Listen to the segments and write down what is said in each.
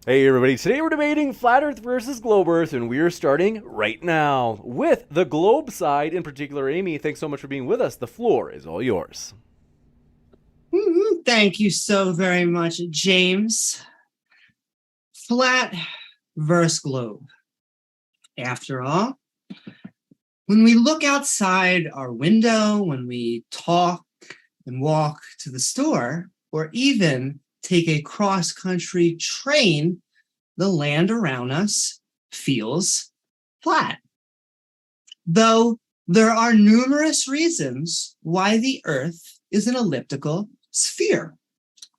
Hey everybody, today we're debating flat earth versus globe earth, and we are starting right now with the globe side in particular. Amy, thanks so much for being with us. The floor is all yours. Thank you so very much, James. Flat versus globe. After all, when we look outside our window, when we talk and walk to the store, or even take a cross country train, the land around us feels flat. Though there are numerous reasons why the Earth is an elliptical sphere.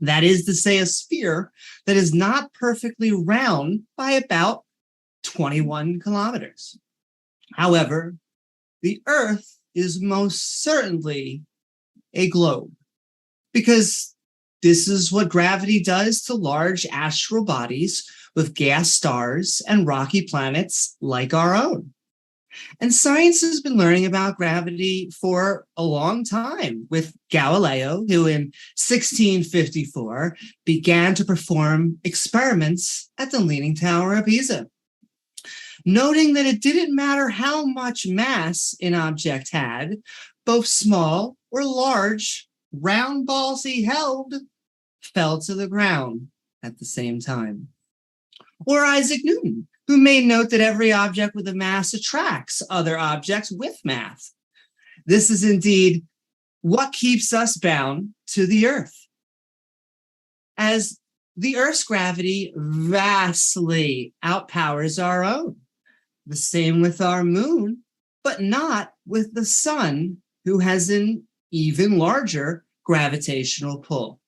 That is to say, a sphere that is not perfectly round by about 21 kilometers. However, the Earth is most certainly a globe because this is what gravity does to large astral bodies with gas stars and rocky planets like our own. And science has been learning about gravity for a long time, with Galileo, who in 1654 began to perform experiments at the Leaning Tower of Pisa, noting that it didn't matter how much mass an object had, both small or large round balls he held fell to the ground at the same time. Or Isaac Newton, who made note that every object with a mass attracts other objects with mass. This is indeed what keeps us bound to the Earth, as the Earth's gravity vastly outpowers our own. The same with our moon, but not with the sun, who has an even larger gravitational pull.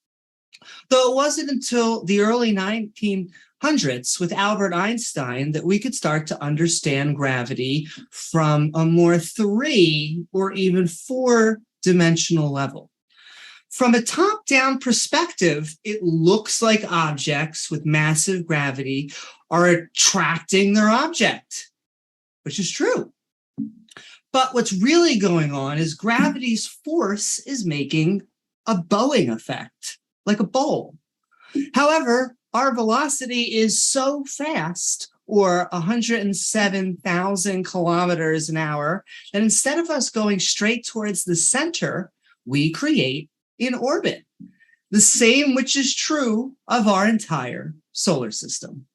Though it wasn't until the early 1900s with Albert Einstein that we could start to understand gravity from a more three or even four-dimensional level. From a top-down perspective, it looks like objects with massive gravity are attracting their object, which is true. But what's really going on is gravity's force is making a bowing effect, like a bowl. However, our velocity is so fast, or 107,000 kilometers an hour, that instead of us going straight towards the center, we create an orbit, the same which is true of our entire solar system.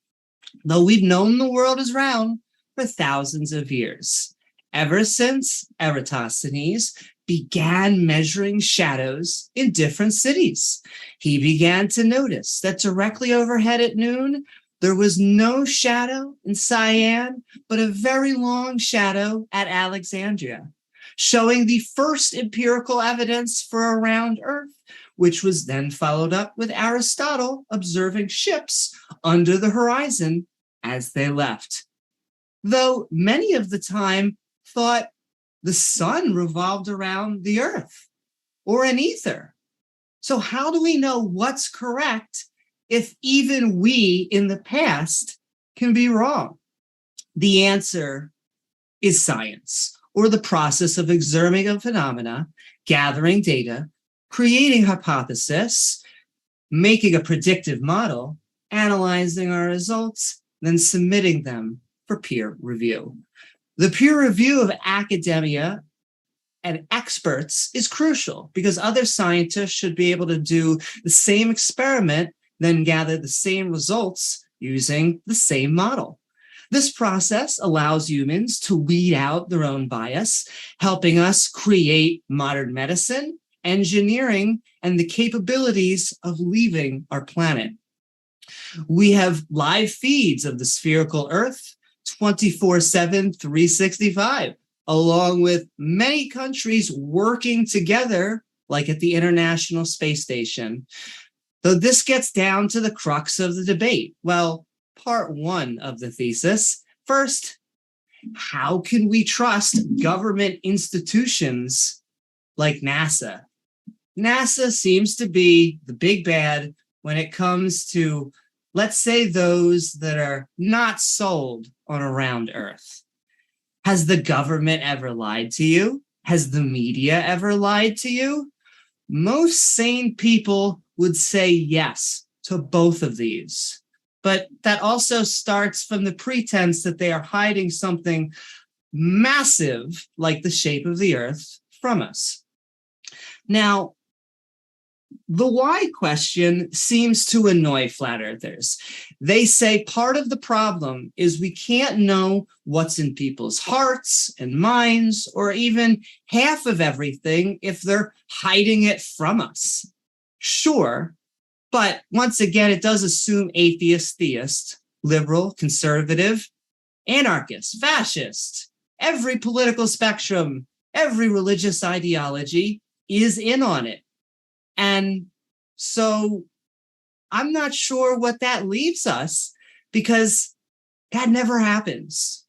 Though we've known the world is round for thousands of years, ever since Eratosthenes began measuring shadows in different cities. He began to notice that directly overhead at noon, there was no shadow in Cyan, but a very long shadow at Alexandria, showing the first empirical evidence for a round Earth, which was then followed up with Aristotle observing ships under the horizon as they left. Though many of the time thought the sun revolved around the Earth or an ether. So how do we know what's correct if even we in the past can be wrong? The answer is science, or the process of observing a phenomena, gathering data, creating hypothesis, making a predictive model, analyzing our results, then submitting them for peer review. The peer review of academia and experts is crucial because other scientists should be able to do the same experiment, then gather the same results using the same model. This process allows humans to weed out their own bias, helping us create modern medicine, engineering, and the capabilities of leaving our planet. We have live feeds of the spherical Earth 24/7, 365, along with many countries working together, like at the International Space Station. Though this gets down to the crux of the debate. Well, part one of the thesis. First, how can we trust government institutions like NASA? NASA seems to be the big bad when it comes to, let's say, those that are not sold on a round Earth. Has the government ever lied to you? Has the media ever lied to you? Most sane people would say yes to both of these. but that also starts from the pretense that they are hiding something massive like the shape of the Earth from us. Now, the why question seems to annoy flat earthers. They say part of the problem is we can't know what's in people's hearts and minds, or even half of everything if they're hiding it from us. Sure, but once again, it does assume atheist, theist, liberal, conservative, anarchist, fascist, every political spectrum, every religious ideology is in on it. And so I'm not sure what that leaves us, because that never happens.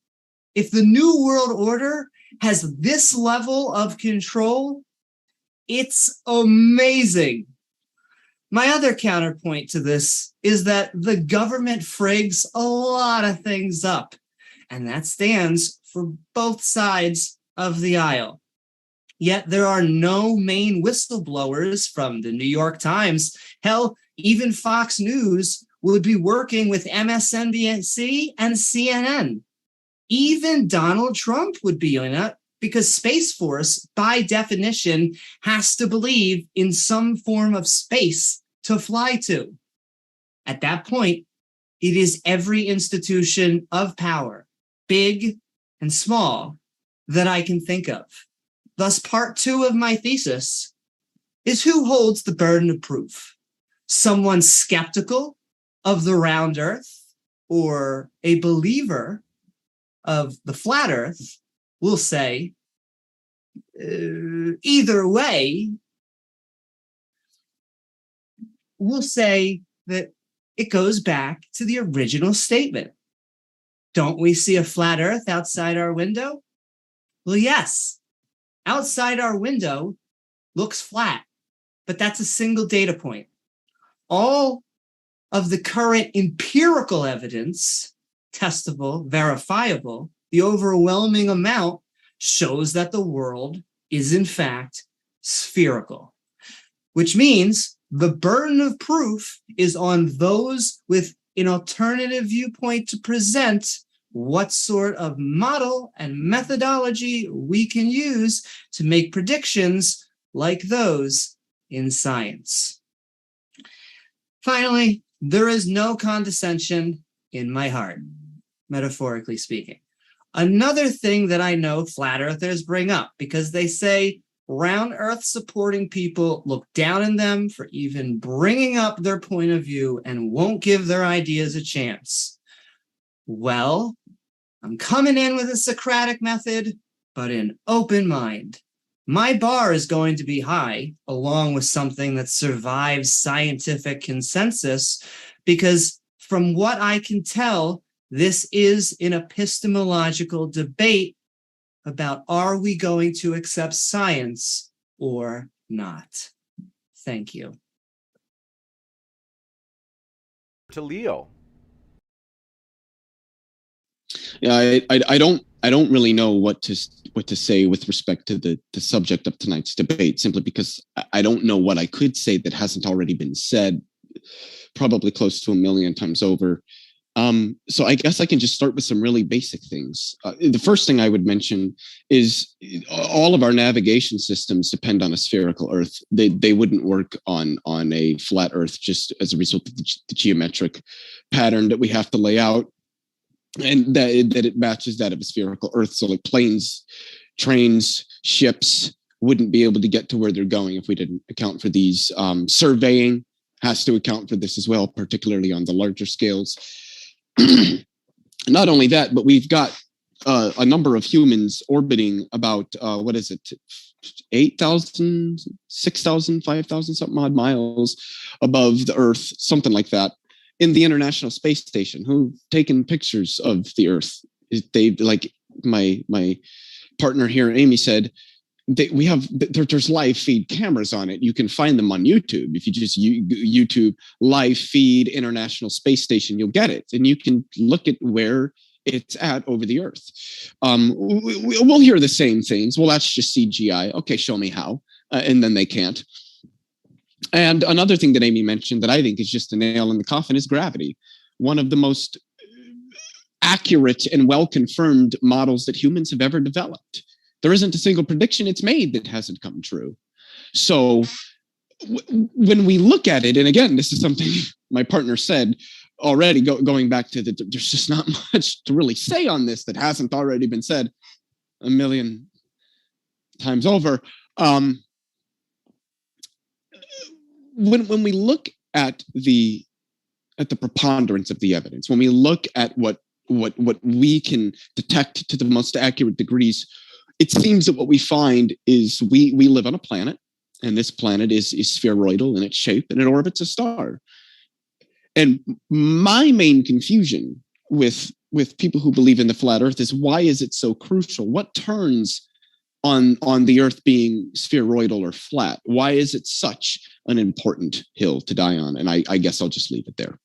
If the New World Order has this level of control, it's amazing. My other counterpoint to this is that the government frigs a lot of things up, and that stands for both sides of the aisle. Yet there are no main whistleblowers from the New York Times. Hell, even Fox News would be working with MSNBC and CNN. Even Donald Trump would be in it, because Space Force, by definition, has to believe in some form of space to fly to. At that point, it is every institution of power, big and small, that I can think of. Thus, part 2 of my thesis is who holds the burden of proof? Someone skeptical of the round Earth, or a believer of the flat Earth will say, either way, we'll say that it goes back to the original statement. Don't we see a flat Earth outside our window? Well, yes. Outside our window looks flat, but that's a single data point. All of the current empirical evidence, testable, verifiable, the overwhelming amount shows that the world is in fact spherical, which means the burden of proof is on those with an alternative viewpoint to present what sort of model and methodology we can use to make predictions like those in science. Finally, there is no condescension in my heart, metaphorically speaking. Another thing that I know flat earthers bring up, because they say round earth supporting people look down on them for even bringing up their point of view and won't give their ideas a chance. Well, I'm coming in with a Socratic method, but an open mind. My bar is going to be high, along with something that survives scientific consensus, because from what I can tell, this is an epistemological debate about, are we going to accept science or not? Thank you. To Leo. Yeah, I don't really know what to say with respect to the subject of tonight's debate, simply because I don't know what I could say that hasn't already been said, probably close to 1 million times over. So I guess I can just start with some really basic things. The first thing I would mention is all of our navigation systems depend on a spherical Earth. They wouldn't work on a flat Earth just as a result of the geometric pattern that we have to lay out, and that it matches that of a spherical Earth. So like planes, trains, ships wouldn't be able to get to where they're going if we didn't account for these. Surveying has to account for this as well, particularly on the larger scales. Not only that, but we've got a number of humans orbiting about, 8,000, 6,000, 5,000 something odd miles above the Earth, something like that, in the International Space Station, who've taken pictures of the Earth. They, like my partner here, Amy, said, there's live feed cameras on it. You can find them on YouTube. If you just YouTube live feed International Space Station, you'll get it, and you can look at where it's at over the Earth. We'll hear the same things. Well, that's just CGI. Okay, show me how. And then they can't. And another thing that Amy mentioned that I think is just a nail in the coffin is gravity. one of the most accurate and well-confirmed models that humans have ever developed. There isn't a single prediction it's made that hasn't come true. So when we look at it, and again, this is something my partner said already, going back to there's just not much to really say on this that hasn't already been said a million times over. When we look at the preponderance of the evidence, when we look at what we can detect to the most accurate degrees, it seems that what we find is we live on a planet, and this planet is spheroidal in its shape, and it orbits a star. And my main confusion with people who believe in the flat Earth is, why is it so crucial? What turns on the Earth being spheroidal or flat? Why is it such an important hill to die on? And I guess I'll just leave it there.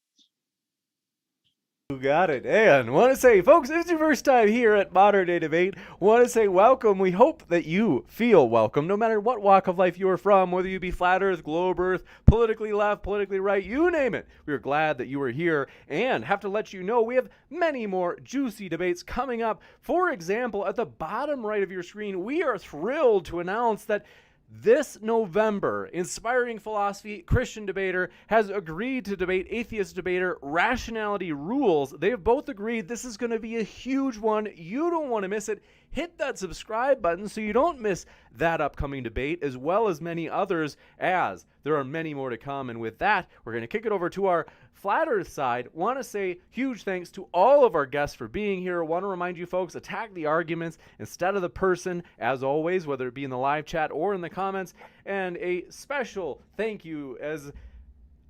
You got it. And want to say, folks, if it's your first time here at Modern Day Debate, want to say welcome. We hope that you feel welcome, no matter what walk of life you are from, whether you be flat Earth, globe Earth, politically left, politically right, you name it. We are glad that you are here, and have to let you know we have many more juicy debates coming up. For example, at the bottom right of your screen, we are thrilled to announce that this November, inspiring philosophy Christian debater has agreed to debate atheist debater Rationality Rules. They have both agreed this is going to be a huge one. You don't want to miss it. Hit that subscribe button so you don't miss that upcoming debate, as well as many others, as there are many more to come. And with that, we're going to kick it over to our Flat Earth side. Want to say huge thanks to all of our guests for being here. Want to remind you folks, attack the arguments instead of the person, as always, whether it be in the live chat or in the comments. And a special thank you, as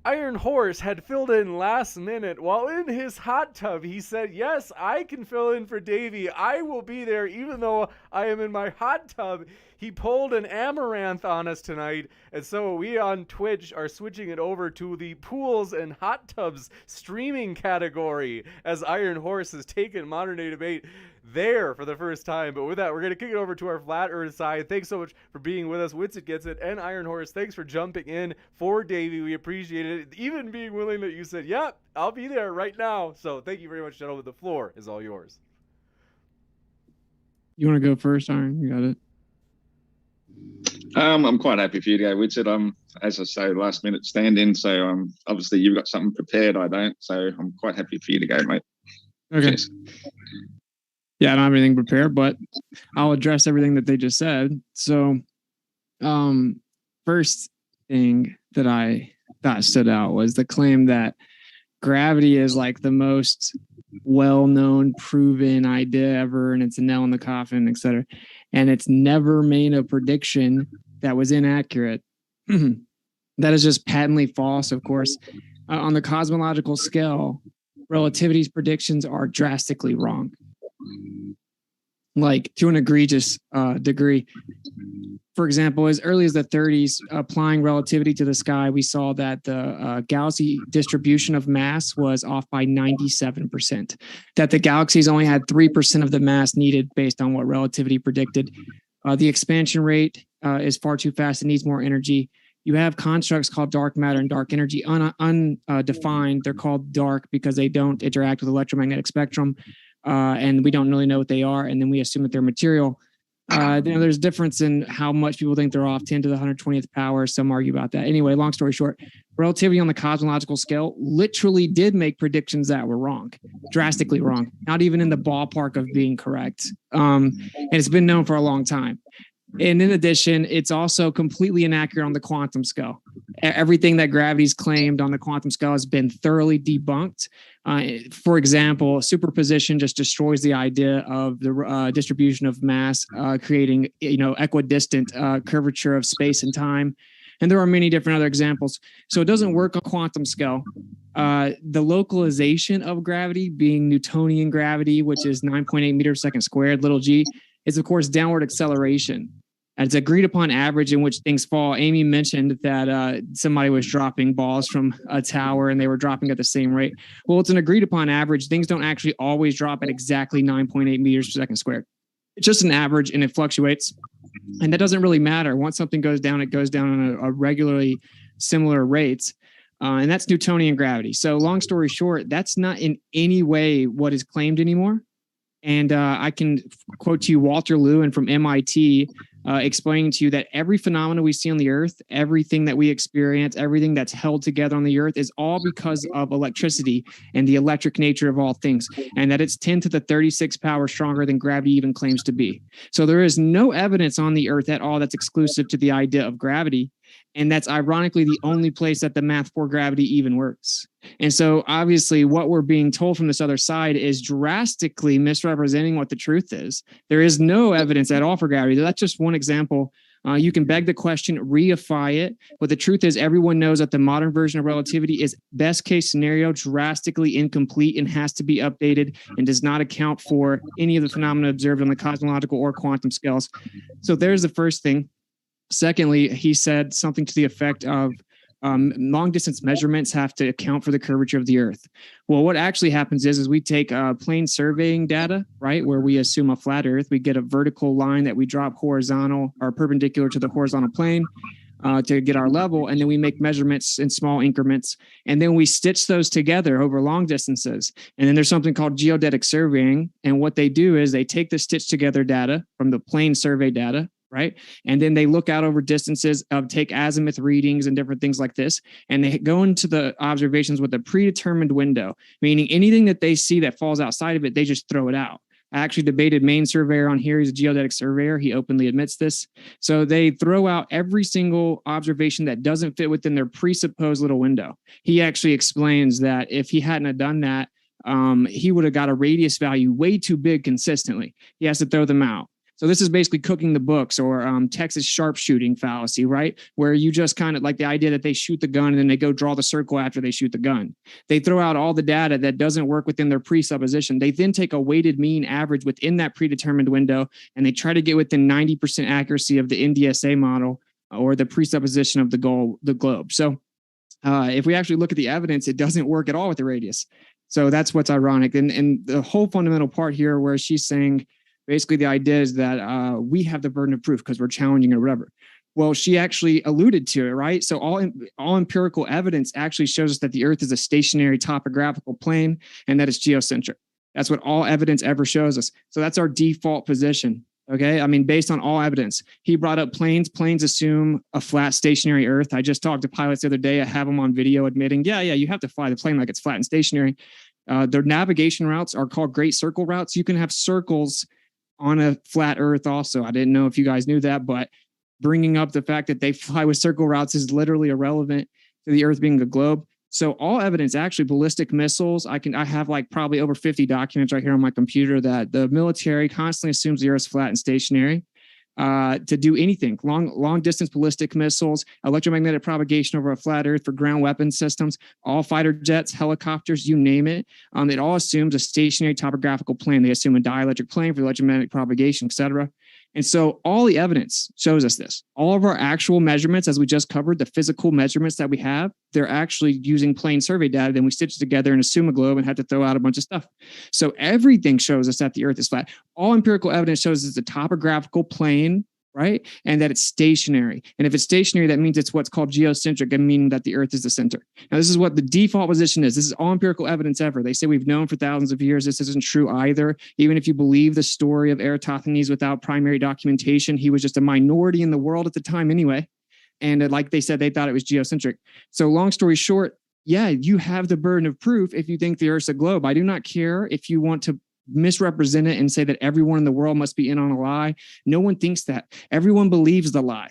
Iron Horse had filled in last minute while in his hot tub. He said, yes, I can fill in for Davey. I will be there even though I am in my hot tub. He pulled an amaranth on us tonight, and so we on Twitch are switching it over to the pools and hot tubs streaming category, as Iron Horse has taken Modern Day Debate there for the first time. But with that, we're going to kick it over to our Flat Earth side. Thanks so much for being with us. Witsit, Getsit, and Iron Horse, thanks for jumping in for Davey. We appreciate it. Even being willing that you said, yep, I'll be there right now. So thank you very much, gentlemen. The floor is all yours. You want to go first, Iron? You got it. I'm quite happy for you to go, Witsit. As I say, last minute stand-in, so obviously you've got something prepared, I don't, so I'm quite happy for you to go, mate. Okay. Cheers. Yeah, I don't have anything prepared, but I'll address everything that they just said. So, first thing that I thought stood out was the claim that gravity is like the most well-known, proven idea ever, and it's a nail in the coffin, etc. And it's never made a prediction that was inaccurate. That is just patently false, of course. On the cosmological scale, relativity's predictions are drastically wrong, like to an egregious degree. For example, as early as the 30s, applying relativity to the sky, we saw that the galaxy distribution of mass was off by 97%, that the galaxies only had 3% of the mass needed based on what relativity predicted. The expansion rate is far too fast. It needs more energy. You have constructs called dark matter and dark energy, undefined. They're called dark because they don't interact with the electromagnetic spectrum, and we don't really know what they are, and then we assume that they're material. There's difference in how much people think they're off, 10 to the 120th power. Some argue about that. Anyway, long story short, relativity on the cosmological scale literally did make predictions that were wrong, drastically wrong, not even in the ballpark of being correct. And it's been known for a long time. And in addition, it's also completely inaccurate on the quantum scale. Everything that gravity's claimed on the quantum scale has been thoroughly debunked. For example, superposition just destroys the idea of the distribution of mass, creating equidistant curvature of space and time. And there are many different other examples. So it doesn't work on quantum scale. The localization of gravity, being Newtonian gravity, which is 9.8 meters per second squared, little g, is of course downward acceleration. And it's agreed upon average in which things fall. Amy mentioned that somebody was dropping balls from a tower and they were dropping at the same rate. Well, it's an agreed upon average. Things don't actually always drop at exactly 9.8 meters per second squared. It's just an average and it fluctuates. And that doesn't really matter. Once something goes down, it goes down on a regularly similar rates. And that's Newtonian gravity. So long story short, that's not in any way what is claimed anymore. And I can quote to you Walter Lewin from MIT explaining to you that every phenomenon we see on the earth, everything that we experience, everything that's held together on the earth is all because of electricity and the electric nature of all things, and that it's 10 to the 36 power stronger than gravity even claims to be. So there is no evidence on the earth at all that's exclusive to the idea of gravity. And that's ironically the only place that the math for gravity even works. And so obviously what we're being told from this other side is drastically misrepresenting what the truth is. There is no evidence at all for gravity. That's just one example. You can beg the question, reify it. But the truth is everyone knows that the modern version of relativity is best case scenario, drastically incomplete and has to be updated and does not account for any of the phenomena observed on the cosmological or quantum scales. So there's the first thing. Secondly, he said something to the effect of long distance measurements have to account for the curvature of the earth. Well, what actually happens is we take plane surveying data, right, where we assume a flat earth. We get a vertical line that we drop horizontal or perpendicular to the horizontal plane to get our level. And then we make measurements in small increments. And then we stitch those together over long distances. And then there's something called geodetic surveying. And what they do is they take the stitched together data from the plane survey data, right? And then they look out over distances take azimuth readings and different things like this. And they go into the observations with a predetermined window, meaning anything that they see that falls outside of it, they just throw it out. I actually debated main surveyor on here. He's a geodetic surveyor. He openly admits this. So they throw out every single observation that doesn't fit within their presupposed little window. He actually explains that if he hadn't have done that, he would have got a radius value way too big consistently. He has to throw them out. So this is basically cooking the books, or Texas sharpshooting fallacy, right? Where you just kind of like the idea that they shoot the gun and then they go draw the circle after they shoot the gun. They throw out all the data that doesn't work within their presupposition. They then take a weighted mean average within that predetermined window, and they try to get within 90% accuracy of the NDSA model or the presupposition of the globe. So if we actually look at the evidence, it doesn't work at all with the radius. So that's what's ironic. And the whole fundamental part here where she's saying, basically, the idea is that we have the burden of proof because we're challenging it or whatever. Well, she actually alluded to it, right? So all empirical evidence actually shows us that the Earth is a stationary topographical plane and that it's geocentric. That's what all evidence ever shows us. So that's our default position, okay? I mean, based on all evidence. He brought up planes. Planes assume a flat stationary Earth. I just talked to pilots the other day. I have them on video admitting, yeah, you have to fly the plane like it's flat and stationary. Their navigation routes are called great circle routes. You can have circles on a flat Earth also. I didn't know if you guys knew that, but bringing up the fact that they fly with circle routes is literally irrelevant to the Earth being a globe. So all evidence, actually ballistic missiles, I have like probably over 50 documents right here on my computer that the military constantly assumes the Earth's flat and stationary to do anything. Long distance ballistic missiles, electromagnetic propagation over a flat Earth for ground weapon systems, all fighter jets, helicopters, you name it. It all assumes a stationary topographical plane. They assume a dielectric plane for electromagnetic propagation, etc. And so all the evidence shows us this. All of our actual measurements, as we just covered, the physical measurements that we have, they're actually using plane survey data. Then we stitch it together and assume a globe and had to throw out a bunch of stuff. So everything shows us that the Earth is flat. All empirical evidence shows us it's a topographical plane, right? And that it's stationary. And if it's stationary, that means it's what's called geocentric, meaning that the Earth is the center. Now, this is what the default position is. This is all empirical evidence ever. They say we've known for thousands of years. This isn't true either. Even if you believe the story of Eratosthenes without primary documentation, he was just a minority in the world at the time anyway. And like they said, they thought it was geocentric. So long story short, yeah, you have the burden of proof if you think the Earth's a globe. I do not care if you want to misrepresent it and say that everyone in the world must be in on a lie. No one thinks that. Everyone believes the lie.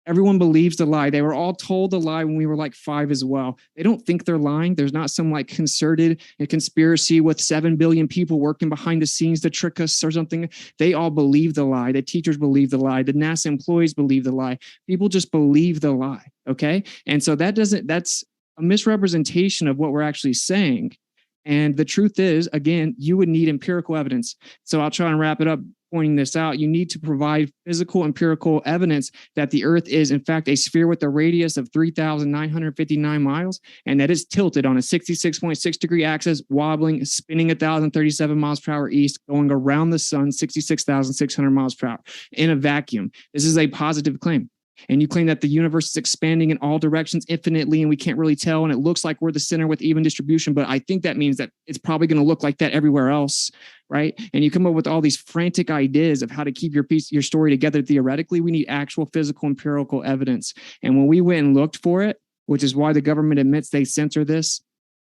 Everyone believes the lie. They were all told the lie when we were like 5 as well. They don't think they're lying. There's not some like concerted conspiracy with 7 billion people working behind the scenes to trick us or something. They all believe the lie. The teachers believe the lie. The NASA employees believe the lie. People just believe the lie. Okay. And so that's a misrepresentation of what we're actually saying. And the truth is, again, you would need empirical evidence. So I'll try and wrap it up pointing this out. You need to provide physical empirical evidence that the Earth is, in fact, a sphere with a radius of 3,959 miles, and that is tilted on a 66.6 degree axis, wobbling, spinning 1,037 miles per hour east, going around the sun 66,600 miles per hour in a vacuum. This is a positive claim. and you claim that the universe is expanding in all directions infinitely and we can't really tell, and it looks like we're the center with even distribution, but I think that means that it's probably going to look like that everywhere else, right? And you come up with all these frantic ideas of how to keep your story together theoretically. We need actual physical empirical evidence. And when we went and looked for it, which is why the government admits they censor this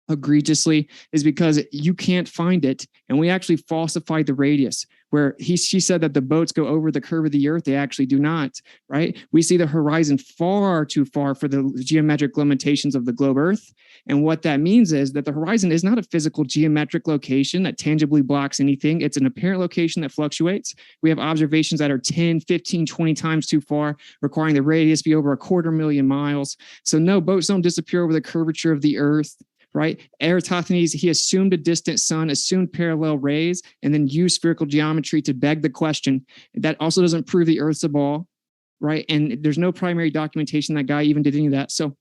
egregiously, is because you can't find it. And we actually falsified the radius, where she said that the boats go over the curve of the earth. They actually do not, right? We see the horizon far too far for the geometric limitations of the globe Earth. And what that means is that the horizon is not a physical geometric location that tangibly blocks anything. It's an apparent location that fluctuates. We have observations that are 10, 15, 20 times too far, requiring the radius be over 250,000 miles. So no, boats don't disappear over the curvature of the Earth. Right? Eratosthenes, he assumed a distant sun, assumed parallel rays, and then used spherical geometry to beg the question. That also doesn't prove the Earth's a ball, right? And there's no primary documentation that guy even did any of that. So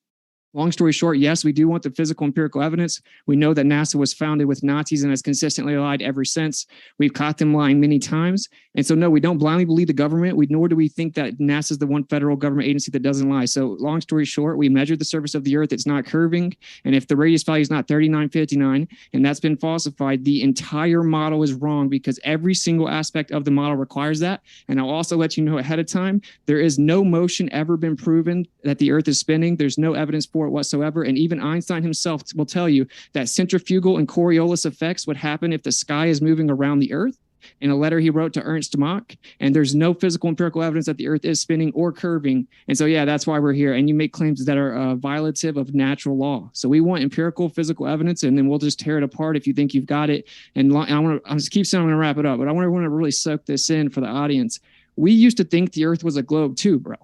long story short, yes, we do want the physical empirical evidence. We know that NASA was founded with Nazis and has consistently lied ever since. We've caught them lying many times. And so, no, we don't blindly believe the government, nor do we think that NASA is the one federal government agency that doesn't lie. So long story short, we measured the surface of the Earth. It's not curving. And if the radius value is not 3959, and that's been falsified, the entire model is wrong because every single aspect of the model requires that. And I'll also let you know ahead of time, there is no motion ever been proven that the Earth is spinning. There's no evidence for it whatsoever. And even Einstein himself will tell you that centrifugal and Coriolis effects would happen if the sky is moving around the Earth, in a letter he wrote to Ernst Mach. And there's no physical empirical evidence that the Earth is spinning or curving. And so, yeah, that's why we're here. And you make claims that are violative of natural law. So we want empirical physical evidence, and then we'll just tear it apart if you think you've got it. And I just keep saying I'm going to wrap it up, but I want to really soak this in for the audience. We used to think the Earth was a globe too, bro.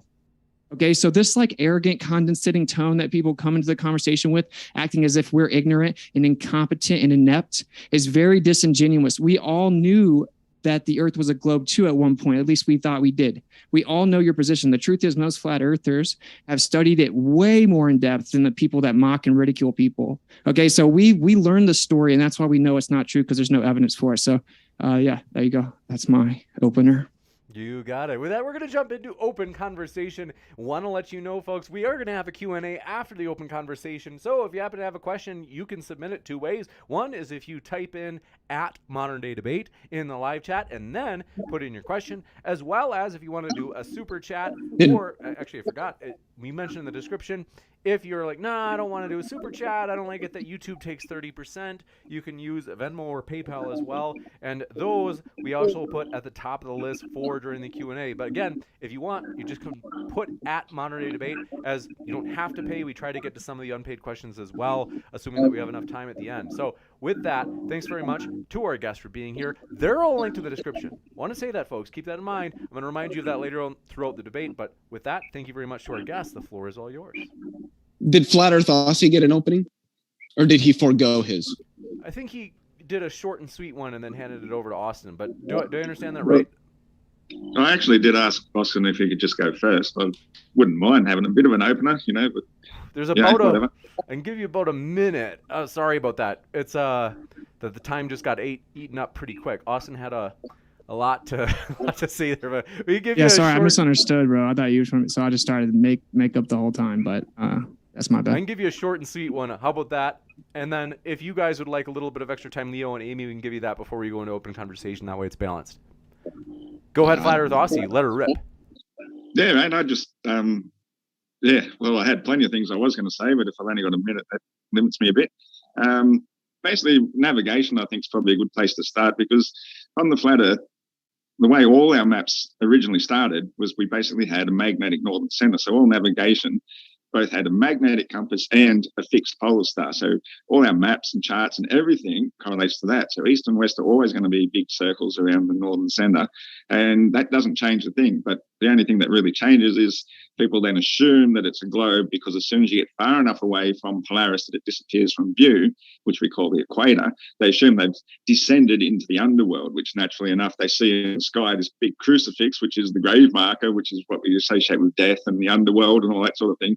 Okay, so this like arrogant, condescending tone that people come into the conversation with, acting as if we're ignorant and incompetent and inept, is very disingenuous. We all knew that the Earth was a globe too at one point. At least we thought we did. We all know your position. The truth is most flat earthers have studied it way more in depth than the people that mock and ridicule people. Okay, so we learned the story, and that's why we know it's not true, because there's no evidence for it. So yeah, there you go. That's my opener. You got it. With that, we're going to jump into open conversation. Want to let you know, folks, we are going to have a Q&A after the open conversation. So if you happen to have a question, you can submit it two ways. One is if you type in @ModernDayDebate in the live chat and then put in your question, as well as if you want to do a super chat, or actually I forgot, we mentioned in the description, if you're like, nah, I don't want to do a super chat, I don't like it that YouTube takes 30%, you can use Venmo or PayPal as well. And those we also put at the top of the list for during the Q&A. But again, if you want, you just can put @ModernDayDebate, as you don't have to pay. We try to get to some of the unpaid questions as well, assuming that we have enough time at the end. So with that, thanks very much to our guests for being here. They're all linked to the description. Want to say that, folks. Keep that in mind. I'm going to remind you of that later on throughout the debate. But with that, thank you very much to our guests. The floor is all yours. Did Flat Earth Aussie get an opening? Or did he forego his? I think he did a short and sweet one and then handed it over to Austin. But do I understand that right? I actually did ask Austin if he could just go first. I wouldn't mind having a bit of an opener, you know. But there's about I can give you about a minute. Oh, sorry about that. It's the time just got eaten up pretty quick. Austin had a lot to say there, but we give you a sorry, short... I misunderstood, bro. I thought you were from, so I just started to make up the whole time, but that's my bad. I can give you a short and sweet one. How about that? And then if you guys would like a little bit of extra time, Leo and Amy, we can give you that before we go into open conversation. That way it's balanced. Go ahead, Flat Earth Aussie. Let her rip. Yeah, mate. I just, well, I had plenty of things I was going to say, but if I've only got a minute, that limits me a bit. Basically, navigation, I think, is probably a good place to start, because on the Flat Earth, the way all our maps originally started was we basically had a magnetic northern center. So all navigation both had a magnetic compass and a fixed polar star. So all our maps and charts and everything correlates to that. So east and west are always going to be big circles around the northern center. And that doesn't change the thing. But the only thing that really changes is people then assume that it's a globe, because as soon as you get far enough away from Polaris that it disappears from view, which we call the equator, they assume they've descended into the underworld, which naturally enough, they see in the sky this big crucifix, which is the grave marker, which is what we associate with death and the underworld and all that sort of thing.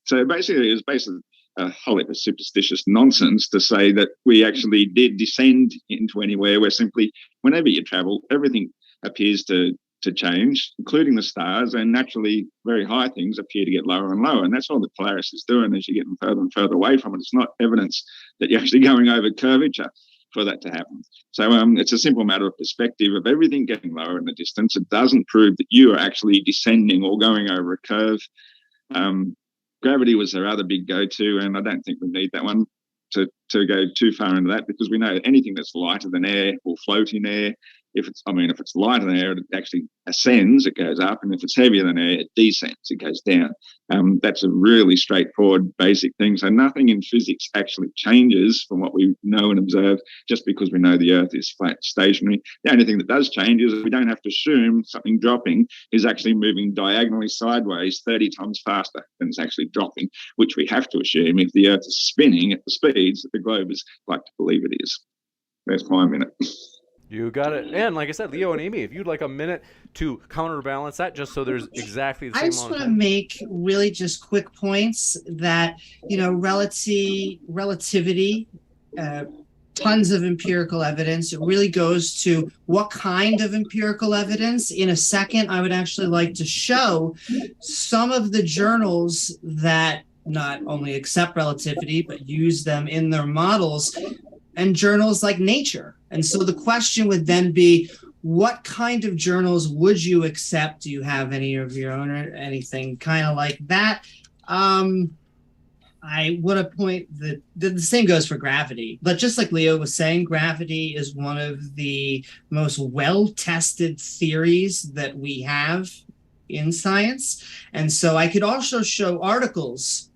So basically, it's basically a whole heap of superstitious nonsense to say that we actually did descend into anywhere, where simply whenever you travel, everything appears to to change, including the stars, and naturally very high things appear to get lower and lower. And that's all the Polaris is doing as you're getting further and further away from it. It's not evidence that you're actually going over curvature for that to happen. So it's a simple matter of perspective of everything getting lower in the distance. It doesn't prove that you are actually descending or going over a curve. Gravity was their other big go-to, and I don't think we need that one to go too far into that, because we know that anything that's lighter than air will float in air. If it's lighter than air, it actually ascends, it goes up, and if it's heavier than air, it descends, it goes down. That's a really straightforward, basic thing. So nothing in physics actually changes from what we know and observe just because we know the Earth is flat, stationary. The only thing that does change is we don't have to assume something dropping is actually moving diagonally sideways 30 times faster than it's actually dropping, which we have to assume if the Earth is spinning at the speeds that the globe is like to believe it is. There's my minute. You got it. And like I said, Leo and Amy, if you'd like a minute to counterbalance that, just so there's exactly the same I just amount of want to time. make really just quick points that, relativity, tons of empirical evidence. It really goes to what kind of empirical evidence. In a second, I would actually like to show some of the journals that not only accept relativity, but use them in their models, and journals like Nature. And so the question would then be, what kind of journals would you accept? Do you have any of your own or anything kind of like that? I want to point that the same goes for gravity. But just like Leo was saying, gravity is one of the most well-tested theories that we have in science. And so I could also show articles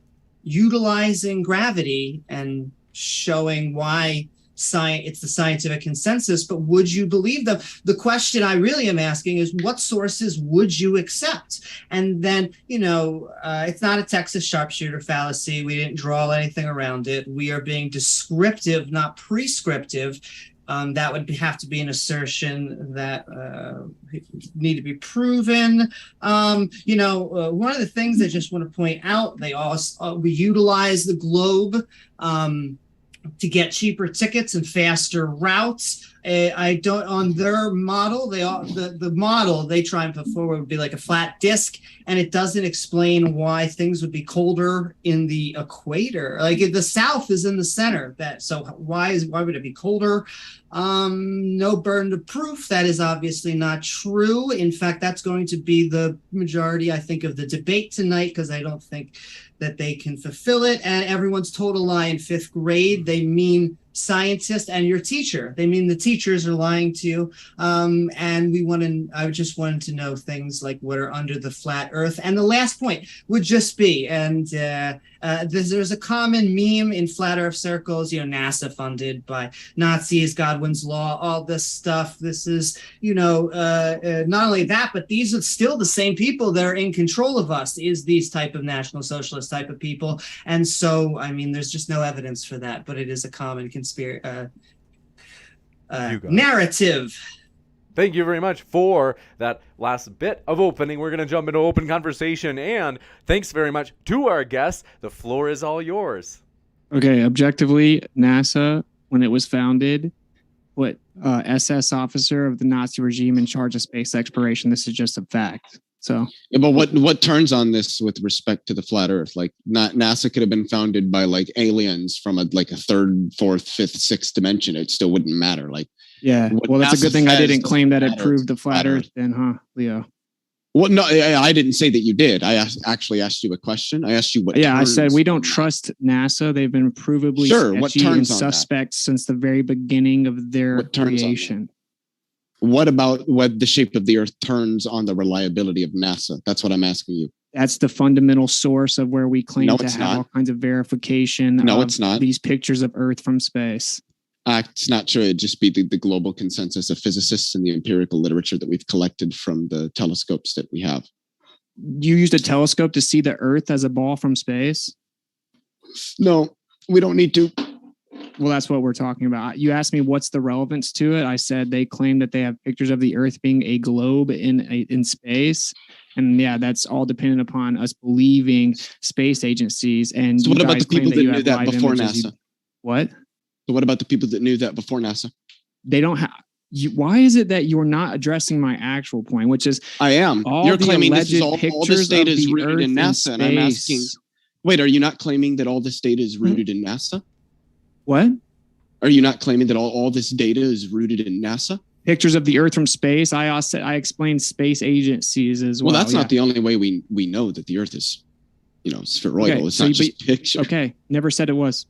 utilizing gravity and showing why it's the scientific consensus, but would you believe them? The question I really am asking is, what sources would you accept? And then, it's not a Texas sharpshooter fallacy. We didn't draw anything around it. We are being descriptive, not prescriptive. That would have to be an assertion that need to be proven. One of the things I just want to point out, we utilize the globe to get cheaper tickets and faster routes. On their model, the model they try and put forward would be like a flat disk, and it doesn't explain why things would be colder in the equator. Like the South is in the center. So why would it be colder? No burden of proof. That is obviously not true. In fact, that's going to be the majority, I think, of the debate tonight, because I don't think that they can fulfill it. And everyone's total lie in fifth grade. They mean scientist and your teacher. They mean the teachers are lying to you. And I just wanted to know things like what are under the flat earth. And the last point would just be, there's a common meme in flat earth circles, NASA funded by Nazis, Godwin's law, all this stuff. This is, not only that, but these are still the same people that are in control of us, is these type of National Socialist type of people. And so, there's just no evidence for that, but it is a common narrative. Thank you very much for that last bit of opening. We're going to jump into open conversation, and thanks very much to our guests. The floor is all yours. Okay, objectively, NASA, when it was founded, SS officer of the Nazi regime in charge of space exploration. This is just a fact. So, yeah, but what turns on this with respect to the flat Earth? Like, NASA could have been founded by like aliens from a third, fourth, fifth, sixth dimension. It still wouldn't matter. Like, yeah. Well, that's a good thing I didn't claim that it proved the flat Earth, then, huh, Leo? Well, no, I didn't say that you did. I actually asked you a question. I asked you what. Yeah, I said we don't trust NASA. They've been provably sketchy and suspect since the very beginning of their creation. What about what the shape of the Earth turns on the reliability of NASA? That's what I'm asking you. That's the fundamental source of where we claim to have all kinds of verification. No, it's not. These pictures of Earth from space. It's not true. It'd just be the global consensus of physicists and the empirical literature that we've collected from the telescopes that we have. You used a telescope to see the Earth as a ball from space? No, we don't need to. Well, that's what we're talking about. You asked me what's the relevance to it. I said they claim that they have pictures of the Earth being a globe in space. And yeah, that's all dependent upon us believing space agencies. And so what about the people that knew that before NASA? What? So what about the people that knew that before NASA? They don't have. why is it that you're not addressing my actual point, which is I am. all You're the claiming this is alleged all this pictures data of is the rooted in Earth NASA, and I'm asking. space? Wait, are you not claiming that all this data is rooted in NASA? What? Are you not claiming that all this data is rooted in NASA? Pictures of the Earth from space. I explained space agencies as well. Well, that's not the only way we know that the Earth is, spheroidal. Okay, It's so not just picture. Okay, never said it was.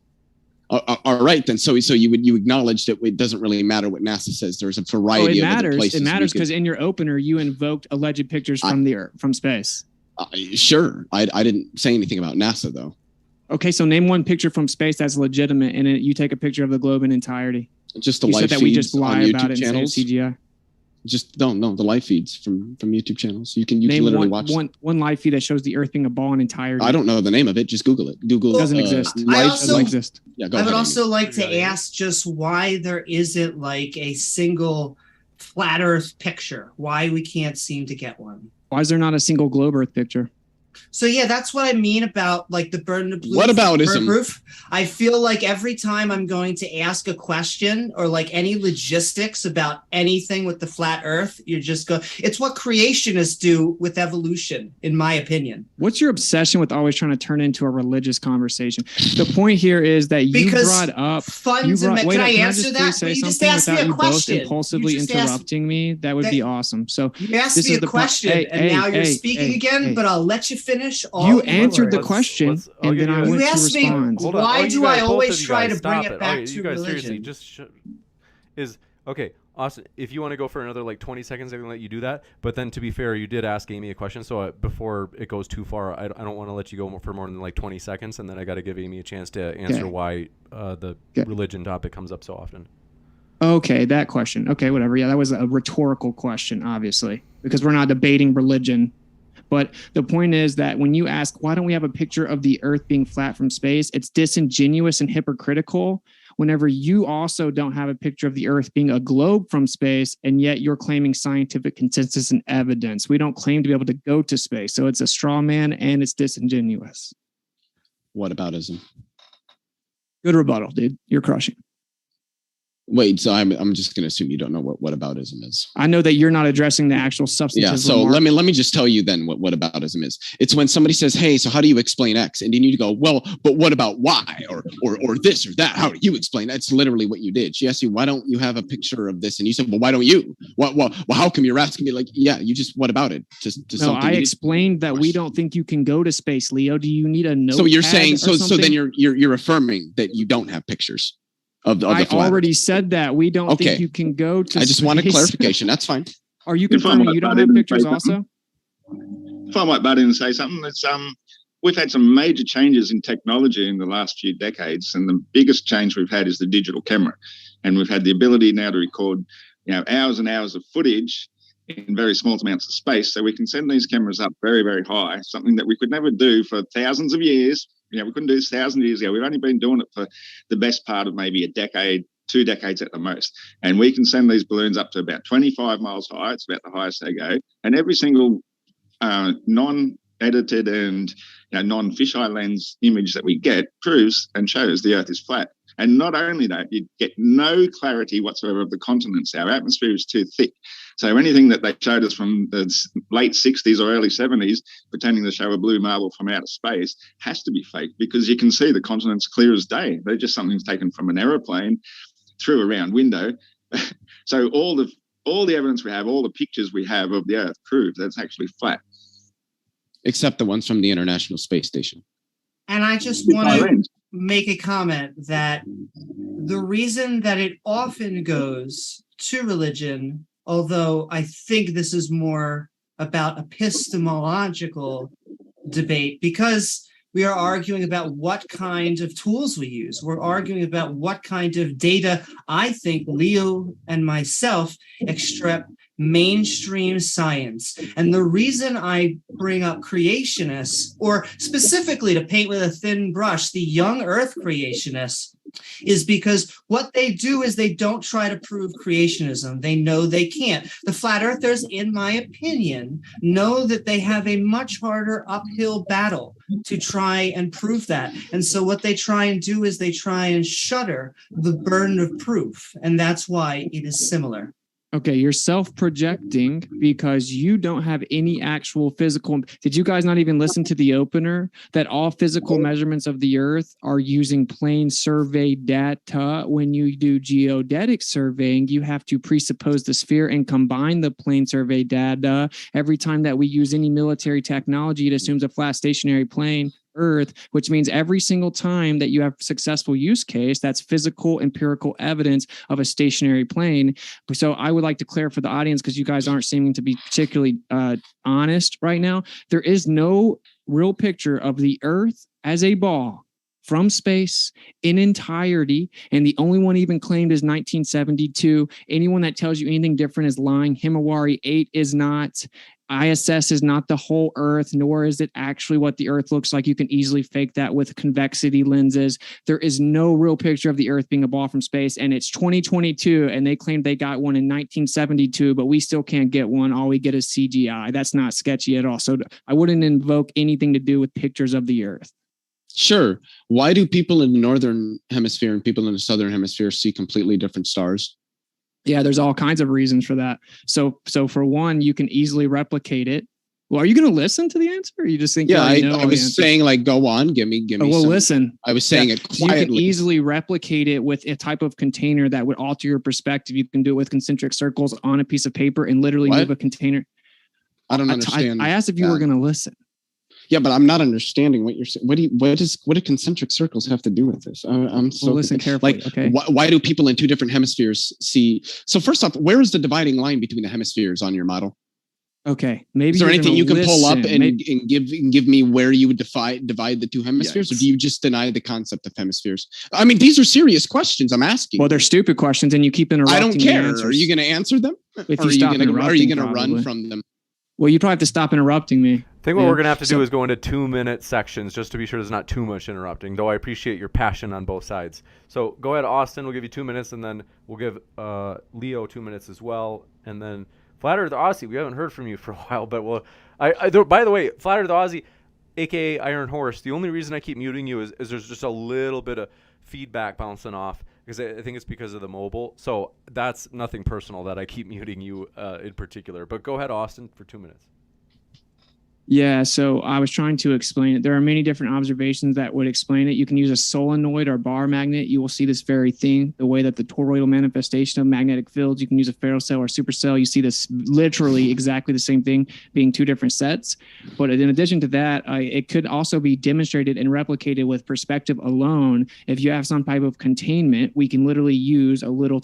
All right, then. So you acknowledge that it doesn't really matter what NASA says. There's a variety of other places. It matters because in your opener you invoked alleged pictures from the Earth, from space. Sure, I didn't say anything about NASA though. Okay, so name one picture from space that's legitimate, and you take a picture of the globe in entirety. Just the you live said that feeds we just lie on YouTube about it channels. And say it's CGI. Just the live feeds from YouTube channels. You can name literally one, watch one live feed that shows the Earth being a ball in entirety. I don't know the name of it. Just Google it. Google doesn't exist. doesn't exist. Yeah, go I ahead, would also Amy. like to ask just why there isn't like a single flat Earth picture. Why we can't seem to get one. Why is there not a single globe Earth picture? So yeah, that's what I mean about like the burden of proof. What aboutism? Proof. I feel like every time I'm going to ask a question or like any logistics about anything with the flat Earth, you just go. It's what creationists do with evolution, in my opinion. What's your obsession with always trying to turn into a religious conversation? The point here is that you brought up. Can I answer that? You just ask me a question. Both impulsively interrupting me. That would be awesome. So you asked me a question, and now you're speaking again. But I'll let you finish. You answered the question, and then I went to respond. Why do I always try to bring it back to you guys religion? Seriously, okay, Austin, if you want to go for another like 20 seconds, I'm going to let you do that. But then to be fair, you did ask Amy a question. So before it goes too far, I don't want to let you go for more than like 20 seconds. And then I got to give Amy a chance to answer why the religion topic comes up so often. Okay, that question. Okay, whatever. Yeah, that was a rhetorical question, obviously, because we're not debating religion. But the point is that when you ask, why don't we have a picture of the Earth being flat from space? It's disingenuous and hypocritical whenever you also don't have a picture of the Earth being a globe from space, and yet you're claiming scientific consensus and evidence. We don't claim to be able to go to space. So it's a straw man and it's disingenuous. What aboutism? Good rebuttal, dude. You're crushing. Wait, so I'm just going to assume you don't know what whataboutism is. I know that you're not addressing the actual substantive. Yeah, so let me just tell you then what whataboutism is. It's when somebody says, "Hey, so how do you explain X?" And you need to go, "Well, but what about Y or this or that? How do you explain?" That's literally what you did. She asked you, "Why don't you have a picture of this?" And you said, "Well, why don't you?" Well, how come you're asking me? Like, yeah, you just what about it? No, I explained that we don't think you can go to space, Leo. Do you need a note? So you're saying so then you're affirming that you don't have pictures. I already said that we don't think you can go to. I just wanted clarification. That's fine. Are you confirming you don't have pictures also? If I might butt in and say something, it's we've had some major changes in technology in the last few decades, and the biggest change we've had is the digital camera, and we've had the ability now to record, hours and hours of footage in very small amounts of space, so we can send these cameras up very, very high. Something that we could never do for thousands of years. We couldn't do this 1,000 years ago. We've only been doing it for the best part of maybe a decade, 2 decades at the most. And we can send these balloons up to about 25 miles high. It's about the highest they go. And every single non-edited and non-fisheye lens image that we get proves and shows the Earth is flat. And not only that, you get no clarity whatsoever of the continents. Our atmosphere is too thick. So anything that they showed us from the late 60s or early 70s, pretending to show a blue marble from outer space, has to be fake, because you can see the continents clear as day. They're just something taken from an aeroplane through a round window. So all the evidence we have, all the pictures we have of the Earth prove that it's actually flat. Except the ones from the International Space Station. And I just want to make a comment that the reason that it often goes to religion, although I think this is more about epistemological debate, because we are arguing about what kind of tools we use. We're arguing about what kind of data I think Leo and myself extract mainstream science. And the reason I bring up creationists, or specifically to paint with a thin brush, the young Earth creationists, is because what they do is they don't try to prove creationism. They know they can't. The flat earthers, in my opinion, know that they have a much harder uphill battle to try and prove that. And so what they try and do is they try and shutter the burden of proof. And that's why it is similar. Okay, you're self-projecting because you don't have any actual physical. Did you guys not even listen to the opener that all physical measurements of the Earth are using plane survey data? When you do geodetic surveying, you have to presuppose the sphere and combine the plane survey data. Every time that we use any military technology, it assumes a flat stationary plane. Earth, which means every single time that you have successful use case, that's physical empirical evidence of a stationary plane. So I would like to clear for the audience, because you guys aren't seeming to be particularly honest right now. There is no real picture of the Earth as a ball from space in entirety, and the only one even claimed is 1972. Anyone that tells you anything different is lying. Himawari 8 is not. ISS is not the whole Earth, nor is it actually what the Earth looks like. You can easily fake that with convexity lenses. There is no real picture of the Earth being a ball from space, and it's 2022, and they claimed they got one in 1972, but we still can't get one. All we get is CGI. That's not sketchy at all. So I wouldn't invoke anything to do with pictures of the Earth. Sure. Why do people in the northern hemisphere and people in the southern hemisphere see completely different stars? Yeah, there's all kinds of reasons for that. So for one, you can easily replicate it. Well, are you going to listen to the answer? Or you just think? Yeah, I was saying, like, go on, give me. Well, listen. I was saying it quietly. You can easily replicate it with a type of container that would alter your perspective. You can do it with concentric circles on a piece of paper and literally move a container. I don't understand. I asked if you were going to listen. Yeah, but I'm not understanding what you're saying. What do concentric circles have to do with this? I'm so listen carefully. Like, okay. Why do people in two different hemispheres see? So first off, where is the dividing line between the hemispheres on your model? Okay, maybe. Is there anything you can pull up and give me where you would divide the two hemispheres, or do you just deny the concept of hemispheres? I mean, these are serious questions I'm asking. Well, they're stupid questions, and you keep interrupting. I don't care. Are you going to answer them? If you stop interrupting, are you going to run from them? Well, you probably have to stop interrupting me. I think what we're going to have to do is go into 2-minute sections just to be sure there's not too much interrupting, though I appreciate your passion on both sides. So go ahead, Austin. We'll give you 2 minutes, and then we'll give Leo 2 minutes as well. And then Flat Earth Aussie, we haven't heard from you for a while, but by the way, Flat Earth Aussie, a.k.a. Iron Horse, the only reason I keep muting you is there's just a little bit of feedback bouncing off, because I think it's because of the mobile. So that's nothing personal that I keep muting you in particular. But go ahead, Austin, for 2 minutes. Yeah, so I was trying to explain it. There are many different observations that would explain it. You can use a solenoid or bar magnet. You will see this very thing, the way that the toroidal manifestation of magnetic fields. You can use a ferrocell or supercell. You see this literally exactly the same thing being two different sets. But in addition to that, it could also be demonstrated and replicated with perspective alone. If you have some type of containment, we can literally use a little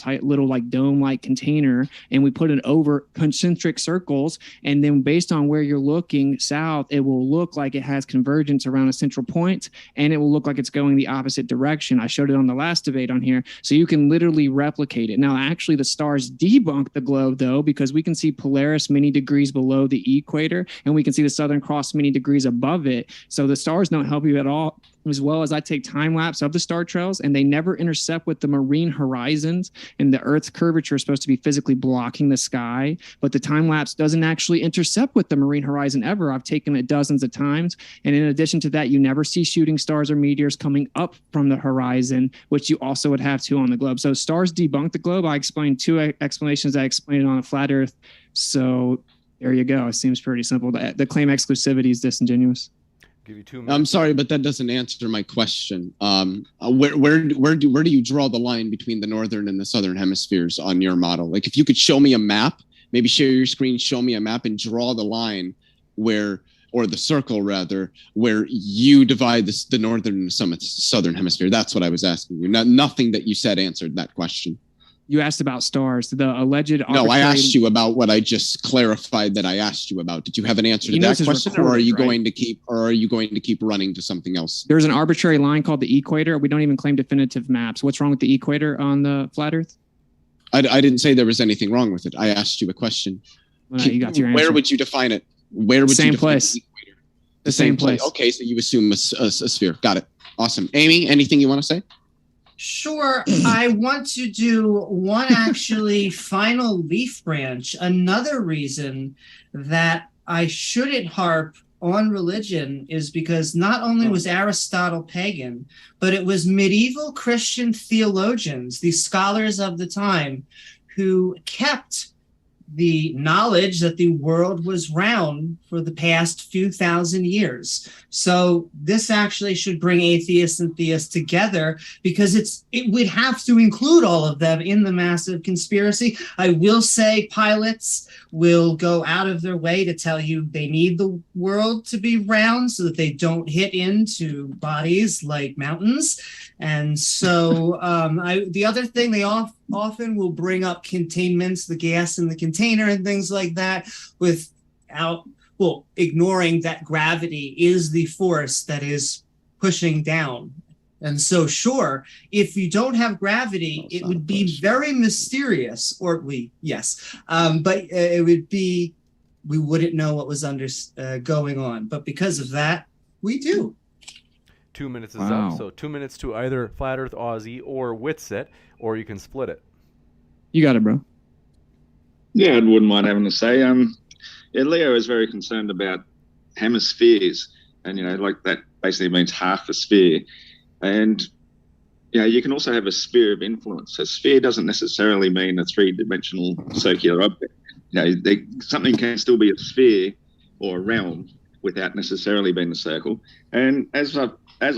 like dome-like container, and we put it over concentric circles, and then based on where you're looking south, it will look like it has convergence around a central point, and it will look like it's going the opposite direction. I showed it on the last debate on here. So you can literally replicate it. Now, actually, the stars debunk the globe, though, because we can see Polaris many degrees below the equator, and we can see the Southern Cross many degrees above it. So the stars don't help you at all, as well as I take time lapse of the star trails, and they never intercept with the marine horizons, and the Earth's curvature is supposed to be physically blocking the sky, but the time lapse doesn't actually intercept with the marine horizon ever. I've taken it dozens of times, and in addition to that, you never see shooting stars or meteors coming up from the horizon, which you also would have to on the globe. So stars debunk the globe. I explained two explanations. I explained it on a flat Earth. So there you go. It seems pretty simple. The claim exclusivity is disingenuous. Give you 2 minutes. I'm sorry, but that doesn't answer my question. Where do you draw the line between the northern and the southern hemispheres on your model? Like, if you could show me a map, maybe share your screen, show me a map, and draw the line or the circle rather, where you divide the northern and southern hemisphere. That's what I was asking you. Nothing that you said answered that question. You asked about stars. The alleged. No, I asked you about what I just clarified that I asked you about. Did you have an answer to that question, or are you going to keep running to something else? There's an arbitrary line called the equator. We don't even claim definitive maps. What's wrong with the equator on the flat Earth? I didn't say there was anything wrong with it. I asked you a question. Well, you got your answer. Where would you define it? Where would same you define place? The equator? The same place. Okay, so you assume a sphere. Got it. Awesome. Amy, anything you want to say? Sure. I want to do one actually final leaf branch. Another reason that I shouldn't harp on religion is because not only was Aristotle pagan, but it was medieval Christian theologians, the scholars of the time, who kept the knowledge that the world was round for the past few thousand years. So this actually should bring atheists and theists together, because it would have to include all of them in the massive conspiracy. I will say pilots will go out of their way to tell you they need the world to be round so that they don't hit into bodies like mountains. And so the other thing, they often will bring up containments, the gas in the container and things like that, ignoring that gravity is the force that is pushing down. And so, sure, if you don't have gravity, it would be very mysterious, but it would be, we wouldn't know what was going on. But because of that, we do. 2 minutes is up. So 2 minutes to either Flat Earth Aussie or Witsit, or you can split it. You got it, bro. Yeah, I wouldn't mind having to say. Leo is very concerned about hemispheres, and like that basically means half a sphere. And you can also have a sphere of influence. A sphere doesn't necessarily mean a three-dimensional circular object. Something can still be a sphere or a realm without necessarily being a circle. And as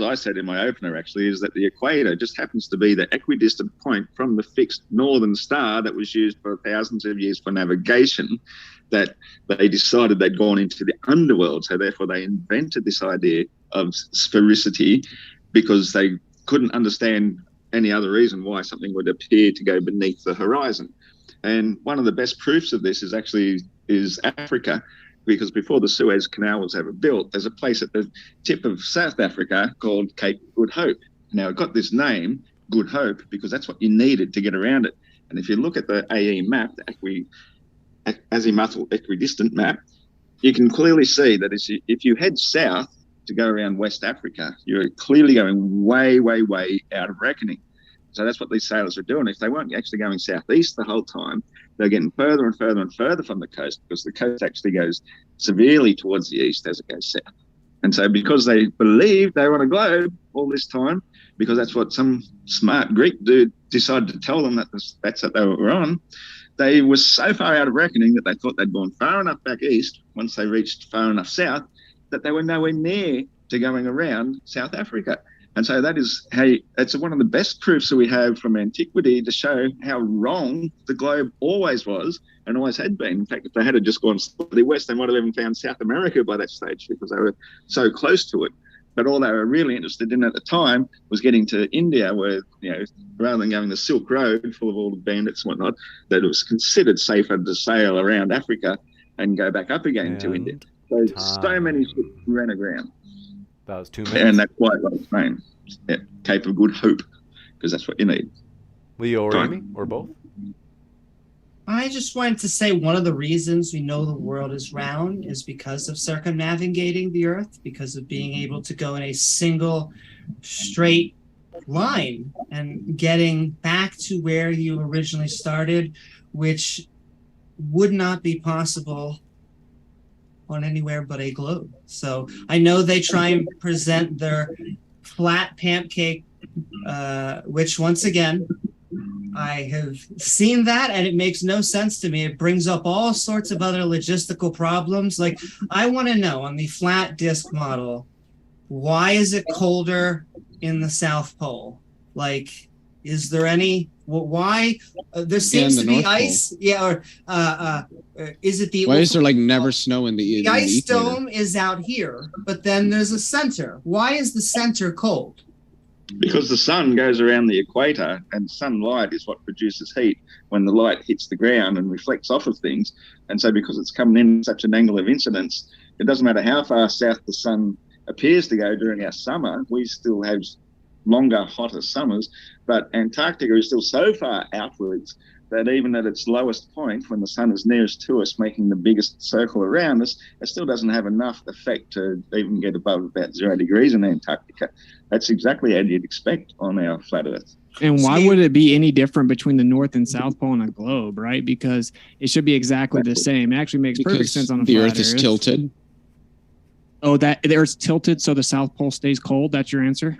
I said in my opener, actually, is that the equator just happens to be the equidistant point from the fixed northern star that was used for thousands of years for navigation, that they decided they'd gone into the underworld. So therefore they invented this idea of sphericity, because they couldn't understand any other reason why something would appear to go beneath the horizon. And one of the best proofs of this is Africa, because before the Suez Canal was ever built, there's a place at the tip of South Africa called Cape Good Hope. Now, it got this name, Good Hope, because that's what you needed to get around it. And if you look at the AE map, the azimuthal equidistant map, you can clearly see that if you head south to go around West Africa, you're clearly going way, way, way out of reckoning. So that's what these sailors are doing. If they weren't actually going southeast the whole time, they're getting further and further and further from the coast, because the coast actually goes severely towards the east as it goes south. And so because they believed they were on a globe all this time, because that's what some smart Greek dude decided to tell them that's what they were on, they were so far out of reckoning that they thought they'd gone far enough back east once they reached far enough south that they were nowhere near to going around South Africa. And so that's one of the best proofs that we have from antiquity to show how wrong the globe always was and always had been. In fact, if they had just gone slightly west, they might have even found South America by that stage, because they were so close to it. But all they were really interested in at the time was getting to India, where, rather than going the Silk Road full of all the bandits and whatnot, that it was considered safer to sail around Africa and go back up again to India. So many ships ran aground. That was 2 minutes. And that's why it got its name, Cape of Good Hope, because that's what you need. Leo or Amy, or both? I just wanted to say one of the reasons we know the world is round is because of circumnavigating the Earth, because of being able to go in a single straight line and getting back to where you originally started, which would not be possible on anywhere but a globe. So I know they try and present their flat pancake, which once again, I have seen that and it makes no sense to me. It brings up all sorts of other logistical problems. Like, I want to know on the flat disk model, why is it colder in the South Pole? Like, is there any, why? There seems to be ice. Yeah, or is it the... Why is there never snow in the ice dome is out here, but then there's a center. Why is the center cold? Because the sun goes around the equator, and sunlight is what produces heat when the light hits the ground and reflects off of things. And so because it's coming in such an angle of incidence, it doesn't matter how far south the sun appears to go during our summer, we still have longer, hotter summers. But Antarctica is still so far outwards that even at its lowest point, when the sun is nearest to us, making the biggest circle around us, it still doesn't have enough effect to even get above about 0 degrees in Antarctica. That's exactly as you'd expect on our flat Earth. And why would it be any different between the North and South Pole on a globe, right? Because it should be exactly the same. It actually makes perfect sense on a flat Earth. The Earth is tilted. Oh, the Earth's tilted, so the South Pole stays cold? That's your answer?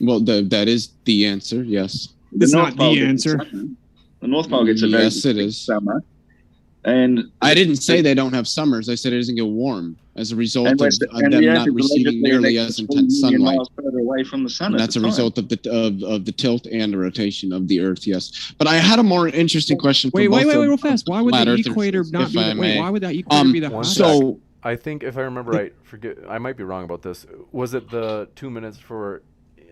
Well, that is the answer, yes. It's not the answer. The North Pole gets a very yes, it is. summer, And I didn't say they don't have summers. I said it doesn't get warm as a result of them not receiving nearly as intense sunlight. Miles further away from the sun. And that's a result of the tilt and the rotation of the Earth. Yes, but I had a more interesting question. Wait, real fast. Why would the equator not be? Why would that equator be the hottest? So I think if I remember right, I might be wrong about this. Was it the 2 minutes for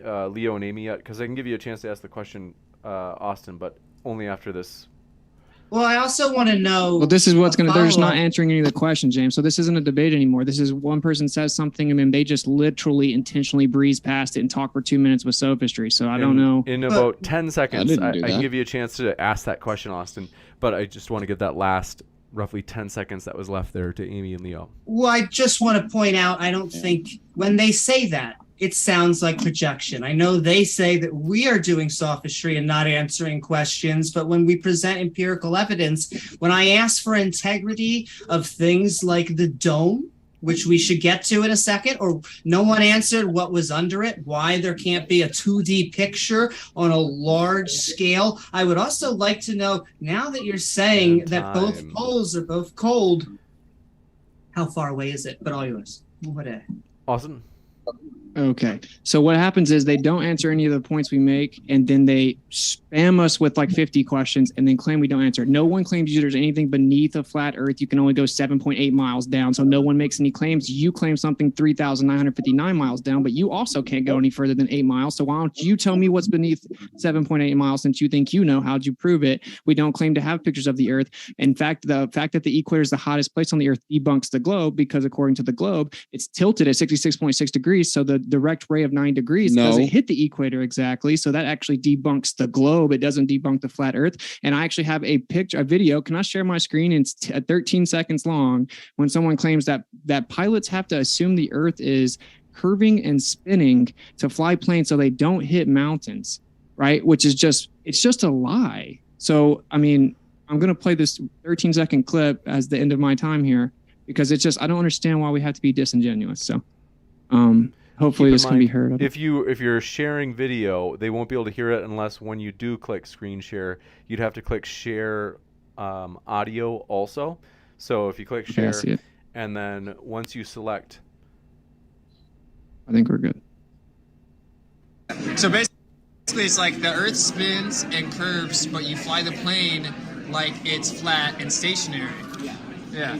Leo and Amy yet? Because I can give you a chance to ask the question, Austin, but only after this. Well, I also want to know. Well, this is what's going to, they're just not answering any of the questions, James. So this isn't a debate anymore. This is one person says something and then they just literally intentionally breeze past it and talk for 2 minutes with sophistry. So I don't know. In about 10 seconds, I can give you a chance to ask that question, Austin, but I just want to give that last roughly 10 seconds that was left there to Amy and Leo. Well, I just want to point out, I don't think when they say that, it sounds like projection. I know they say that we are doing sophistry and not answering questions, but when we present empirical evidence, when I ask for integrity of things like the dome, which we should get to in a second, or no one answered what was under it, why there can't be a 2D picture on a large scale. I would also like to know, now that you're saying that both poles are both cold, how far away is it? But all yours. Austin? Okay. So what happens is they don't answer any of the points we make, and then they spam us with like 50 questions and then claim we don't answer. No one claims there's anything beneath a flat Earth. You can only go 7.8 miles down. So no one makes any claims. You claim something 3,959 miles down, but you also can't go any further than 8 miles. So why don't you tell me what's beneath 7.8 miles since you think you know? How'd you prove it? We don't claim to have pictures of the Earth. In fact, the fact that the equator is the hottest place on the Earth debunks the globe, because according to the globe, it's tilted at 66.6 degrees. So the direct ray of 9 degrees doesn't hit the equator exactly. So that actually debunks the globe. It doesn't debunk the flat Earth. And I actually have a video. Can I share my screen? It's 13 seconds long, when someone claims that pilots have to assume the Earth is curving and spinning to fly planes so they don't hit mountains, right? Which is it's just a lie. So, I mean, I'm going to play this 13-second clip as the end of my time here, because it's just, I don't understand why we have to be disingenuous. So, hopefully this can be heard. If you're sharing video, they won't be able to hear it unless when you do click screen share, you'd have to click share audio also. So if you click share, and then once you select, I think we're good. So basically it's like the Earth spins and curves, but you fly the plane like it's flat and stationary. Yeah.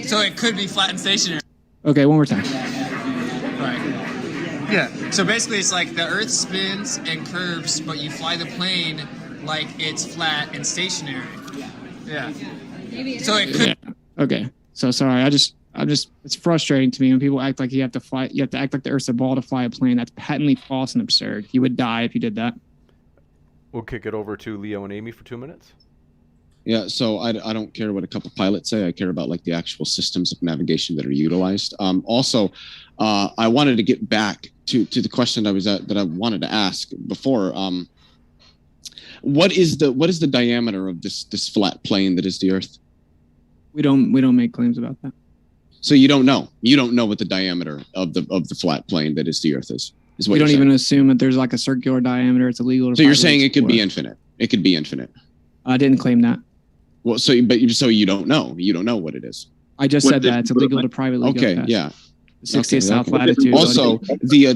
So it could be flat and stationary. Okay, one more time. Yeah. So basically, it's like the Earth spins and curves, but you fly the plane like it's flat and stationary. Yeah. So it could. Yeah. Okay. So sorry. I just. It's frustrating to me when people act like you have to fly. You have to act like the Earth's a ball to fly a plane. That's patently false and absurd. You would die if you did that. We'll kick it over to Leo and Amy for 2 minutes. Yeah, so I don't care what a couple pilots say. I care about like the actual systems of navigation that are utilized. Also, I wanted to get back to the question that I wanted to ask before. What is the diameter of this flat plane that is the Earth? We don't make claims about that. So you don't know. You don't know what the diameter of the flat plane that is the Earth is. We don't even assume that there's like a circular diameter. It's illegal. So you're saying it could be infinite. It could be infinite. I didn't claim that. Well, so you don't know. You don't know what it is. I just said that it's illegal to privately. Okay, yeah. 60th south latitude. Also, the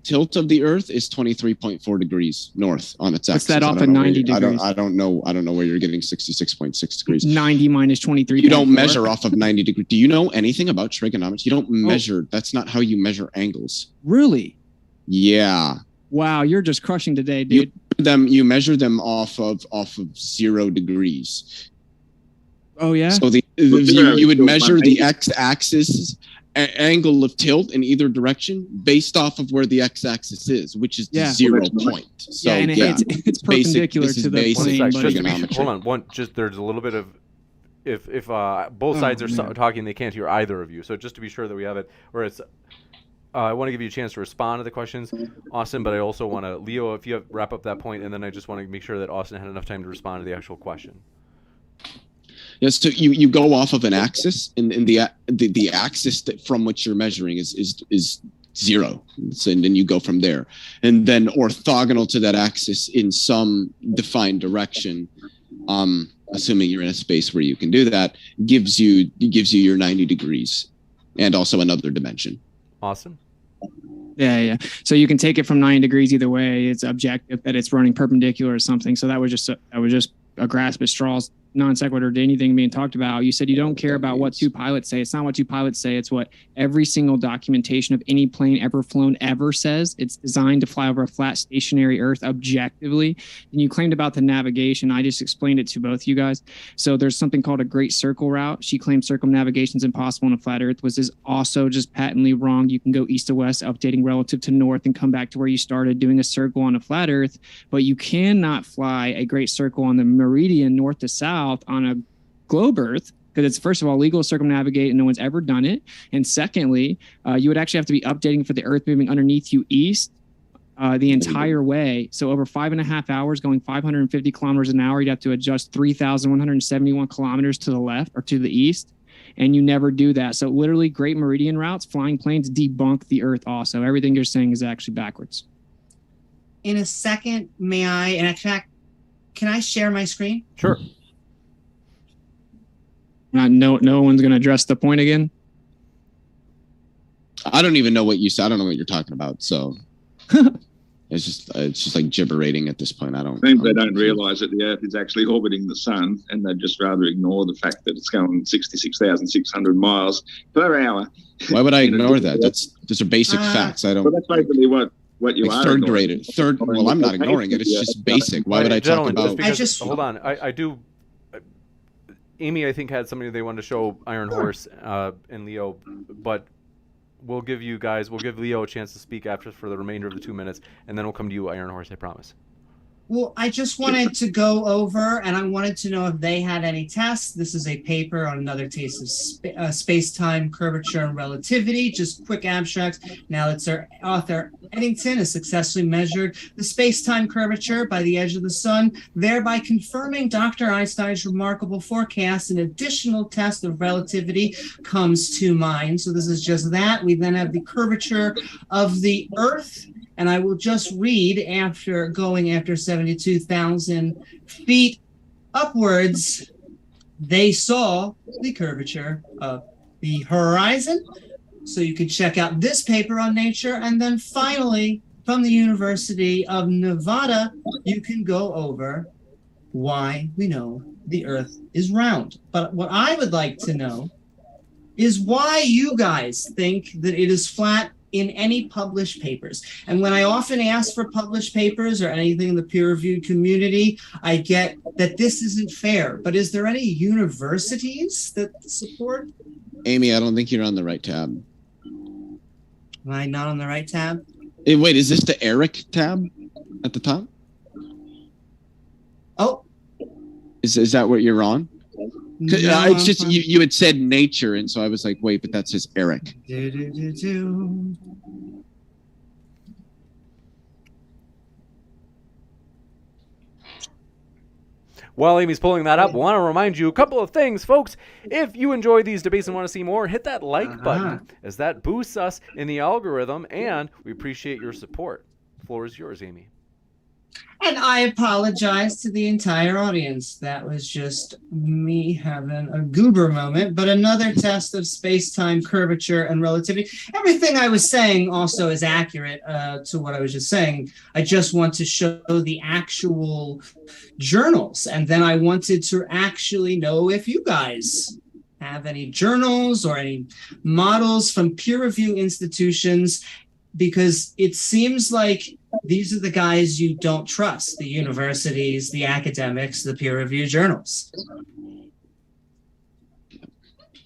tilt of the Earth is 23.4 degrees north on its axis. What's that off of 90 degrees? I don't know where you're getting 66.6 degrees. 90 minus 23. You don't measure off of 90 degrees. Do you know anything about trigonometry? You don't measure. That's not how you measure angles. Really? Yeah. Wow, you're just crushing today, dude. You measure them off of 0 degrees. Oh yeah. So you would measure the x-axis angle of tilt in either direction based off of where the x-axis is, which is the 0 point. So and it's perpendicular to the plane. Hold on, there's a little bit of if both sides are talking, they can't hear either of you. So just to be sure that we have it, or it's. I want to give you a chance to respond to the questions, Austin, but I also want to, Leo, if you wrap up that point, and then I just want to make sure that Austin had enough time to respond to the actual question. Yes, so you go off of an axis, and the axis from which you're measuring is 0, so, and then you go from there, and then orthogonal to that axis in some defined direction assuming you're in a space where you can do that, gives you your 90 degrees and also another dimension. Awesome. Yeah. So you can take it from 90 degrees either way. It's objective that it's running perpendicular or something. So that was just a grasp at straws, non sequitur to anything being talked about. You said you don't care about what two pilots say. It's not what two pilots say. It's what every single documentation of any plane ever flown ever says. It's designed to fly over a flat stationary Earth objectively. And you claimed about the navigation. I just explained it to both you guys. So there's something called a Great Circle route. She claimed circumnavigation is impossible on a flat Earth. Was this also just patently wrong? You can go east to west, updating relative to north, and come back to where you started doing a circle on a flat Earth. But you cannot fly a Great Circle on the meridian north to south on a globe Earth, because it's, first of all, legal to circumnavigate and no one's ever done it. And secondly, you would actually have to be updating for the Earth moving underneath you east the entire way. So over 5.5 hours going 550 kilometers an hour, you'd have to adjust 3,171 kilometers to the left or to the east. And you never do that. So literally great meridian routes, flying planes debunk the Earth also. Everything you're saying is actually backwards. In a second, may I, and in fact, can I share my screen? Sure. No one's going to address the point again. I don't even know what you said. I don't know what you're talking about. So it's just like gibberating at this point. Seems they don't realise that the Earth is actually orbiting the sun, and they'd just rather ignore the fact that it's going 66,600 miles per hour. Why would I ignore that? Those are basic facts. I don't. But that's basically what you like are. Third grade. Well, I'm not ignoring it. It's just basic. Why would I talk about? Hold on. I do. Amy, I think, had something they wanted to show Iron Horse and Leo, but we'll give Leo a chance to speak after for the remainder of the 2 minutes, and then we'll come to you, Iron Horse, I promise. Well, I just wanted to go over, and I wanted to know if they had any tests. This is a paper on another taste of space-time curvature and relativity. Just quick abstracts. Now, it's our author Eddington has successfully measured the space-time curvature by the edge of the sun, thereby confirming Dr. Einstein's remarkable forecast. An additional test of relativity comes to mind. So this is just that. We then have the curvature of the Earth. And I will just read, after 72,000 feet upwards, they saw the curvature of the horizon. So you can check out this paper on Nature. And then finally, from the University of Nevada, you can go over why we know the Earth is round. But what I would like to know is why you guys think that it is flat in any published papers. And when I often ask for published papers or anything in the peer-reviewed community, I get that this isn't fair. But is there any universities that support? Amy, I don't think you're on the right tab. Am I not on the right tab? Wait, is this the Eric tab at the top? Oh. Is that what you're on? No, it's just you had said Nature, and so I was like, wait, but that says Eric. While Amy's pulling that up, I want to remind you a couple of things, folks. If you enjoy these debates and want to see more, hit that like button, as that boosts us in the algorithm, and we appreciate your support. The floor is yours, Amy. And I apologize to the entire audience. That was just me having a goober moment, but another test of space-time curvature and relativity. Everything I was saying also is accurate to what I was just saying. I just want to show the actual journals. And then I wanted to actually know if you guys have any journals or any models from peer review institutions, because it seems like these are the guys you don't trust: the universities, the academics, the peer-reviewed journals.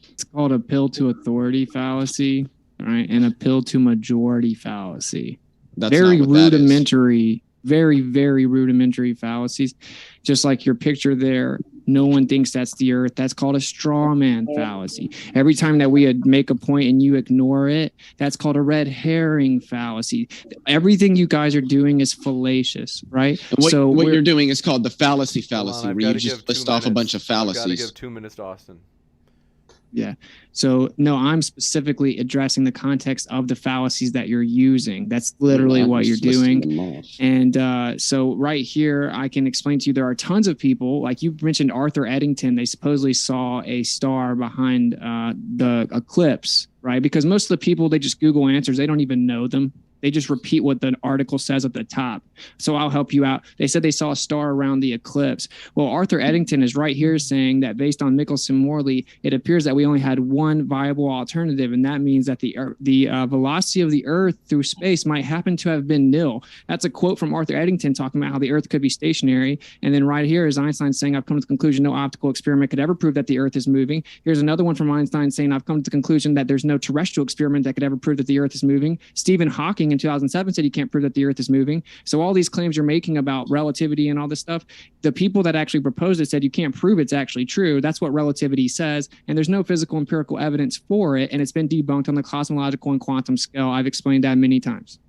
It's called a pill to authority fallacy, right? And a pill to majority fallacy. That's very not what rudimentary, very, very rudimentary fallacies. Just like your picture there, no one thinks that's the Earth. That's called a straw man fallacy. Every time that we make a point and you ignore it, that's called a red herring fallacy. Everything you guys are doing is fallacious, right? What you're doing is called the fallacy, where you just list off a bunch of fallacies. I've got to give 2 minutes to Austin. Yeah. So no, I'm specifically addressing the context of the fallacies that you're using. That's literally what you're doing. And so right here, I can explain to you, there are tons of people, like you mentioned Arthur Eddington, they supposedly saw a star behind the eclipse, right? Because most of the people, they just Google answers. They don't even know them. They just repeat what the article says at the top. So I'll help you out. They said they saw a star around the eclipse. Well, Arthur Eddington is right here saying that based on Michelson-Morley, it appears that we only had one viable alternative, and that means that the velocity of the Earth through space might happen to have been nil. That's a quote from Arthur Eddington talking about how the Earth could be stationary. And then right here is Einstein saying, I've come to the conclusion no optical experiment could ever prove that the Earth is moving. Here's another one from Einstein saying, I've come to the conclusion that there's no terrestrial experiment that could ever prove that the Earth is moving. Stephen Hawking in 2007 said you can't prove that the Earth is moving. So all these claims you're making about relativity and all this stuff, the people that actually proposed it said you can't prove it's actually true. That's what relativity says. And there's no physical empirical evidence for it. And it's been debunked on the cosmological and quantum scale. I've explained that many times.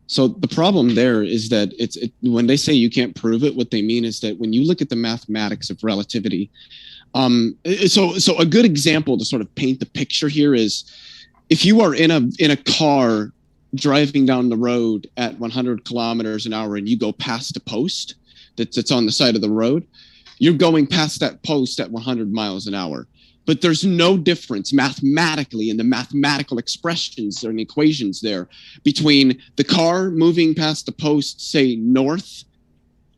So the problem there is that when they say you can't prove it, what they mean is that when you look at the mathematics of relativity, so a good example to sort of paint the picture here is if you are in a car driving down the road at 100 kilometers an hour and you go past a post that's on the side of the road, you're going past that post at 100 miles an hour. But there's no difference mathematically in the mathematical expressions and equations there between the car moving past the post, say, north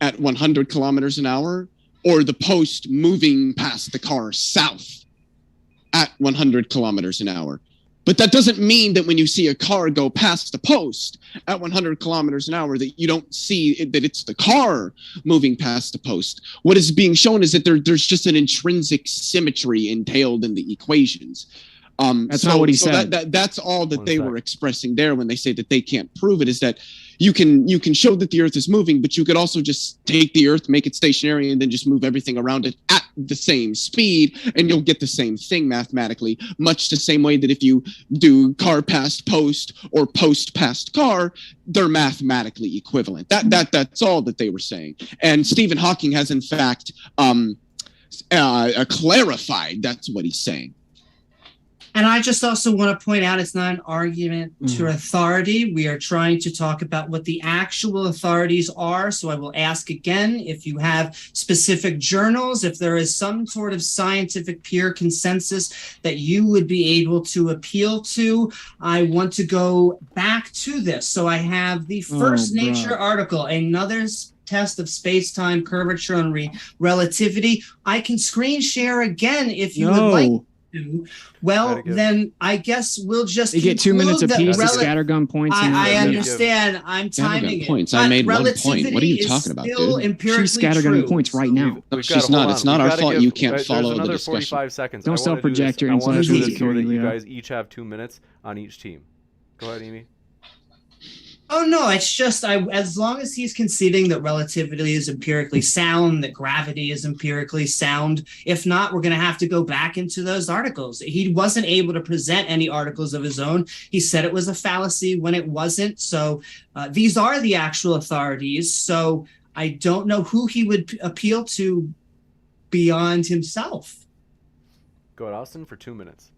at 100 kilometers an hour, or the post moving past the car south at 100 kilometers an hour. But that doesn't mean that when you see a car go past the post at 100 kilometers an hour that you don't see that it's the car moving past the post. What is being shown is that there's just an intrinsic symmetry entailed in the equations. That's not what he said. That's all that they were expressing there when they say that they can't prove it, is that you can show that the Earth is moving, but you could also just take the Earth, make it stationary, and then just move everything around it at the same speed, and you'll get the same thing mathematically, much the same way that if you do car past post or post past car, they're mathematically equivalent. That's all that they were saying. And Stephen Hawking has, in fact, clarified that's what he's saying. And I just also want to point out it's not an argument to authority. We are trying to talk about what the actual authorities are. So I will ask again, if you have specific journals, if there is some sort of scientific peer consensus that you would be able to appeal to, I want to go back to this. So I have the First Nature article, another test of space-time curvature and relativity. I can screen share again if you would like. Well, then I guess we'll just you get 2 minutes apiece to scattergun points. I understand. I'm timing it. Points. I made 1 point. What are you talking about, dude? She's scattergunning points right now. She's not. It's not our fault you can't follow the discussion. 45 seconds. Don't self-project your I want to do this so that you Leo. guys each have 2 minutes on each team. Go ahead, Amy. Oh, no, it's just as long as he's conceding that relativity is empirically sound, that gravity is empirically sound. If not, we're going to have to go back into those articles. He wasn't able to present any articles of his own. He said it was a fallacy when it wasn't. So these are the actual authorities. So I don't know who he would appeal to beyond himself. Go ahead, Austin, for 2 minutes.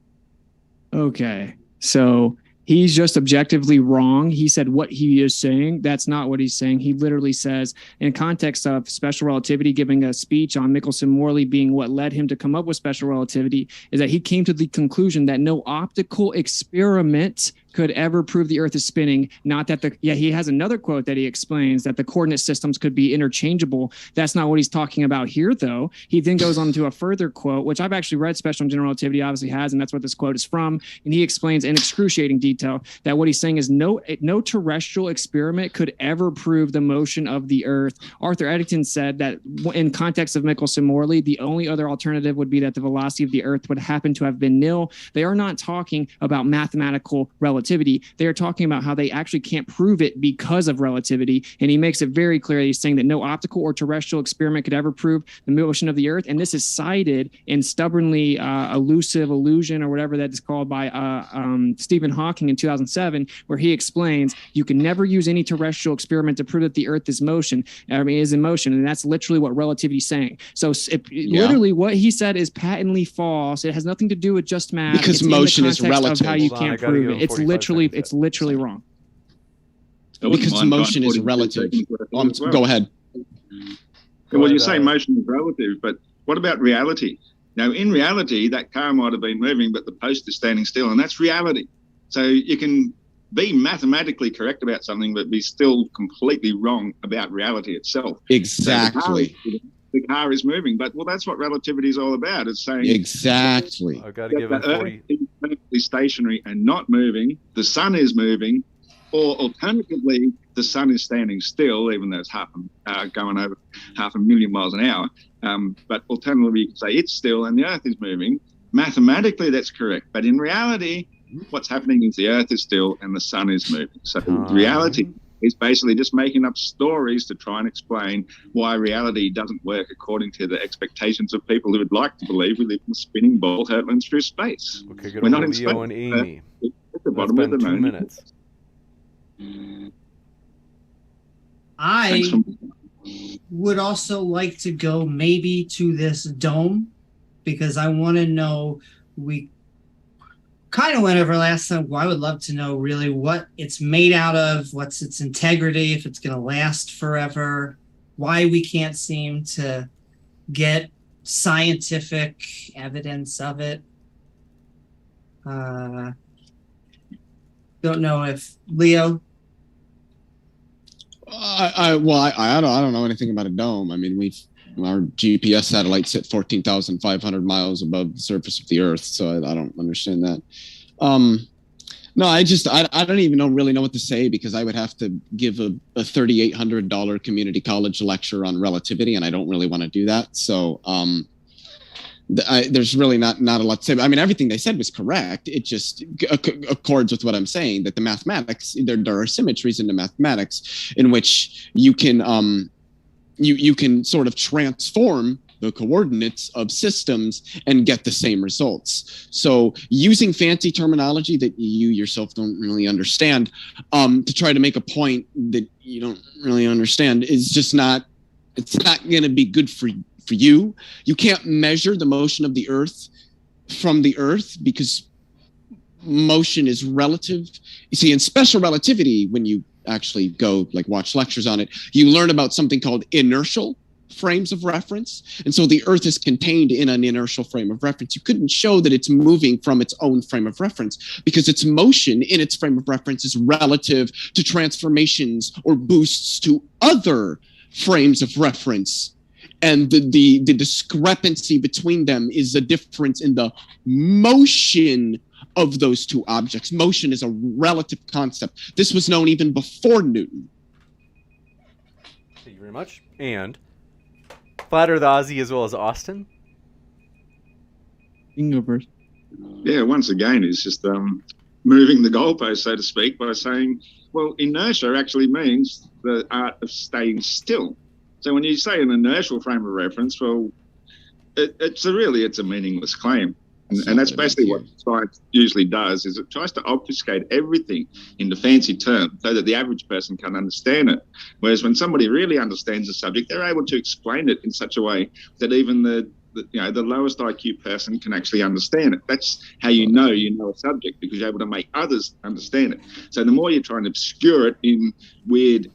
Okay, so he's just objectively wrong. He said what he is saying. That's not what he's saying. He literally says, in context of special relativity, giving a speech on Michelson-Morley being what led him to come up with special relativity, is that he came to the conclusion that no optical experiment could ever prove the Earth is spinning. Not that he has another quote that he explains that the coordinate systems could be interchangeable. That's not what he's talking about here, though. He then goes on to a further quote, which I've actually read Special and General Relativity, obviously has, and that's what this quote is from. And he explains in excruciating detail that what he's saying is no terrestrial experiment could ever prove the motion of the Earth. Arthur Eddington said that in context of Michelson-Morley, the only other alternative would be that the velocity of the Earth would happen to have been nil. They are not talking about mathematical relativity. relativity, they are talking about how they actually can't prove it because of relativity. And he makes it very clear. He's saying that no optical or terrestrial experiment could ever prove the motion of the Earth. And this is cited in stubbornly elusive illusion, or whatever that is called, by Stephen Hawking in 2007, where he explains you can never use any terrestrial experiment to prove that the Earth is is in motion. And that's literally what relativity is saying. So literally what he said is patently false. It has nothing to do with just math. Because motion is relative. Of how you can't prove it. It's literally wrong. Because motion is relative. Go ahead. Well, you say motion is relative, but what about reality? Now, in reality, that car might have been moving, but the post is standing still, and that's reality. So you can be mathematically correct about something, but be still completely wrong about reality itself. Exactly. So the car is moving, but that's what relativity is all about. It's saying exactly. I've got to give it the Earth is perfectly stationary and not moving. The sun is moving, or alternatively, the sun is standing still, even though it's going over 500,000 miles an hour. But alternatively, you can say it's still and the Earth is moving. Mathematically, that's correct. But in reality, what's happening is the Earth is still and the sun is moving. So reality is basically just making up stories to try and explain why reality doesn't work according to the expectations of people who would like to believe we live in a spinning ball hurtling through space. Okay, good. We're not in Leo space. and Amy. At the bottom of the 2 moon. minutes. I would also like to go maybe to this dome, because I want to know, we kind of went over last time. Well, I would love to know really what it's made out of, what's its integrity, if it's going to last forever, why we can't seem to get scientific evidence of it. Don't know if Leo. I don't know anything about a dome. I mean, our GPS satellites sit 14,500 miles above the surface of the Earth, so I don't understand that. No, I don't even really know what to say, because I would have to give a $3,800 community college lecture on relativity, and I don't really want to do that. So there's really not a lot to say. I mean, everything they said was correct. It just accords with what I'm saying, that the mathematics, there are symmetries in the mathematics in which you can you can sort of transform the coordinates of systems and get the same results. So using fancy terminology that you yourself don't really understand to try to make a point that you don't really understand is just not going to be good for you. You can't measure the motion of the Earth from the Earth, because motion is relative. You see, in special relativity, when you actually go watch lectures on it, you learn about something called inertial frames of reference. And so the Earth is contained in an inertial frame of reference. You couldn't show that it's moving from its own frame of reference, because its motion in its frame of reference is relative to transformations or boosts to other frames of reference. And the discrepancy between them is a difference in the motion of those two objects. Motion is a relative concept. This was known even before Newton. Thank you very much. And Flat Earth Ozzy as well as Austin. You can go first. Yeah, once again, it's just moving the goalpost, so to speak, by saying, well, inertia actually means the art of staying still. So when you say an inertial frame of reference, well, it's a meaningless claim. And that's basically what science usually does, is it tries to obfuscate everything into fancy terms so that the average person can understand it. Whereas when somebody really understands the subject, they're able to explain it in such a way that even the lowest IQ person can actually understand it. That's how you know a subject, because you're able to make others understand it. So the more you're trying to obscure it in weird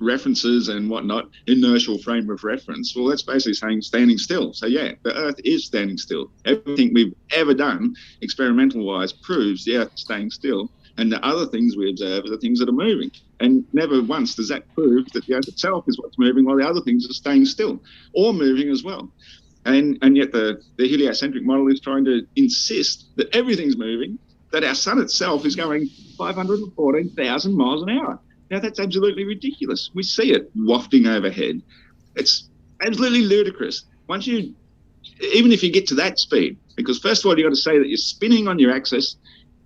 references and whatnot, inertial frame of reference, well, that's basically saying standing still. So yeah, the Earth is standing still. Everything we've ever done experimental wise proves the Earth is staying still, and the other things we observe are the things that are moving, and never once does that prove that the Earth itself is what's moving while the other things are staying still or moving as well. And yet the heliocentric model is trying to insist that everything's moving, that our sun itself is going 514,000 miles an hour. Now, that's absolutely ridiculous. We see it wafting overhead. It's absolutely ludicrous. Even if you get to that speed, because first of all, you've got to say that you're spinning on your axis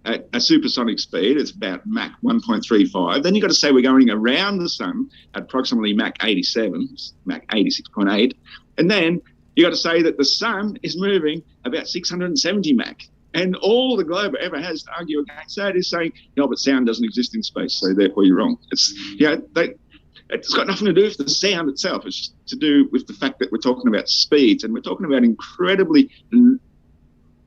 at a supersonic speed. It's about Mach 1.35. Then you've got to say we're going around the sun at approximately Mach 87, Mach 86.8. And then you got to say that the sun is moving about 670 Mach. And all the globe ever has to argue against that is saying, no, but sound doesn't exist in space, so therefore you're wrong. It's, it's got nothing to do with the sound itself. It's just to do with the fact that we're talking about speeds, and we're talking about incredibly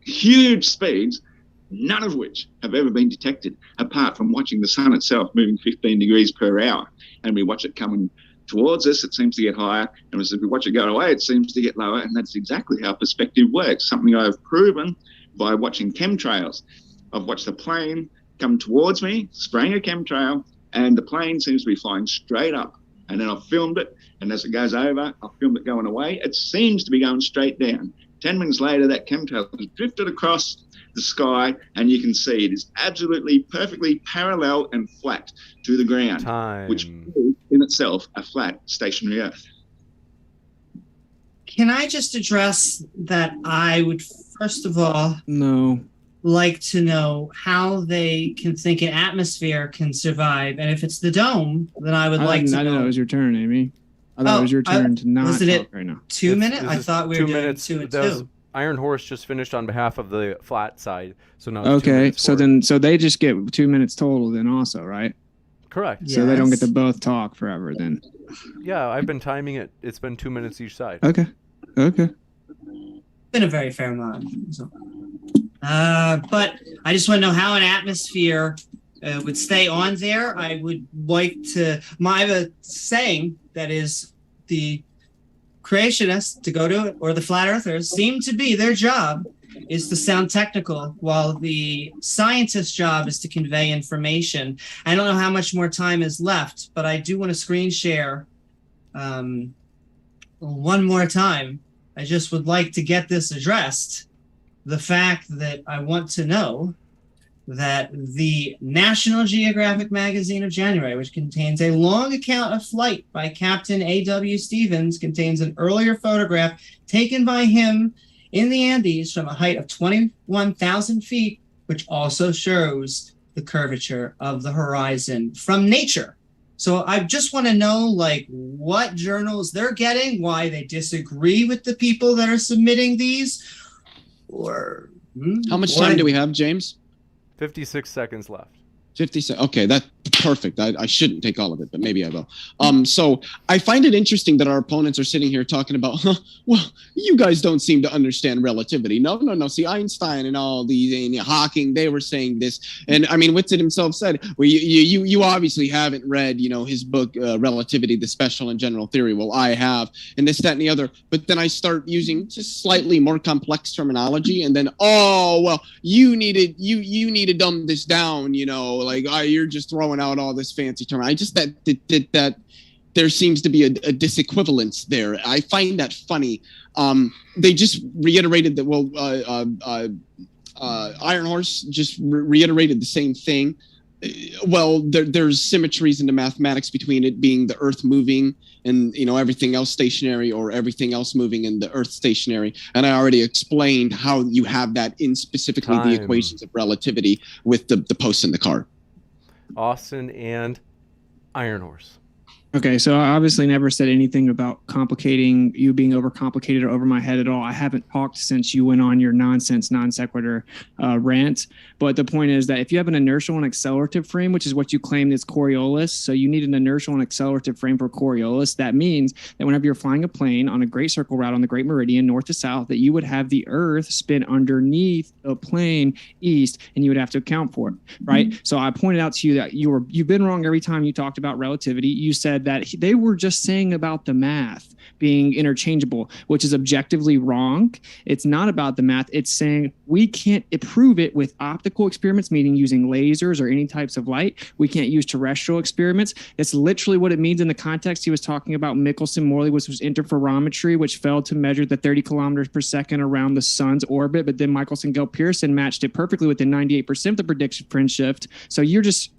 huge speeds, none of which have ever been detected apart from watching the sun itself moving 15 degrees per hour. And we watch it coming towards us, it seems to get higher. And as we watch it go away, it seems to get lower. And that's exactly how perspective works, something I've proven by watching chemtrails. I've watched a plane come towards me, spraying a chemtrail, and the plane seems to be flying straight up. And then I've filmed it, and as it goes over, I've filmed it going away. It seems to be going straight down. 10 minutes later, that chemtrail has drifted across the sky, and you can see it is absolutely perfectly parallel and flat to the ground, which is in itself a flat stationary Earth. Can I just address that? I would first of all like to know how they can think an atmosphere can survive, and if it's the dome, then I would like to know. I didn't know it was your turn, Amy. I thought it was your turn to not talk right now. 2 minutes? I thought we were doing 2 and 2. Iron Horse just finished on behalf of the flat side, so now it's okay. So they just get 2 minutes total, then also, right? Correct. So they don't get to both talk forever, then. Yeah, I've been timing it. It's been 2 minutes each side. Okay. Been a very fair amount. So. But I just want to know how an atmosphere would stay on there. I would like to. My saying that is the creationists to go to it, or the flat earthers, seem to be their job is to sound technical, while the scientist's job is to convey information. I don't know how much more time is left, but I do want to screen share one more time. I just would like to get this addressed. The fact that I want to know that the National Geographic magazine of January, which contains a long account of flight by Captain A.W. Stevens, contains an earlier photograph taken by him in the Andes from a height of 21,000 feet, which also shows the curvature of the horizon from nature. So I just want to know, like, what journals they're getting, why they disagree with the people that are submitting these, or... How much time do we have, James? 56 seconds left. 50 seconds. Okay, that's perfect. I shouldn't take all of it, but maybe I will. So I find it interesting that our opponents are sitting here talking about, well, you guys don't seem to understand relativity. No. See, Einstein and all these, and Hawking, they were saying this. And I mean, Witsit himself said, well, you obviously haven't read, his book, Relativity, the Special and General Theory. Well, I have, and this, that, and the other. But then I start using just slightly more complex terminology, and then, you need to dumb this down, you're just throwing out all this fancy term. I just that there seems to be a disequivalence there. I find that funny. They just reiterated that. Iron Horse just reiterated the same thing. There's symmetries in the mathematics between it being the Earth moving and everything else stationary, or everything else moving and the Earth stationary. And I already explained how you have that in specifically the equations of relativity with the posts in the car. Austin and Iron Horse. Okay, so I obviously never said anything about complicating, you being overcomplicated or over my head at all. I haven't talked since you went on your nonsense, non sequitur rant. But the point is that if you have an inertial and accelerative frame, which is what you claimed is Coriolis, so you need an inertial and accelerative frame for Coriolis. That means that whenever you're flying a plane on a great circle route on the Great Meridian, north to south, that you would have the Earth spin underneath the plane east, and you would have to account for it, right? Mm-hmm. So I pointed out to you that you've been wrong every time you talked about relativity. You said that they were just saying about the math being interchangeable, which is objectively wrong. It's not about the math. It's saying we can't prove it with optical experiments, meaning using lasers or any types of light. We can't use terrestrial experiments. It's literally what it means in the context. He was talking about Michelson-Morley, which was interferometry, which failed to measure the 30 kilometers per second around the sun's orbit. But then Michelson-Gale-Pearson matched it perfectly within 98% of the prediction fringe shift. So you're just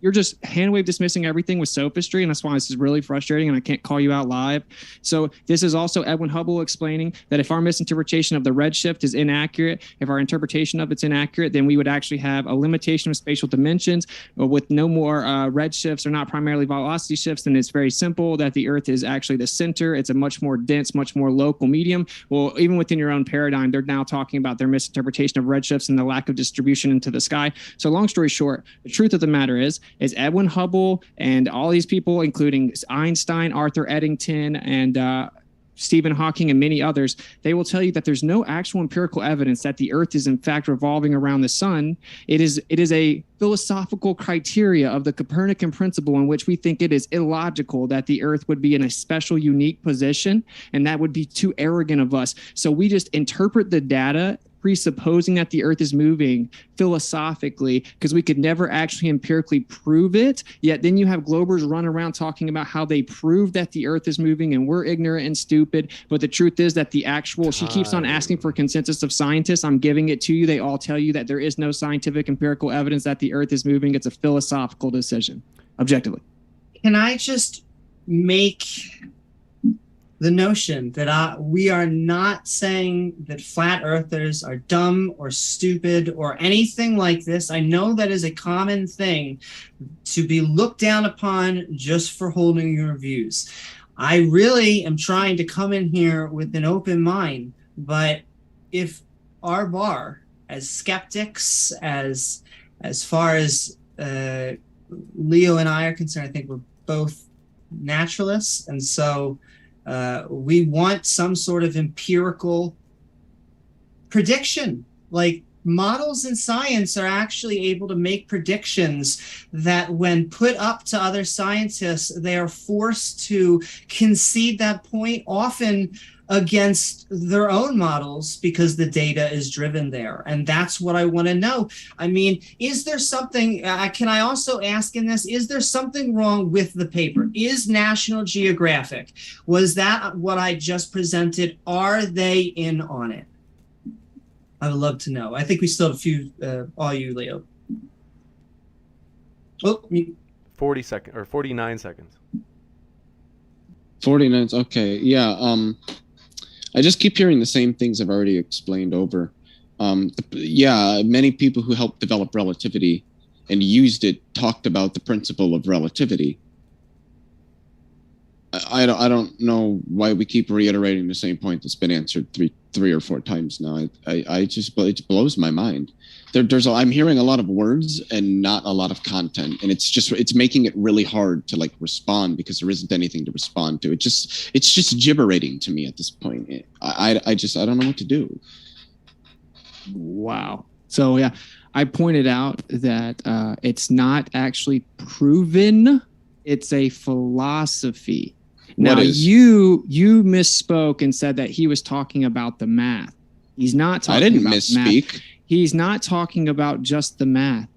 hand wave dismissing everything with sophistry. And that's why this is really frustrating. frustrating and I can't call you out live. So this is also Edwin Hubble explaining that if our misinterpretation of the redshift is inaccurate, if our interpretation of it's inaccurate, then we would actually have a limitation of spatial dimensions with no more redshifts or not primarily velocity shifts. Then it's very simple that the Earth is actually the center. It's a much more dense, much more local medium. Well, even within your own paradigm, they're now talking about their misinterpretation of redshifts and the lack of distribution into the sky. So long story short, the truth of the matter is Edwin Hubble and all these people, including Einstein, Arthur Eddington, and Stephen Hawking and many others, they will tell you that there's no actual empirical evidence that the Earth is in fact revolving around the sun. It is a philosophical criteria of the Copernican principle in which we think it is illogical that the Earth would be in a special, unique position, and that would be too arrogant of us. So we just interpret the data presupposing that the Earth is moving philosophically, because we could never actually empirically prove it. Yet then you have Globers run around talking about how they prove that the Earth is moving and we're ignorant and stupid. But the truth is that the actual, she keeps on asking for consensus of scientists. I'm giving it to you. They all tell you that there is no scientific empirical evidence that the Earth is moving. It's a philosophical decision, objectively. Can I just make the notion that we are not saying that flat earthers are dumb or stupid or anything like this? I know that is a common thing to be looked down upon just for holding your views. I really am trying to come in here with an open mind, but if our bar as skeptics, as far as Leo and I are concerned, I think we're both naturalists, and so we want some sort of empirical prediction. Like, models in science are actually able to make predictions that when put up to other scientists, they are forced to concede that point, often against their own models, because the data is driven there. And that's what I want to know. I mean, is there something, can I also ask in this, is there something wrong with the paper? Is National Geographic, was that what I just presented? Are they in on it? I would love to know. I think we still have a few, all you, Leo. Oh, 40 seconds or 49 seconds. 49. Okay. Yeah. I just keep hearing the same things I've already explained over. Yeah, many people who helped develop relativity and used it talked about the principle of relativity. I don't know why we keep reiterating the same point that's been answered three or four times now. I just, it blows my mind. I'm hearing a lot of words and not a lot of content, and it's making it really hard to like respond, because there isn't anything to respond to. It's just gibberating to me at this point. I don't know what to do. Wow. So yeah, I pointed out that it's not actually proven. It's a philosophy. Now you misspoke and said that he was talking about the math. He's not talking about math. I didn't misspeak. He's not talking about just the math.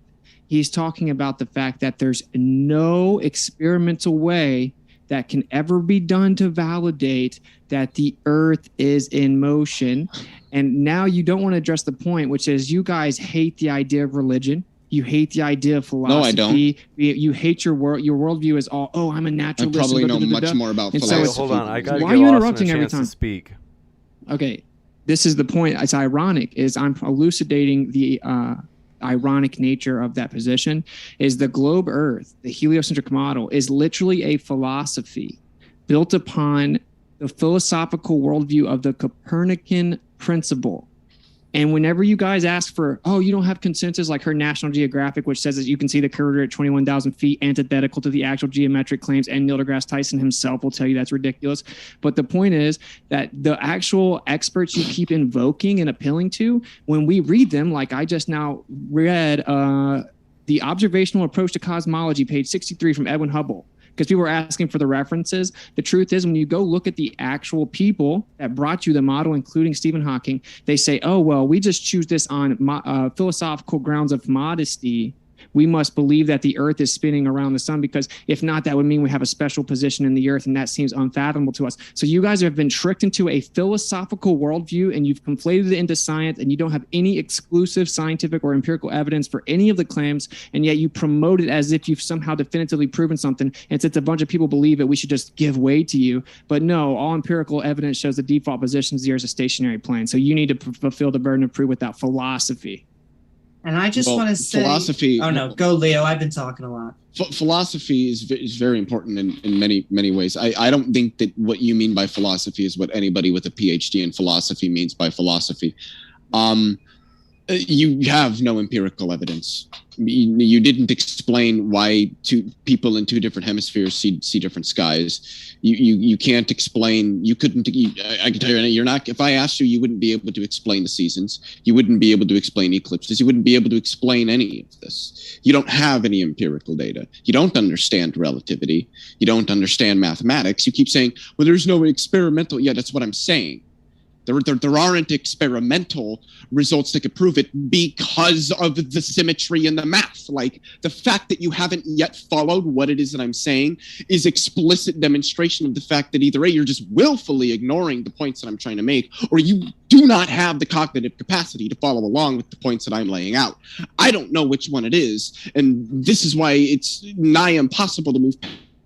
He's talking about the fact that there's no experimental way that can ever be done to validate that the Earth is in motion. And now you don't want to address the point, which is you guys hate the idea of religion. You hate the idea of philosophy. No, I don't. You hate your world. Your worldview is all, oh, I'm a naturalist. I probably know much more about philosophy. So hold on, I got to give Austin a chance to speak. Okay, this is the point. It's ironic. Is I'm elucidating the ironic nature of that position. Is the globe Earth, the heliocentric model, is literally a philosophy built upon the philosophical worldview of the Copernican principle. And whenever you guys ask for, oh, you don't have consensus, like her National Geographic, which says that you can see the curvature at 21,000 feet, antithetical to the actual geometric claims, and Neil deGrasse Tyson himself will tell you that's ridiculous. But the point is that the actual experts you keep invoking and appealing to, when we read them, like I just now read The Observational Approach to Cosmology, page 63 from Edwin Hubble, because people were asking for the references. The truth is, when you go look at the actual people that brought you the model, including Stephen Hawking, they say, oh, well, we just choose this on philosophical grounds of modesty We must believe that the Earth is spinning around the sun, because if not, that would mean we have a special position in the Earth, and that seems unfathomable to us. So you guys have been tricked into a philosophical worldview, and you've conflated it into science, and you don't have any exclusive scientific or empirical evidence for any of the claims, and yet you promote it as if you've somehow definitively proven something. And since a bunch of people believe it, we should just give way to you. But no, all empirical evidence shows the default position of the Earth is a stationary plane. So you need to fulfill the burden of proof with that philosophy. And I just want to say, philosophy. Oh no, go Leo. I've been talking a lot. Philosophy is very important in many ways. I don't think that what you mean by philosophy is what anybody with a PhD in philosophy means by philosophy. You have no empirical evidence. You didn't explain why two people in two different hemispheres see different skies. You can't explain. You couldn't. I can tell you, you're not. If I asked you, you wouldn't be able to explain the seasons. You wouldn't be able to explain eclipses. You wouldn't be able to explain any of this. You don't have any empirical data. You don't understand relativity. You don't understand mathematics. You keep saying, well, there's no experimental. Yeah, that's what I'm saying. There aren't experimental results that could prove it because of the symmetry in the math. Like, the fact that you haven't yet followed what it is that I'm saying is explicit demonstration of the fact that either A, you're just willfully ignoring the points that I'm trying to make, or you do not have the cognitive capacity to follow along with the points that I'm laying out. I don't know which one it is, and this is why it's nigh impossible to move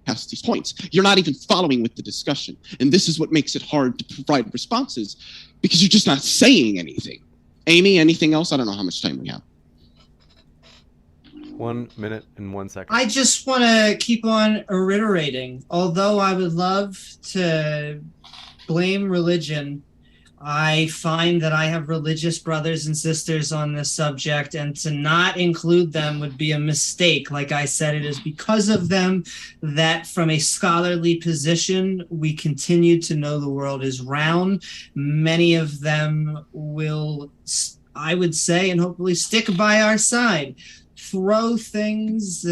past these points. You're not even following with the discussion. And this is what makes it hard to provide responses, because you're just not saying anything. Amy, anything else? I don't know how much time we have. 1 minute and 1 second. I just want to keep on reiterating, although I would love to blame religion, I find that I have religious brothers and sisters on this subject, and to not include them would be a mistake. Like I said, it is because of them that from a scholarly position, we continue to know the world is round. Many of them will, I would say, and hopefully stick by our side. Throw things,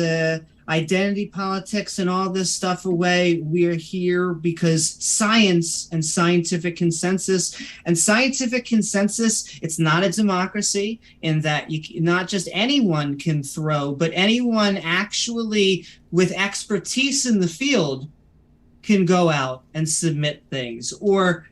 identity politics and all this stuff away. We're here because science and scientific consensus, it's not a democracy in that not just anyone can throw, but anyone actually with expertise in the field can go out and submit things, or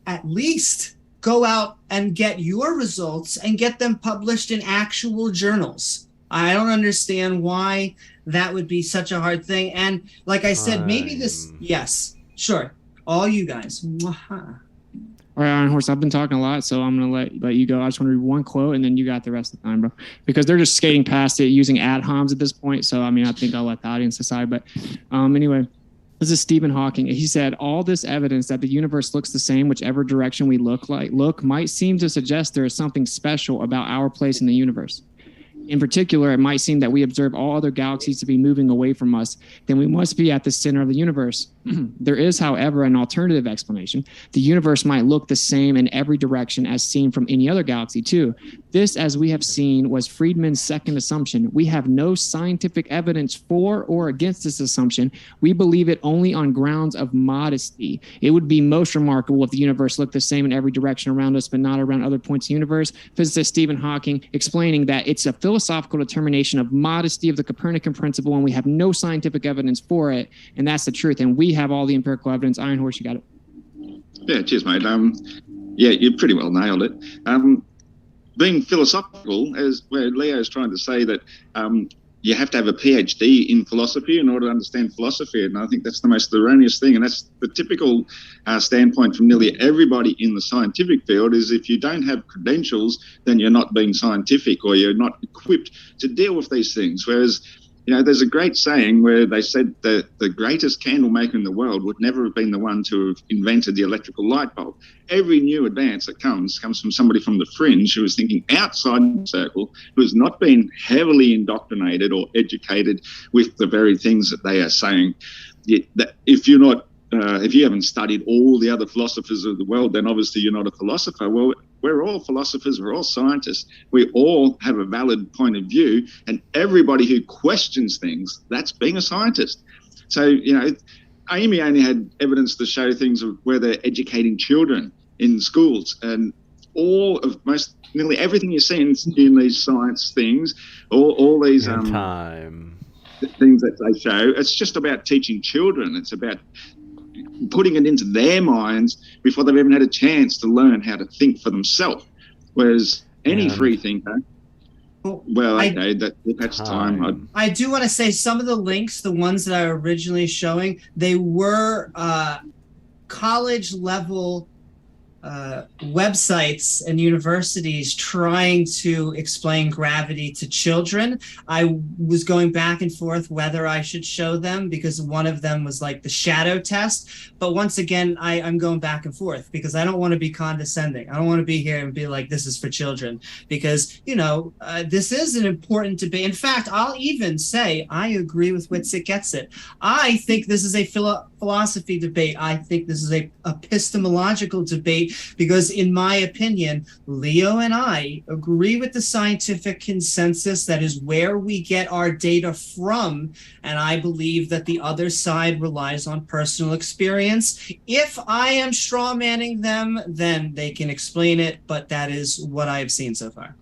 at least go out and get your results and get them published in actual journals. I don't understand why that would be such a hard thing. And like I said, maybe this, yes, sure. All you guys. All right, Iron Horse, I've been talking a lot, so I'm going to let you go. I just want to read one quote, and then you got the rest of the time, bro. Because they're just skating past it using ad homs at this point. So, I mean, I think I'll let the audience decide. But anyway, this is Stephen Hawking. He said, all this evidence that the universe looks the same, whichever direction we look might seem to suggest there is something special about our place in the universe. In particular, it might seem that we observe all other galaxies to be moving away from us, then we must be at the center of the universe. There is, however, an alternative explanation. The universe might look the same in every direction as seen from any other galaxy, too. This, as we have seen, was Friedman's second assumption. We have no scientific evidence for or against this assumption. We believe it only on grounds of modesty. It would be most remarkable if the universe looked the same in every direction around us, but not around other points in the universe. Physicist Stephen Hawking explaining that it's a philosophical determination of modesty of the Copernican principle, and we have no scientific evidence for it, and that's the truth. And we have all the empirical evidence. Iron Horse, you got it. Yeah, cheers, mate. Yeah, you pretty well nailed it. Being philosophical, as where Leo's trying to say that you have to have a PhD in philosophy in order to understand philosophy, and I think that's the most erroneous thing, and that's the typical standpoint from nearly everybody in the scientific field, is if you don't have credentials, then you're not being scientific, or you're not equipped to deal with these things. Whereas, you know, there's a great saying where they said that the greatest candle maker in the world would never have been the one to have invented the electrical light bulb. Every new advance that comes from somebody from the fringe who is thinking outside the circle, who has not been heavily indoctrinated or educated with the very things that they are saying. If you're not, if you haven't studied all the other philosophers of the world, then obviously you're not a philosopher. Well, we're all philosophers, we're all scientists. We all have a valid point of view, and everybody who questions things, that's being a scientist. So, you know, Amy only had evidence to show things of where they're educating children in schools, and nearly everything you see in these science things, all these time things that they show, it's just about teaching children. It's about putting it into their minds before they've even had a chance to learn how to think for themselves. Whereas any free thinker, that's time. I do want to say some of the links, the ones that I were originally showing, they were college level websites and universities trying to explain gravity to children. I was going back and forth whether I should show them, because one of them was like the shadow test. But once again, I'm going back and forth because I don't want to be condescending. I don't want to be here and be like, this is for children, because, this is an important debate. In fact, I'll even say I agree with Witsit Getsit. I think this is a philosophy debate. I think this is a epistemological debate, because in my opinion, Leo and I agree with the scientific consensus. That is where we get our data from. And I believe that the other side relies on personal experience. If I am straw manning them, then they can explain it. But that is what I have seen so far.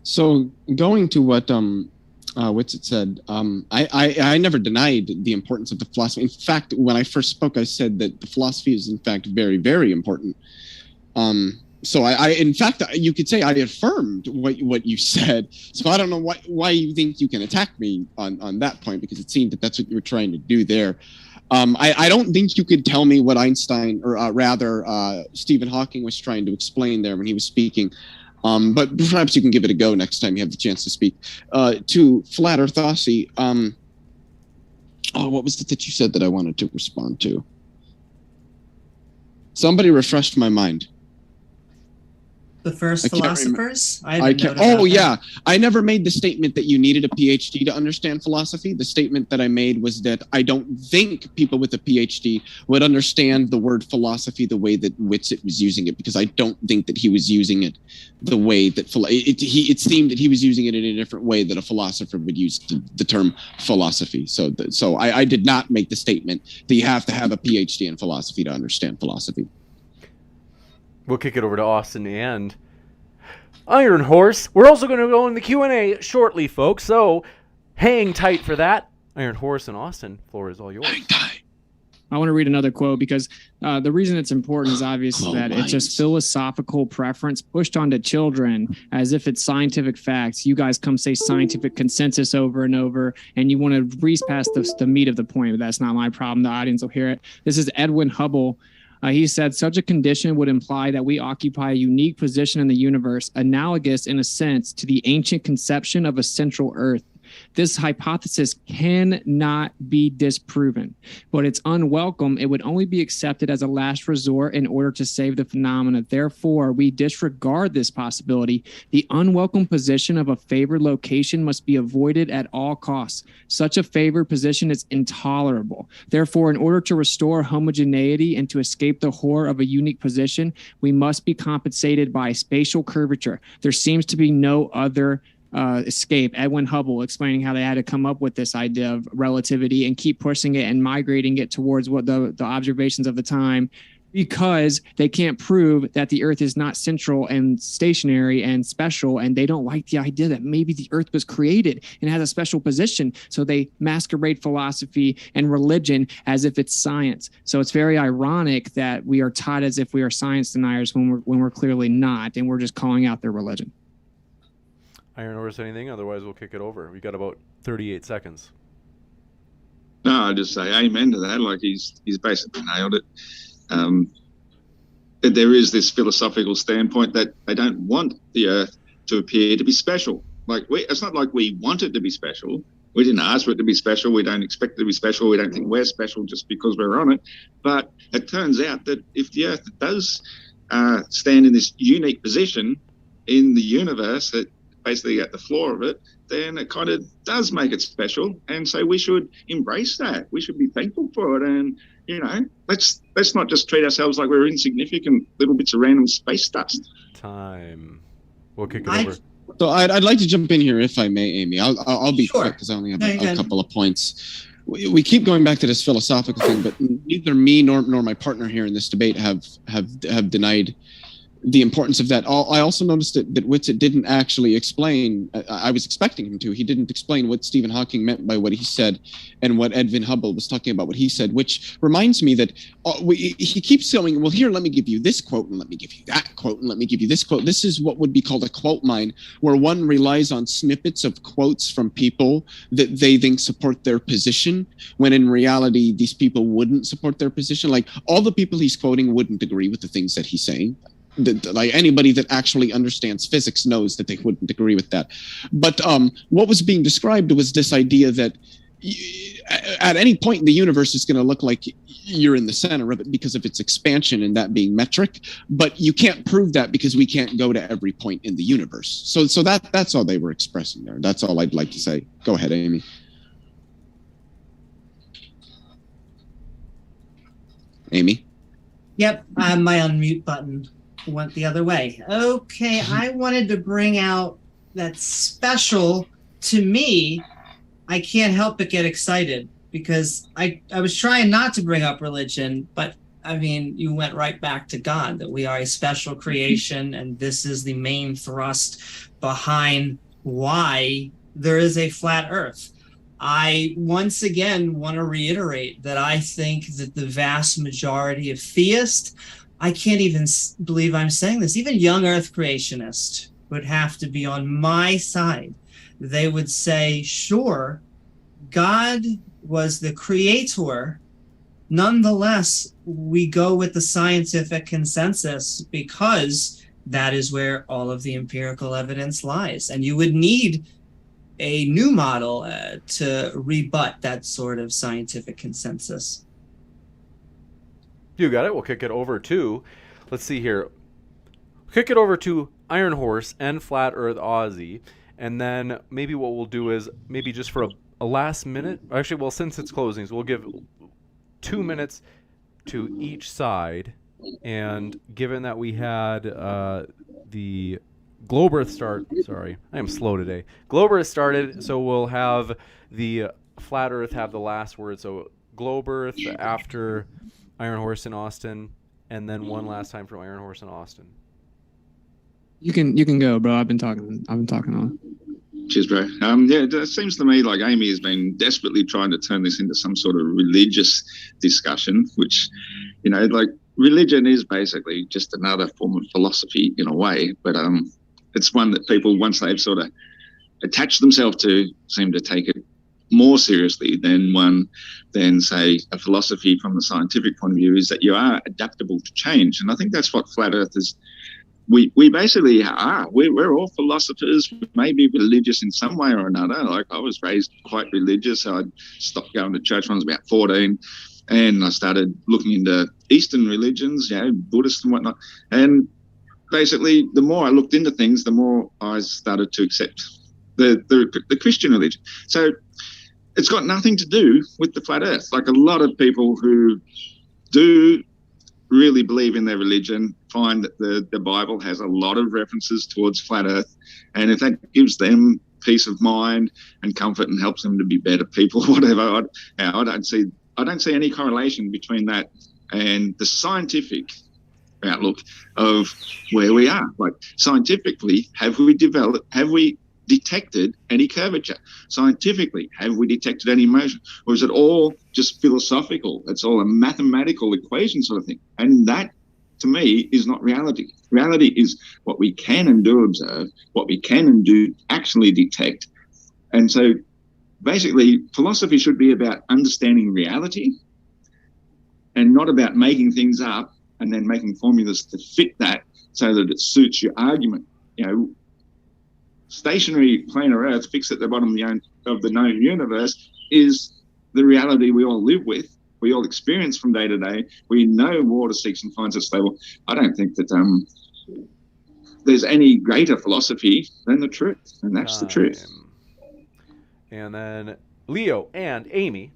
So going to what Witsit said, I never denied the importance of the philosophy. In fact, when I first spoke, I said that the philosophy is in fact very, very important. So in fact, you could say I affirmed what you said. So I don't know why you think you can attack me on that point, because it seemed that that's what you were trying to do there. I don't think you could tell me what Einstein, or rather Stephen Hawking, was trying to explain there when he was speaking. But perhaps you can give it a go next time you have the chance to speak. To Flat Earth Aussie, what was it that you said that I wanted to respond to? Somebody refreshed my mind. The first philosophers? Yeah. I never made the statement that you needed a PhD to understand philosophy. The statement that I made was that I don't think people with a PhD would understand the word philosophy the way that Witsit was using it, because I don't think that he was using it the way that it seemed that he was using it in a different way that a philosopher would use the term philosophy. So I did not make the statement that you have to have a PhD in philosophy to understand philosophy. We'll kick it over to Austin and Iron Horse. We're also going to go in the Q&A shortly, folks, so hang tight for that. Iron Horse and Austin, floor is all yours. Hang tight. I want to read another quote because the reason it's important is obvious that it's just philosophical preference pushed onto children as if it's scientific facts. You guys come say scientific consensus over and over, and you want to breeze past the meat of the point, but that's not my problem. The audience will hear it. This is Edwin Hubble. He said, such a condition would imply that we occupy a unique position in the universe, analogous in a sense to the ancient conception of a central Earth. This hypothesis cannot be disproven, but it's unwelcome. It would only be accepted as a last resort in order to save the phenomena. Therefore, we disregard this possibility. The unwelcome position of a favored location must be avoided at all costs. Such a favored position is intolerable. Therefore, in order to restore homogeneity and to escape the horror of a unique position, we must be compensated by spatial curvature. There seems to be no other escape. Edwin Hubble explaining how they had to come up with this idea of relativity and keep pushing it and migrating it towards what the observations of the time, because they can't prove that the Earth is not central and stationary and special, and they don't like the idea that maybe the Earth was created and has a special position. So they masquerade philosophy and religion as if it's science. So it's very ironic that we are taught as if we are science deniers when we're clearly not, and we're just calling out their religion. Iron Horse, anything? Otherwise, we'll kick it over. We got about 38 seconds. No, I just say amen to that. Like he's basically nailed it. There is this philosophical standpoint that they don't want the Earth to appear to be special. Like it's not like we want it to be special. We didn't ask for it to be special. We don't expect it to be special. We don't think we're special just because we're on it. But it turns out that if the Earth does stand in this unique position in the universe, basically at the floor of it, then it kind of does make it special. And so we should embrace that. We should be thankful for it. And, let's not just treat ourselves like we're insignificant little bits of random space dust. Time. We'll kick it over. So I'd like to jump in here if I may, Amy. I'll be quick because I only have a couple of points. We keep going back to this philosophical thing, but neither me nor my partner here in this debate have denied the importance of that. I also noticed that Witsit didn't actually explain. I was expecting him to. He didn't explain what Stephen Hawking meant by what he said, and what Edwin Hubble was talking about what he said. Which reminds me that he keeps saying, "Well, here, let me give you this quote, and let me give you that quote, and let me give you this quote." This is what would be called a quote mine, where one relies on snippets of quotes from people that they think support their position, when in reality these people wouldn't support their position. Like, all the people he's quoting wouldn't agree with the things that he's saying. Like, anybody that actually understands physics knows that they wouldn't agree with that. But what was being described was this idea that at any point in the universe is going to look like you're in the center of it because of its expansion and that being metric. But you can't prove that because we can't go to every point in the universe. So that's all they were expressing there. That's all I'd like to say. Go ahead, Amy. Amy? Yep, my unmute button went the other way. Okay, I wanted to bring out that special, to me, I can't help but get excited because I was trying not to bring up religion, but I mean, you went right back to God, that we are a special creation, and this is the main thrust behind why there is a flat earth. I once again want to reiterate that I think that the vast majority of theists, I can't even believe I'm saying this, even young earth creationists would have to be on my side. They would say, sure, God was the creator. Nonetheless, we go with the scientific consensus because that is where all of the empirical evidence lies. And you would need a new model to rebut that sort of scientific consensus. You got it. We'll kick it over to, let's see here. Kick it over to Iron Horse and Flat Earth Aussie. And then maybe what we'll do is maybe just for a last minute. Actually, well, since it's closings, we'll give 2 minutes to each side. And given that we had the Globe Earth start, sorry, I am slow today. Globe Earth started, so we'll have the Flat Earth have the last word. So Globe Earth after Iron Horse and Austin, and then one last time from Iron Horse and Austin. You can go, bro. I've been talking on. Cheers, bro. Yeah, it seems to me like Amy has been desperately trying to turn this into some sort of religious discussion, which, you know, like religion is basically just another form of philosophy in a way, but it's one that people, once they've sort of attached themselves to, seem to take it more seriously than say a philosophy from the scientific point of view, is that you are adaptable to change. And I think that's what Flat Earth is. We basically are. We're all philosophers. We may be religious in some way or another. Like, I was raised quite religious. I stopped going to church when I was about 14, and I started looking into Eastern religions, you know, Buddhist and whatnot. And basically, the more I looked into things, the more I started to accept the Christian religion. So it's got nothing to do with the flat earth. Like, a lot of people who do really believe in their religion find that the Bible has a lot of references towards flat earth. And if that gives them peace of mind and comfort and helps them to be better people, whatever, I don't see any correlation between that and the scientific outlook of where we are. Like, scientifically, have we detected any curvature? Scientifically, have we detected any motion? Or is it all just philosophical? It's all a mathematical equation sort of thing. And that, to me, is not reality. Reality is what we can and do observe, what we can and do actually detect. And so basically, philosophy should be about understanding reality and not about making things up and then making formulas to fit that so that it suits your argument. You know, stationary planar Earth fixed at the bottom of the known universe is the reality we all live with, we all experience from day to day. We know water seeks and finds it stable. I don't think that there's any greater philosophy than the truth, and that's the truth. And then Leo and Amy.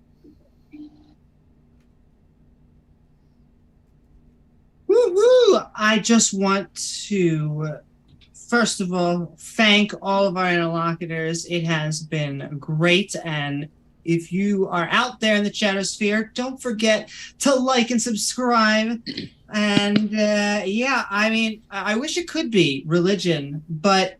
Woo-hoo! I just want to, first of all, thank all of our interlocutors. It has been great. And if you are out there in the chatosphere, don't forget to like and subscribe And yeah, I mean, I wish it could be religion, but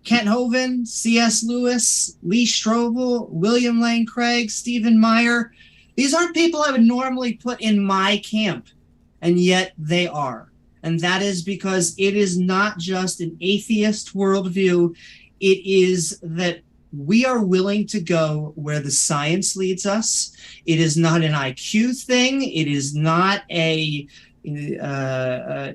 Kent Hovind, C.S. Lewis, Lee Strobel, William Lane Craig, Stephen Meyer, these aren't people I would normally put in my camp, and yet they are. And that is because it is not just an atheist worldview, it is that we are willing to go where the science leads us. It is not an IQ thing. It is not a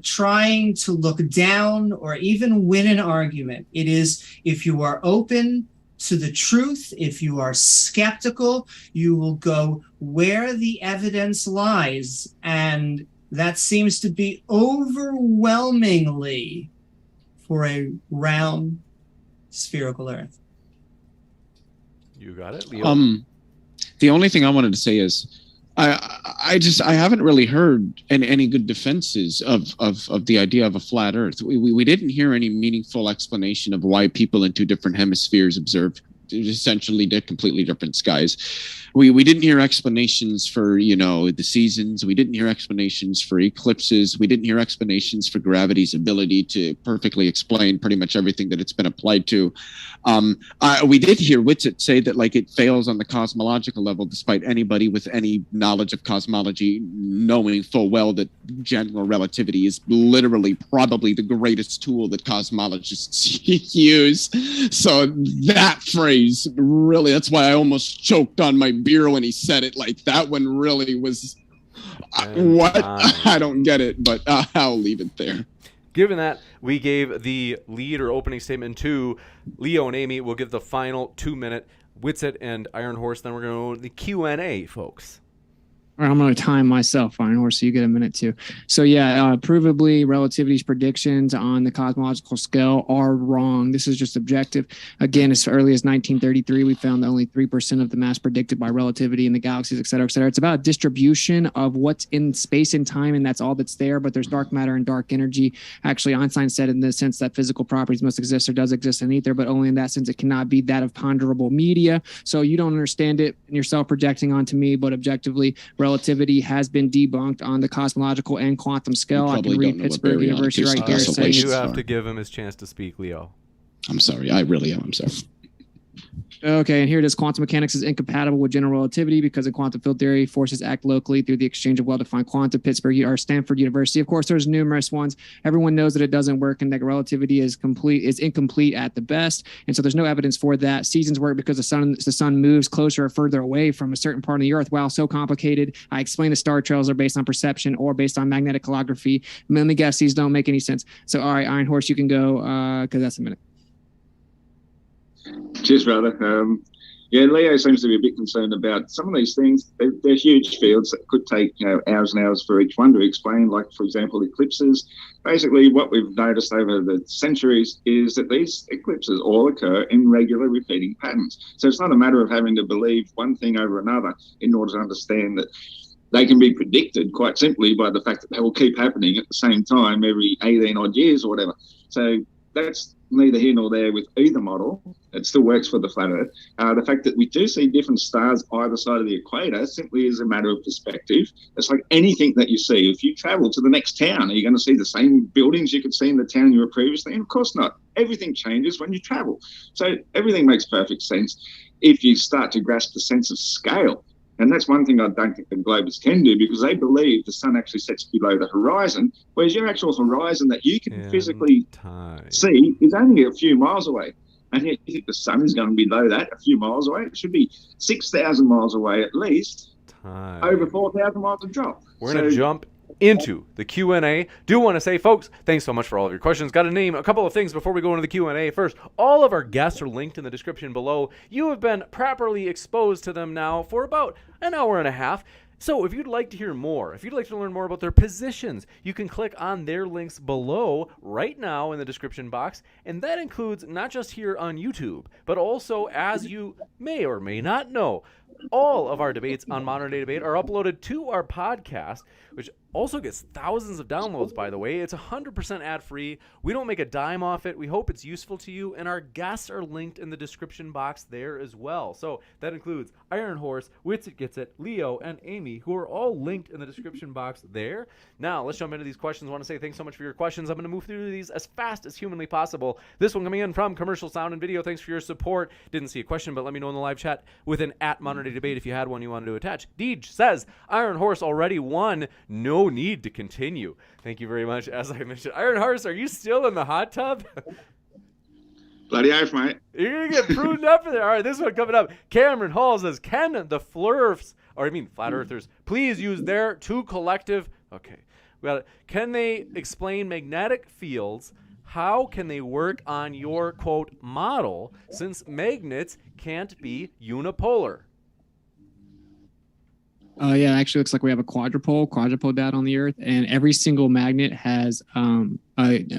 trying to look down or even win an argument. It is, if you are open to the truth, if you are skeptical, you will go where the evidence lies. And that seems to be overwhelmingly for a round spherical Earth. You got it, Leo. The only thing I wanted to say is I haven't really heard any good defenses of the idea of a flat Earth. We didn't hear any meaningful explanation of why people in two different hemispheres observe essentially completely different skies. We didn't hear explanations for, the seasons. We didn't hear explanations for eclipses. We didn't hear explanations for gravity's ability to perfectly explain pretty much everything that it's been applied to. We did hear Witsit say that it fails on the cosmological level, despite anybody with any knowledge of cosmology knowing full well that general relativity is literally probably the greatest tool that cosmologists use. So that phrase really, that's why I almost choked on my beer when he said it. That one really was what? I don't get it, but I'll leave it there. Given that, we gave the lead or opening statement to Leo and Amy. We'll give the final 2-minute Witsit and Iron Horse. Then we're going to go to the Q&A, folks. All right, I'm going to time myself, Iron Horse, so you get a minute too. So yeah, provably relativity's predictions on the cosmological scale are wrong. This is just objective. Again, as early as 1933, we found that only 3% of the mass predicted by relativity in the galaxies, et cetera, et cetera. It's about distribution of what's in space and time, and that's all that's there, but there's dark matter and dark energy. Actually, Einstein said in the sense that physical properties must exist or does exist in ether, but only in that sense. It cannot be that of ponderable media. So you don't understand it and you're self-projecting onto me, but objectively, relativity has been debunked on the cosmological and quantum scale. I can read Pittsburgh University right here saying you have to give him his chance to speak, Leo. I'm sorry. I really am. I'm sorry. Okay, and here it is. Quantum mechanics is incompatible with general relativity because in quantum field theory, forces act locally through the exchange of well-defined quanta. Pittsburgh or Stanford University. Of course, there's numerous ones. Everyone knows that it doesn't work and that relativity is incomplete at the best. And so there's no evidence for that. Seasons work because the sun moves closer or further away from a certain part of the Earth. Wow, so complicated. I explained the star trails are based on perception or based on magnetic holography. Let me guess, these don't make any sense. So, all right, Iron Horse, you can go because that's a minute. Cheers, brother. Leo seems to be a bit concerned about some of these things. They're huge fields that could take hours and hours for each one to explain, like, for example, eclipses. Basically, what we've noticed over the centuries is that these eclipses all occur in regular repeating patterns. So it's not a matter of having to believe one thing over another in order to understand that they can be predicted quite simply by the fact that they will keep happening at the same time every 18 odd years or whatever. So that's neither here nor there with either model. It still works for the flat Earth. The fact that we do see different stars either side of the equator simply is a matter of perspective. It's like anything that you see. If you travel to the next town, are you going to see the same buildings you could see in the town you were previously in? Of course not. Everything changes when you travel. So everything makes perfect sense if you start to grasp the sense of scale. And that's one thing I don't think the globers can do, because they believe the sun actually sets below the horizon, whereas your actual horizon that you can physically see is only a few miles away. And yet you think the sun is going to be below that, a few miles away. It should be 6,000 miles away at least, over 4,000 miles of drop. We're going to jump into the Q&A. Do want to say, folks, thanks so much for all of your questions. Got to name a couple of things before we go into the Q&A. First, all of our guests are linked in the description below. You have been properly exposed to them now for about an hour and a half. So if you'd like to hear more, if you'd like to learn more about their positions, you can click on their links below right now in the description box. And that includes not just here on YouTube, but also, as you may or may not know, All of our debates on Modern Day Debate are uploaded to our podcast, which also gets thousands of downloads, by the way. It's 100% ad-free. We don't make a dime off it. We hope it's useful to you, and our guests are linked in the description box there as well. So that includes Iron Horse, Witsit, Getsit, Leo, and Amy, who are all linked in the description box there. Now, let's jump into these questions. I want to say thanks so much for your questions. I'm going to move through these as fast as humanly possible. This one coming in from Commercial Sound and Video. Thanks for your support. Didn't see a question, but let me know in the live chat with an @Modern Day Debate if you had one you wanted to attach. Deej says, Iron Horse already won. No need to continue. Thank you very much. As I mentioned, Iron Horse, are you still in the hot tub? Bloody oath, mate. You're going to get pruned up in there. All right, this one coming up. Cameron Hall says, can the flat earthers, please use their two collective, okay, we got it. Can they explain magnetic fields? How can they work on your, quote, model, since magnets can't be unipolar? Yeah, it actually looks like we have a quadrupole data on the Earth, and every single magnet has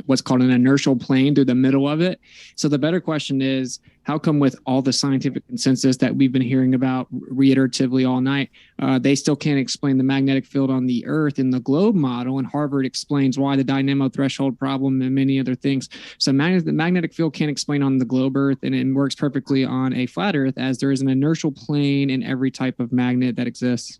what's called an inertial plane through the middle of it. So the better question is, how come with all the scientific consensus that we've been hearing about reiteratively all night, they still can't explain the magnetic field on the Earth in the globe model? And Harvard explains why the dynamo threshold problem and many other things. So the magnetic field can't explain on the globe Earth, and it works perfectly on a flat Earth, as there is an inertial plane in every type of magnet that exists.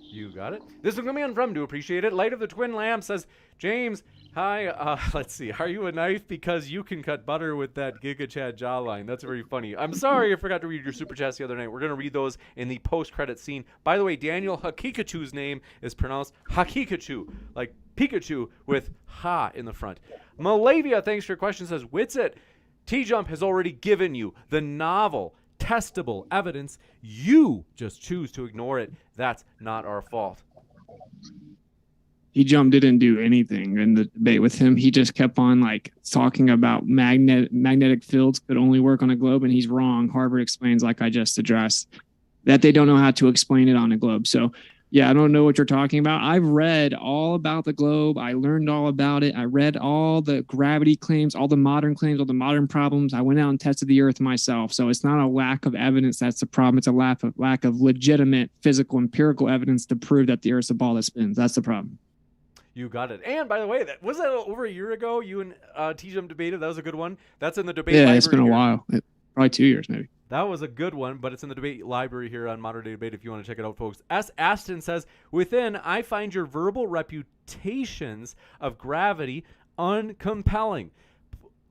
You got it. This one coming in from, do appreciate it. Light of the Twin Lamp says, James, hi, let's see. Are you a knife? Because you can cut butter with that Giga Chad jawline. That's very funny. I'm sorry I forgot to read your super chats the other night. We're going to read those in the post-credit scene. By the way, Daniel Hakikachu's name is pronounced Hakikachu, like Pikachu with ha in the front. Malavia, thanks for your question, says, Witsit, T-Jump has already given you the novel testable evidence. You just choose to ignore it. That's not our fault. T-Jump didn't do anything in the debate with him. He just kept on like talking about magnetic fields could only work on a globe, and he's wrong. Harvard explains, like I just addressed, that they don't know how to explain it on a globe. So yeah, I don't know what you're talking about. I've read all about the globe. I learned all about it. I read all the gravity claims, all the modern claims, all the modern problems. I went out and tested the Earth myself. So it's not a lack of evidence that's the problem. It's a lack of legitimate physical empirical evidence to prove that the Earth's a ball that spins. That's the problem. You got it. And by the way, that was that over a year ago you and T-Jump debated. That was a good one. That's in the debate library. Yeah, it's been a here. while. Probably 2 years maybe. That was a good one, but it's in the debate library here on Modern Day Debate if you want to check it out, folks. S. Aston says, within, I find your verbal reputations of gravity uncompelling.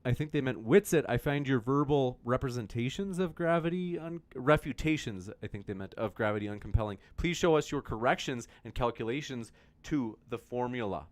I think they meant Witsit. I find your verbal representations of gravity, refutations, I think they meant, of gravity uncompelling. Please show us your corrections and calculations to the formula.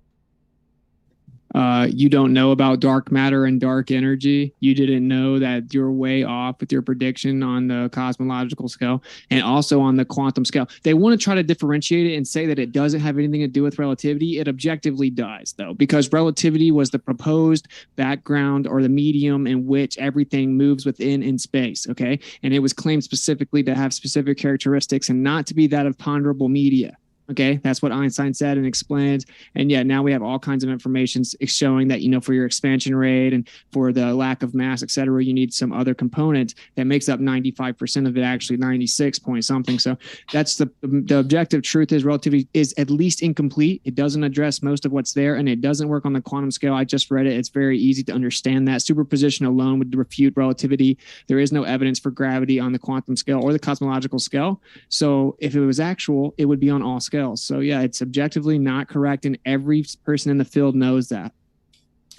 You don't know about dark matter and dark energy. You didn't know that you're way off with your prediction on the cosmological scale and also on the quantum scale. They want to try to differentiate it and say that it doesn't have anything to do with relativity. It objectively does, though, because relativity was the proposed background or the medium in which everything moves within in space, okay? And it was claimed specifically to have specific characteristics and not to be that of ponderable media. Okay, that's what Einstein said and explained. And yet now we have all kinds of information showing that, you know, for your expansion rate and for the lack of mass, et cetera, you need some other component that makes up 95% of it, actually 96 point something. So that's the objective truth is relativity is at least incomplete. It doesn't address most of what's there, and it doesn't work on the quantum scale. I just read it. It's very easy to understand that. Superposition alone would refute relativity. There is no evidence for gravity on the quantum scale or the cosmological scale. So if it was actual, it would be on all scales. So yeah, it's objectively not correct, and every person in the field knows that.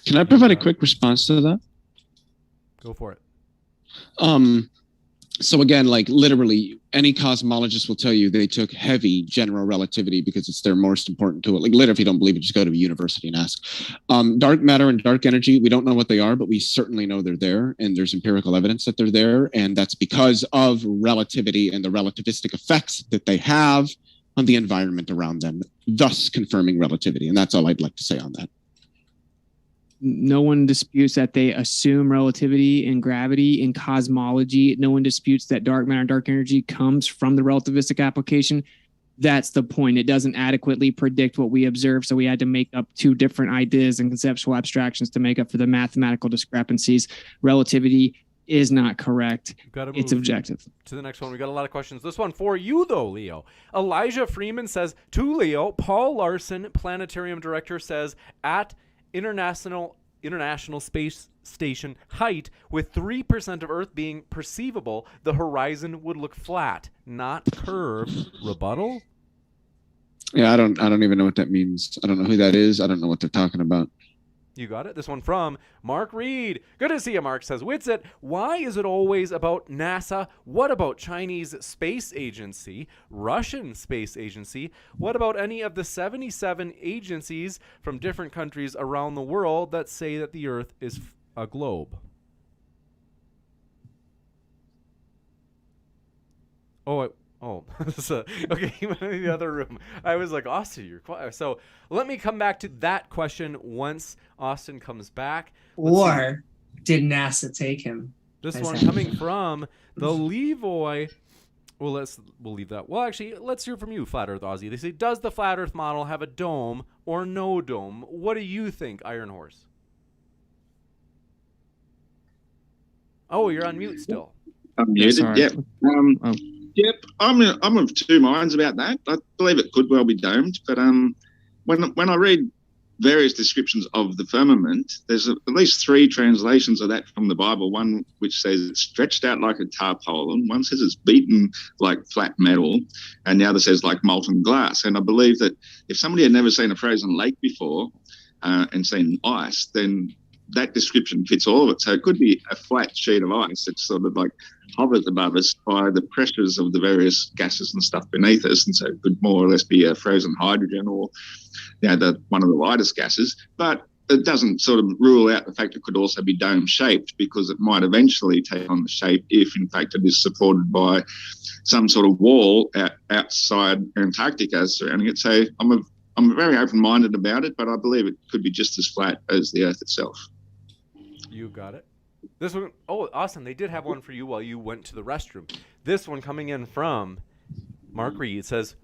Can I provide a quick response to that? Go for it. So again, like literally any cosmologist will tell you they took heavy general relativity because it's their most important tool. Like literally, if you don't believe it, just go to a university and ask. Dark matter and dark energy, we don't know what they are, but we certainly know they're there, and there's empirical evidence that they're there, and that's because of relativity and the relativistic effects that they have on the environment around them, thus confirming relativity. And that's all I'd like to say on that. No one disputes that they assume relativity and gravity in cosmology. No one disputes that dark matter and dark energy comes from the relativistic application. That's the point. It doesn't adequately predict what we observe, so we had to make up two different ideas and conceptual abstractions to make up for the mathematical discrepancies. Relativity is not correct. Gotta It's move objective. to the next one. We got a lot of questions. This one for you, though, Leo. Elijah Freeman says, to Leo, Paul Larson, planetarium director, says, at International Space Station height, with 3% of Earth being perceivable, the horizon would look flat, not curved. Rebuttal? Yeah, I don't even know what that means. I don't know who that is. I don't know what they're talking about. You got it. This one from Mark Reed. Good to see you, Mark. Says, Witsit, why is it always about NASA? What about Chinese Space Agency, Russian Space Agency? What about any of the 77 agencies from different countries around the world that say that the Earth is a globe? So, okay, he went in the other room. I was like, Austin, you're quiet. So let me come back to that question once Austin comes back. Or did NASA take him? This one coming from the Levoy. Well, we'll leave that. Well, actually, let's hear from you, Flat Earth Aussie. They say, does the Flat Earth model have a dome or no dome? What do you think, Iron Horse? Oh, you're on mute still. I'm muted. Yep. Yep. I'm of two minds about that. I believe it could well be domed, but when I read various descriptions of the firmament, there's at least three translations of that from the Bible. One which says it's stretched out like a tarpaulin. One says it's beaten like flat metal, and the other says like molten glass. And I believe that if somebody had never seen a frozen lake before and seen ice, then that description fits all of it. So it could be a flat sheet of ice that sort of like hovers above us by the pressures of the various gases and stuff beneath us. And so it could more or less be a frozen hydrogen or, one of the lightest gases. But it doesn't sort of rule out the fact it could also be dome-shaped, because it might eventually take on the shape if, in fact, it is supported by some sort of wall outside Antarctica surrounding it. So I'm very open-minded about it, but I believe it could be just as flat as the Earth itself. You got it. This one, Austin, they did have one for you while you went to the restroom. This one coming in from Mark Reed says,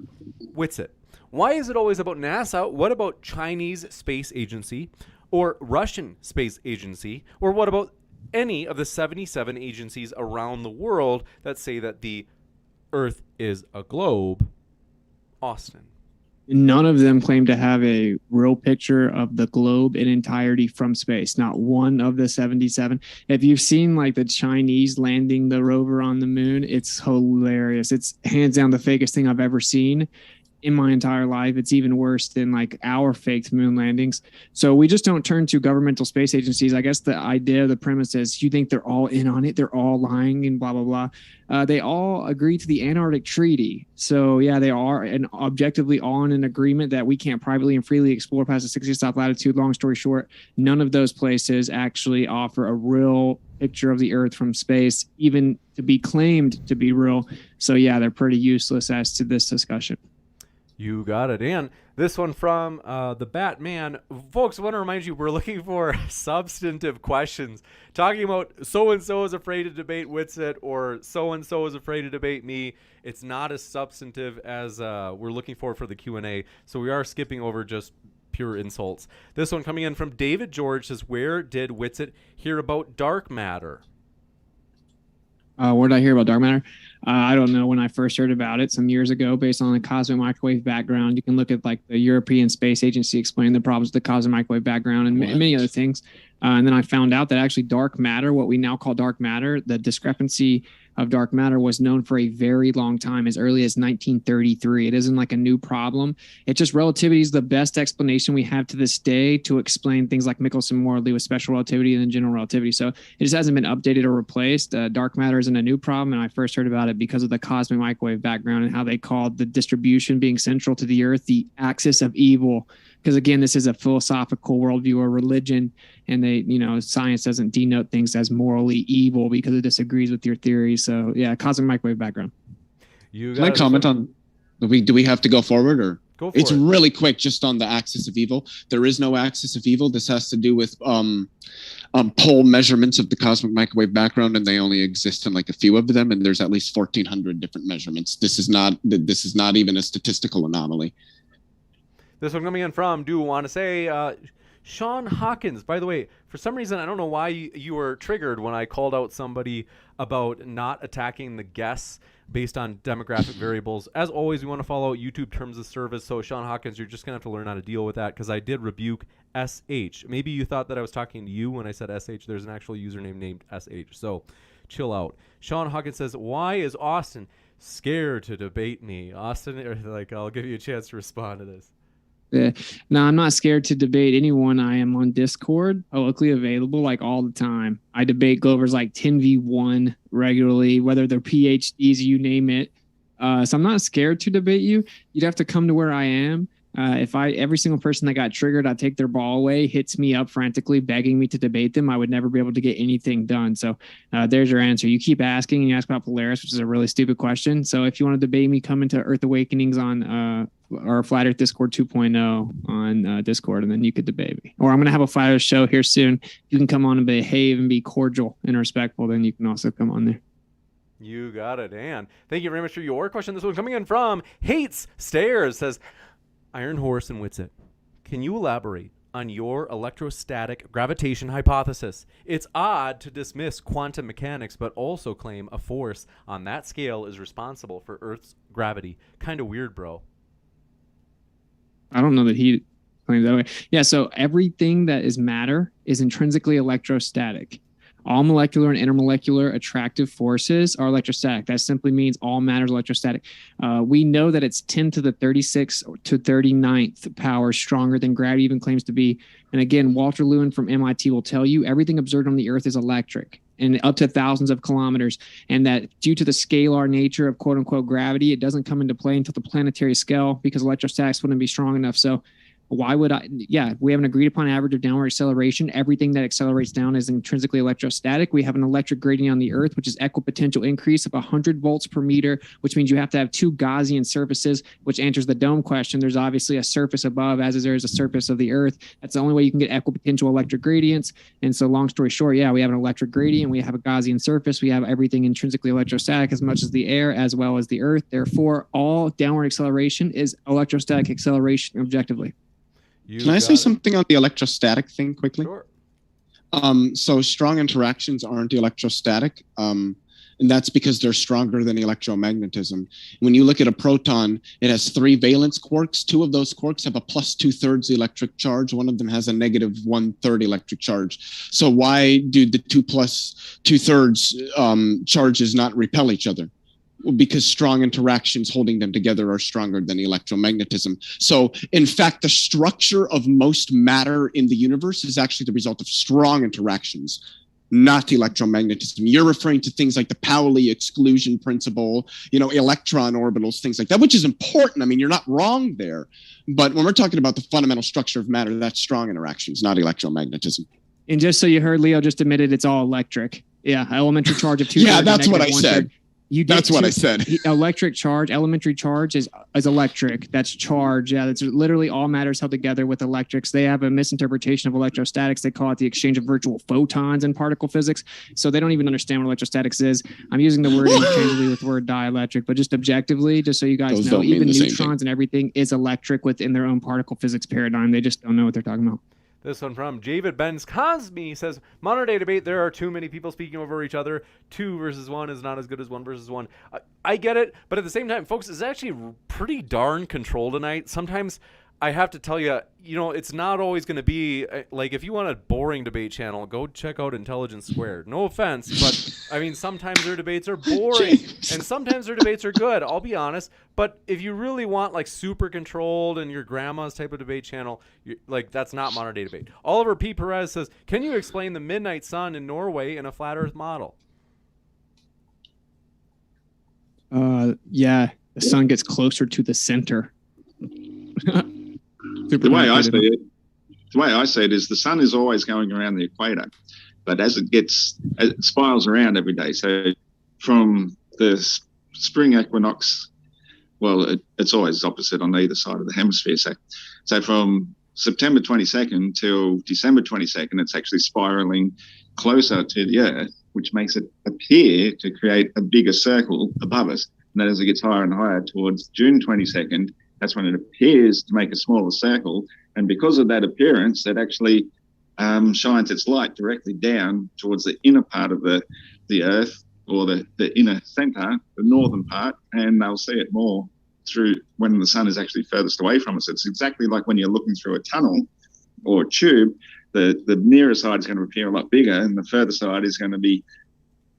Witsit, why is it always about NASA? What about Chinese Space Agency or Russian Space Agency? Or what about any of the 77 agencies around the world that say that the Earth is a globe? Austin. None of them claim to have a real picture of the globe in entirety from space. Not one of the 77. If you've seen like the Chinese landing the rover on the moon, it's hilarious. It's hands down the fakest thing I've ever seen in my entire life. It's even worse than like our faked moon landings. So we just don't turn to governmental space agencies. I guess the idea, the premise is you think they're all in on it. They're all lying and blah, blah, blah. They all agree to the Antarctic Treaty. So yeah, they are objectively all in an agreement that we can't privately and freely explore past the 60 south latitude. Long story short, none of those places actually offer a real picture of the Earth from space, even to be claimed to be real. So yeah, they're pretty useless as to this discussion. You got it. And this one from the Batman. Folks, I want to remind you, we're looking for substantive questions. Talking about so-and-so is afraid to debate Witsit or so-and-so is afraid to debate me. It's not as substantive as we're looking for the Q&A. So we are skipping over just pure insults. This one coming in from David George says, where did Witsit hear about dark matter? Where did I hear about dark matter? I don't know. When I first heard about it some years ago, based on the cosmic microwave background, you can look at like the European Space Agency explaining the problems with the cosmic microwave background and many other things. And then I found out that actually dark matter, what we now call dark matter, the discrepancy of dark matter was known for a very long time, as early as 1933. It isn't like a new problem. It's just relativity is the best explanation we have to this day to explain things like Michelson-Morley with special relativity and then general relativity. So it just hasn't been updated or replaced. Dark matter isn't a new problem, and I first heard about it because of the cosmic microwave background and how they called the distribution being central to the Earth the axis of evil. Because again, this is a philosophical worldview or religion, and they, science doesn't denote things as morally evil because it disagrees with your theories. So yeah, cosmic microwave background. Can I comment on? Do we have to go forward or? Go for it's it. Really quick, just on the axis of evil. There is no axis of evil. This has to do with pole measurements of the cosmic microwave background, and they only exist in like a few of them. And there's at least 1,400 different measurements. This is not even a statistical anomaly. This one coming in from, do want to say, Sean Hawkins, by the way, for some reason, I don't know why you were triggered when I called out somebody about not attacking the guests based on demographic variables. As always, we want to follow YouTube terms of service. So, Sean Hawkins, you're just going to have to learn how to deal with that because I did rebuke SH. Maybe you thought that I was talking to you when I said SH. There's an actual username named SH. So, chill out. Sean Hawkins says, why is Austin scared to debate me? Austin, like, I'll give you a chance to respond to this. Yeah. No, I'm not scared to debate anyone. I am on Discord, publicly available, like all the time. I debate Glovers like 10v1 regularly, whether they're PhDs, you name it. So I'm not scared to debate you. You'd have to come to where I am. If every single person that got triggered, I take their ball away, hits me up frantically, begging me to debate them, I would never be able to get anything done. So there's your answer. You keep asking, and you ask about Polaris, which is a really stupid question. So if you want to debate me, come into Earth Awakenings on our Flat Earth Discord 2.0 on Discord, and then you could debate me. Or I'm going to have a Flat Earth show here soon. You can come on and behave and be cordial and respectful. Then you can also come on there. You got it, Ann. Thank you very much for your question. This one coming in from Hates Stairs says, Iron Horse and Witsit, can you elaborate on your electrostatic gravitation hypothesis? It's odd to dismiss quantum mechanics, but also claim a force on that scale is responsible for Earth's gravity. Kind of weird, bro. I don't know that he claims that way. Yeah, so everything that is matter is intrinsically electrostatic. All molecular and intermolecular attractive forces are electrostatic. That simply means all matter is electrostatic. We know that it's 10 to the 36 to 39th power stronger than gravity even claims to be. And again, Walter Lewin from MIT will tell you everything observed on the Earth is electric and up to thousands of kilometers. And that due to the scalar nature of quote unquote gravity, it doesn't come into play until the planetary scale because electrostatics wouldn't be strong enough. So why would I? Yeah, we have an agreed upon average of downward acceleration. Everything that accelerates down is intrinsically electrostatic. We have an electric gradient on the Earth, which is equipotential increase of 100 volts per meter, which means you have to have two Gaussian surfaces, which answers the dome question. There's obviously a surface above, as there is a surface of the Earth. That's the only way you can get equipotential electric gradients. And so, long story short, yeah, we have an electric gradient. We have a Gaussian surface. We have everything intrinsically electrostatic, as much as the air, as well as the Earth. Therefore, all downward acceleration is electrostatic acceleration objectively. Can I say something on the electrostatic thing quickly? Sure. So strong interactions aren't electrostatic, and that's because they're stronger than electromagnetism. When you look at a proton, it has 3 valence quarks. 2 of those quarks have a plus 2/3 electric charge. One of them has a negative 1/3 electric charge. So why do the 2 plus 2/3 charges not repel each other? Because strong interactions holding them together are stronger than electromagnetism. So, in fact, the structure of most matter in the universe is actually the result of strong interactions, not electromagnetism. You're referring to things like the Pauli exclusion principle, electron orbitals, things like that, which is important. I mean, you're not wrong there. But when we're talking about the fundamental structure of matter, that's strong interactions, not electromagnetism. And just so you heard, Leo just admitted it's all electric. Yeah, elementary charge of 2. Yeah, that's what I said. That's what I said. Electric charge, elementary charge is electric. That's charge. Yeah, that's literally all matters held together with electrics. They have a misinterpretation of electrostatics. They call it the exchange of virtual photons in particle physics. So they don't even understand what electrostatics is. I'm using the word interchangeably with the word dielectric, but just objectively, just so you guys know, even neutrons and everything is electric within their own particle physics paradigm. They just don't know what they're talking about. This one from David Benz Cosme says, modern day debate, there are too many people speaking over each other. 2 versus 1 is not as good as 1 versus 1. I get it, but at the same time, folks, it's actually pretty darn controlled tonight. Sometimes I have to tell you, it's not always going to be, like, if you want a boring debate channel, go check out Intelligence Squared. No offense, but, I mean, sometimes their debates are boring, and sometimes their debates are good, I'll be honest. But if you really want, like, super controlled and your grandma's type of debate channel, that's not modern day debate. Oliver P. Perez says, can you explain the midnight sun in Norway in a flat Earth model? Yeah, the sun gets closer to the center. The way I see it is the sun is always going around the equator, but as it spirals around every day. So from the spring equinox, well, it's always opposite on either side of the hemisphere. So from September 22nd till December 22nd, it's actually spiraling closer to the Earth, which makes it appear to create a bigger circle above us. And then as it gets higher and higher towards June 22nd, that's when it appears to make a smaller circle. And because of that appearance, it actually shines its light directly down towards the inner part of the Earth, or the inner center, the northern part, and they'll see it more through when the sun is actually furthest away from us. It's exactly like when you're looking through a tunnel or a tube, the nearer side is going to appear a lot bigger and the further side is going to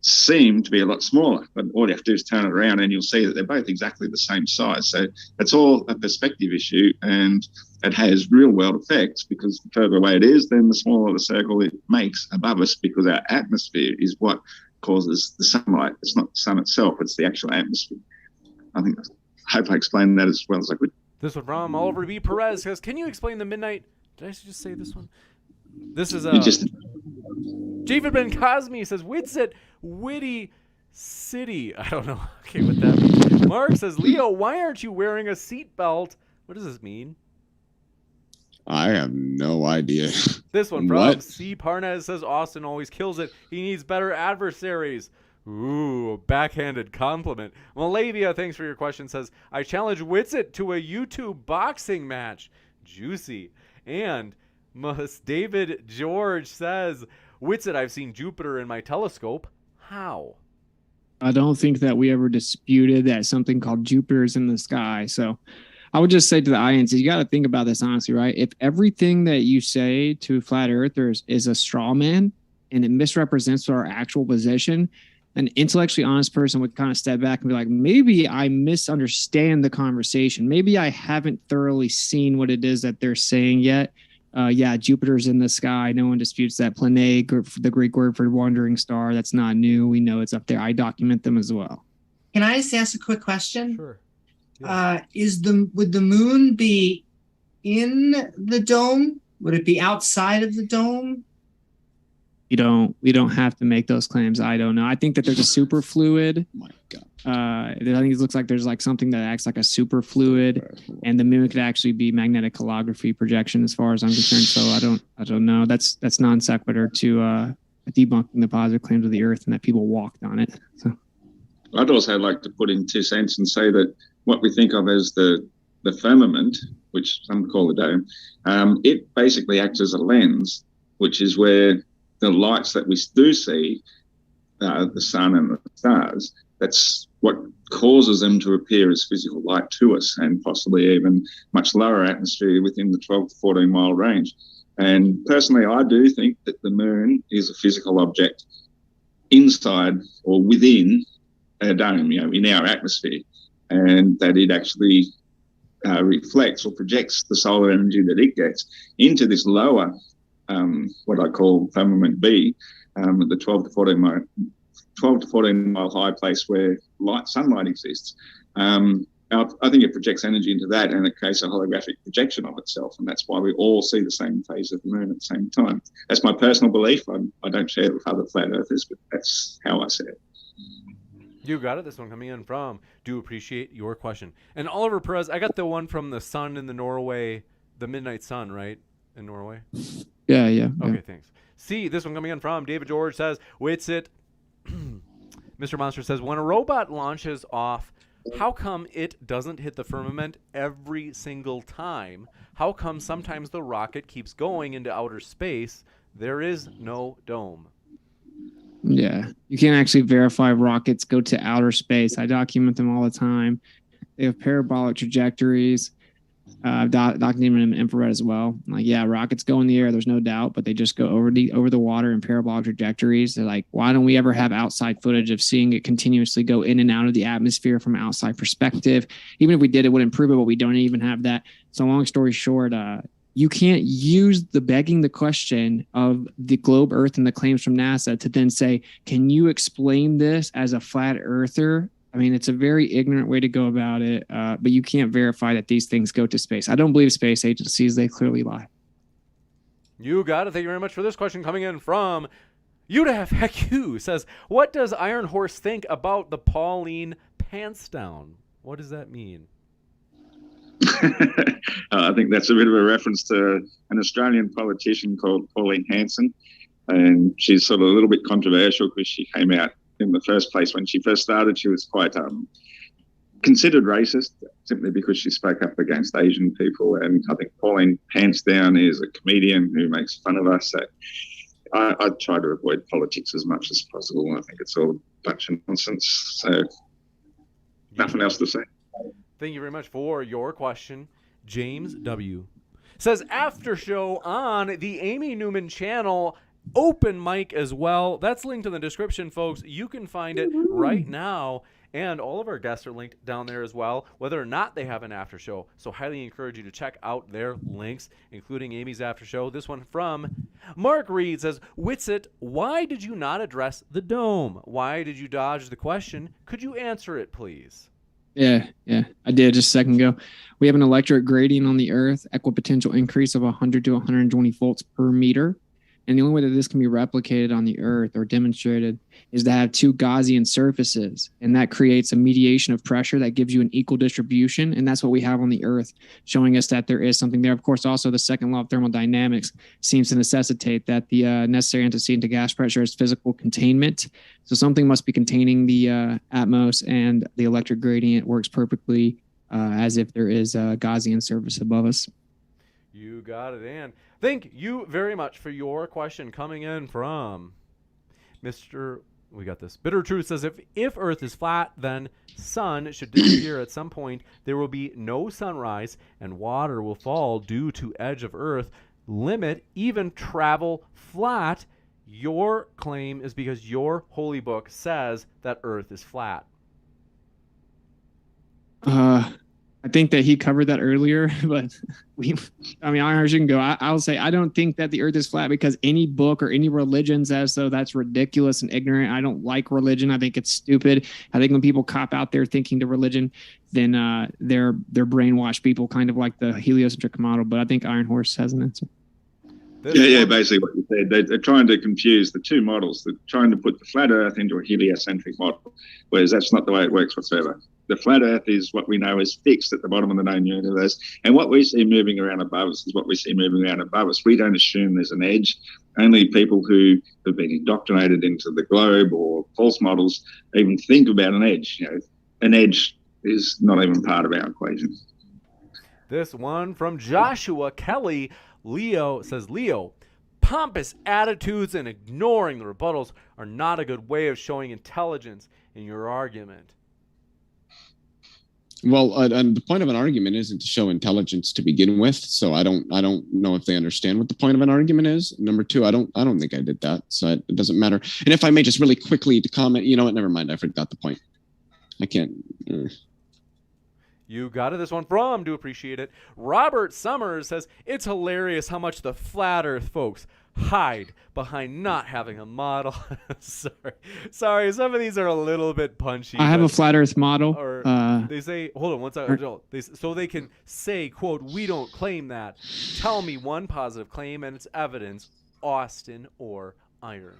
seem to be a lot smaller. But all you have to do is turn it around and you'll see that they're both exactly the same size. So it's all a perspective issue, and it has real world effects, because the further away it is, then the smaller the circle it makes above us, because our atmosphere is what causes the sunlight. It's not the sun itself, it's the actual atmosphere. I hope I explained that as well as I could. This one from Oliver B. Perez says, can you explain the midnight? Did I just say this one? This is David Ben Cosme says, Witsit, witty city. I don't know. Okay, what that means. Mark says, Leo, why aren't you wearing a seatbelt? What does this mean? I have no idea. This one from C. Parnez says, Austin always kills it. He needs better adversaries. Ooh, backhanded compliment. Malavia, thanks for your question, says, I challenge Witsit to a YouTube boxing match. Juicy. And David George says, Witsit, I've seen Jupiter in my telescope. How? I don't think that we ever disputed that something called Jupiter is in the sky. So I would just say to the audience, you got to think about this honestly, right? If everything that you say to flat earthers is a straw man and it misrepresents our actual position, an intellectually honest person would kind of step back and be like, maybe I misunderstand the conversation. Maybe I haven't thoroughly seen what it is that they're saying yet. Yeah, Jupiter's in the sky. No one disputes that. Planete, the Greek word for wandering star, that's not new. We know it's up there. I document them as well. Can I just ask a quick question? Sure. Yeah. Would the moon be in the dome? Would it be outside of the dome? We don't have to make those claims. I don't know. I think that there's a superfluid. Oh my God. I think it looks like there's like something that acts like a superfluid, and the moon could actually be magnetic holography projection, as far as I'm concerned. So I don't know. That's non sequitur to debunking the positive claims of the Earth and that people walked on it. So I'd also like to put in 2 cents and say that what we think of as the firmament, which some call the dome, it basically acts as a lens, which is where the lights that we do see, the sun and the stars, that's what causes them to appear as physical light to us, and possibly even much lower atmosphere within the 12 to 14 mile range. And personally, I do think that the moon is a physical object inside or within a dome, in our atmosphere, and that it actually reflects or projects the solar energy that it gets into this lower, what I call firmament B, the 12 to 14 mile high place where sunlight exists. I think it projects energy into that, and it creates a holographic projection of itself, and that's why we all see the same phase of the moon at the same time. That's my personal belief. I don't share it with other flat earthers, but that's how I see it. You got it. This one coming in from, do appreciate your question. And Oliver Perez, I got the one from the sun in the Norway, the midnight sun, right? In Norway? Yeah. Okay, thanks. See, this one coming in from David George says, Witsit. Mr. Monster says, when a robot launches off, how come it doesn't hit the firmament every single time? How come sometimes the rocket keeps going into outer space? There is no dome. Yeah, you can't actually verify rockets go to outer space. I document them all the time. They have parabolic trajectories. Document them in infrared as well. Like, yeah, rockets go in the air, there's no doubt, but they just go over the water in parabolic trajectories. They're like, why don't we ever have outside footage of seeing it continuously go in and out of the atmosphere from an outside perspective? Even if we did, it wouldn't prove it, but we don't even have that. So long story short, you can't use begging the question of the globe Earth and the claims from NASA to then say, can you explain this as a flat earther? I mean, it's a very ignorant way to go about it, but you can't verify that these things go to space. I don't believe space agencies. They clearly lie. You got it. Thank you very much for this question coming in from Udaf Heku says, what does Iron Horse think about the Pauline pants down? What does that mean? I think that's a bit of a reference to an Australian politician called Pauline Hanson, and she's sort of a little bit controversial because she came out in the first place when she first started. She was quite considered racist simply because she spoke up against Asian people. And I think Pauline Hansdown is a comedian who makes fun of us. So I try to avoid politics as much as possible. I think it's all a bunch of nonsense. So nothing else to say. Thank you very much for your question. James W. says, after show on the Amy Newman channel, open mic as well. That's linked in the description, folks. You can find it right now. And all of our guests are linked down there as well, whether or not they have an after show. So highly encourage you to check out their links, including Amy's after show. This one from Mark Reed says, Witsit, why did you not address the dome? Why did you dodge the question? Could you answer it, please? Yeah, I did just a second ago. We have an electric gradient on the Earth, equipotential increase of 100 to 120 volts per meter. And the only way that this can be replicated on the Earth or demonstrated is to have two Gaussian surfaces. And that creates a mediation of pressure that gives you an equal distribution. And that's what we have on the Earth, showing us that there is something there. Of course, also the second law of thermodynamics seems to necessitate that the necessary antecedent to gas pressure is physical containment. So something must be containing the atmos, and the electric gradient works perfectly as if there is a Gaussian surface above us. You got it, Ann. Thank you very much for your question coming in from Mr. We got this. Bitter Truth says, if Earth is flat, then sun should disappear at some point. There will be no sunrise, and water will fall due to edge of Earth. Limit, even travel flat. Your claim is because your holy book says that Earth is flat. I think that he covered that earlier, but I can go. I'll say I don't think that the Earth is flat because any book or any religion says so. That's ridiculous and ignorant. I don't like religion. I think it's stupid. I think when people cop out there thinking to religion, then they're brainwashed people, kind of like the heliocentric model. But I think Iron Horse has an answer. Yeah, basically what you said. They're trying to confuse the two models. They're trying to put the flat Earth into a heliocentric model, whereas that's not the way it works whatsoever. The flat Earth is what we know is fixed at the bottom of the known universe, and what we see moving around above us is what we see moving around above us. We don't assume there's an edge. Only people who have been indoctrinated into the globe or false models even think about an edge. An edge is not even part of our equation. This one from Joshua Kelly. Leo says, pompous attitudes and ignoring the rebuttals are not a good way of showing intelligence in your argument. Well, and the point of an argument isn't to show intelligence to begin with, so I don't know if they understand what the point of an argument is. Number two, I don't think I did that, so it doesn't matter. And if I may just really quickly to comment, you know what? Never mind, I forgot the point. I can't. You got it. This one from, do appreciate it. Robert Summers says, it's hilarious how much the flat Earth folks hide behind not having a model. Sorry. Some of these are a little bit punchy. I have a flat Earth model. Or they say, hold on one second. So they can say, quote, we don't claim that. Tell me one positive claim and its evidence, Austin or iron.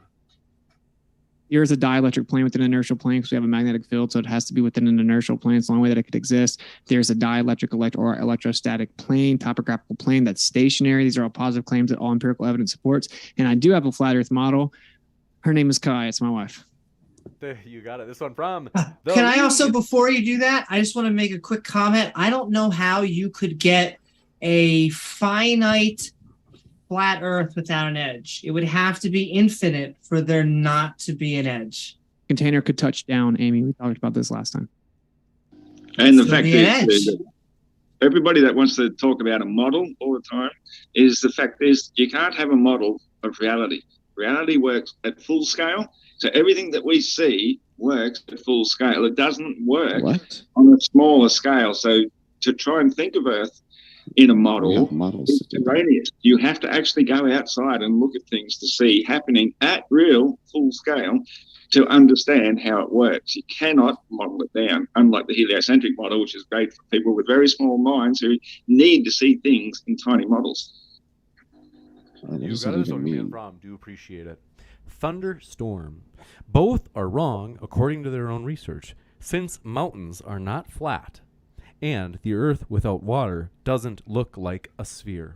Here's a dielectric plane with an inertial plane because we have a magnetic field, so it has to be within an inertial plane. It's the only way that it could exist. There's a dielectric or electrostatic plane, topographical plane that's stationary. These are all positive claims that all empirical evidence supports. And I do have a flat Earth model. Her name is Kai. It's my wife. You got it. This one from. Can I also, before you do that, I just want to make a quick comment. I don't know how you could get a finite flat Earth without an edge. It would have to be infinite for there not to be an edge. Container could touch down, Amy. We talked about this last time. And the fact is, everybody that wants to talk about a model all the time is the fact is you can't have a model of reality. Reality works at full scale. So everything that we see works at full scale. It doesn't work on a smaller scale. So to try and think of Earth in a model, it's erroneous. You have to actually go outside and look at things to see happening at real full scale to understand how it works. You cannot model it down, unlike the heliocentric model, which is great for people with very small minds who need to see things in tiny models. You got this one from. Do appreciate it. Thunderstorm. Both are wrong according to their own research, since mountains are not flat. And the Earth without water doesn't look like a sphere.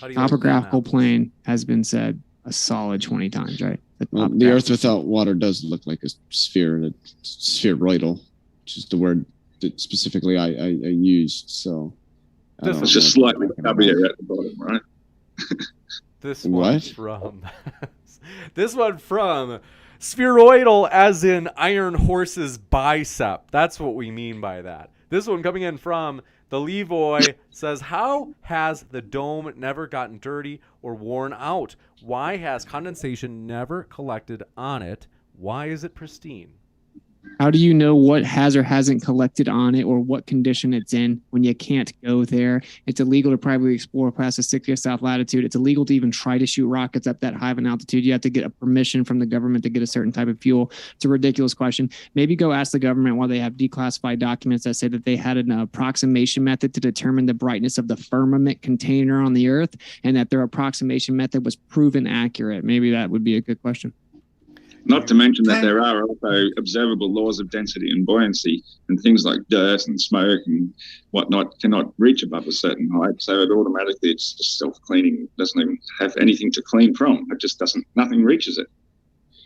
Topographical plane has been said a solid 20 times, right? The Earth without water does look like a sphere, and it's spheroidal. which is the word that specifically I used. So it's just slightly W at the bottom, right? This one from spheroidal, as in Iron Horse's bicep. That's what we mean by that. This one coming in from the Levoy says, how has the dome never gotten dirty or worn out? Why has condensation never collected on it? Why is it pristine? How do you know what has or hasn't collected on it or what condition it's in when you can't go there? It's illegal to privately explore past the 60th south latitude. It's illegal to even try to shoot rockets up that high of an altitude. You have to get a permission from the government to get a certain type of fuel. It's a ridiculous question. Maybe go ask the government why they have declassified documents that say that they had an approximation method to determine the brightness of the firmament container on the Earth, and that their approximation method was proven accurate. Maybe that would be a good question. Not to mention that there are also observable laws of density and buoyancy, and things like dirt and smoke and whatnot cannot reach above a certain height. So it automatically, it's just self-cleaning. It doesn't even have anything to clean from. It just doesn't, nothing reaches it.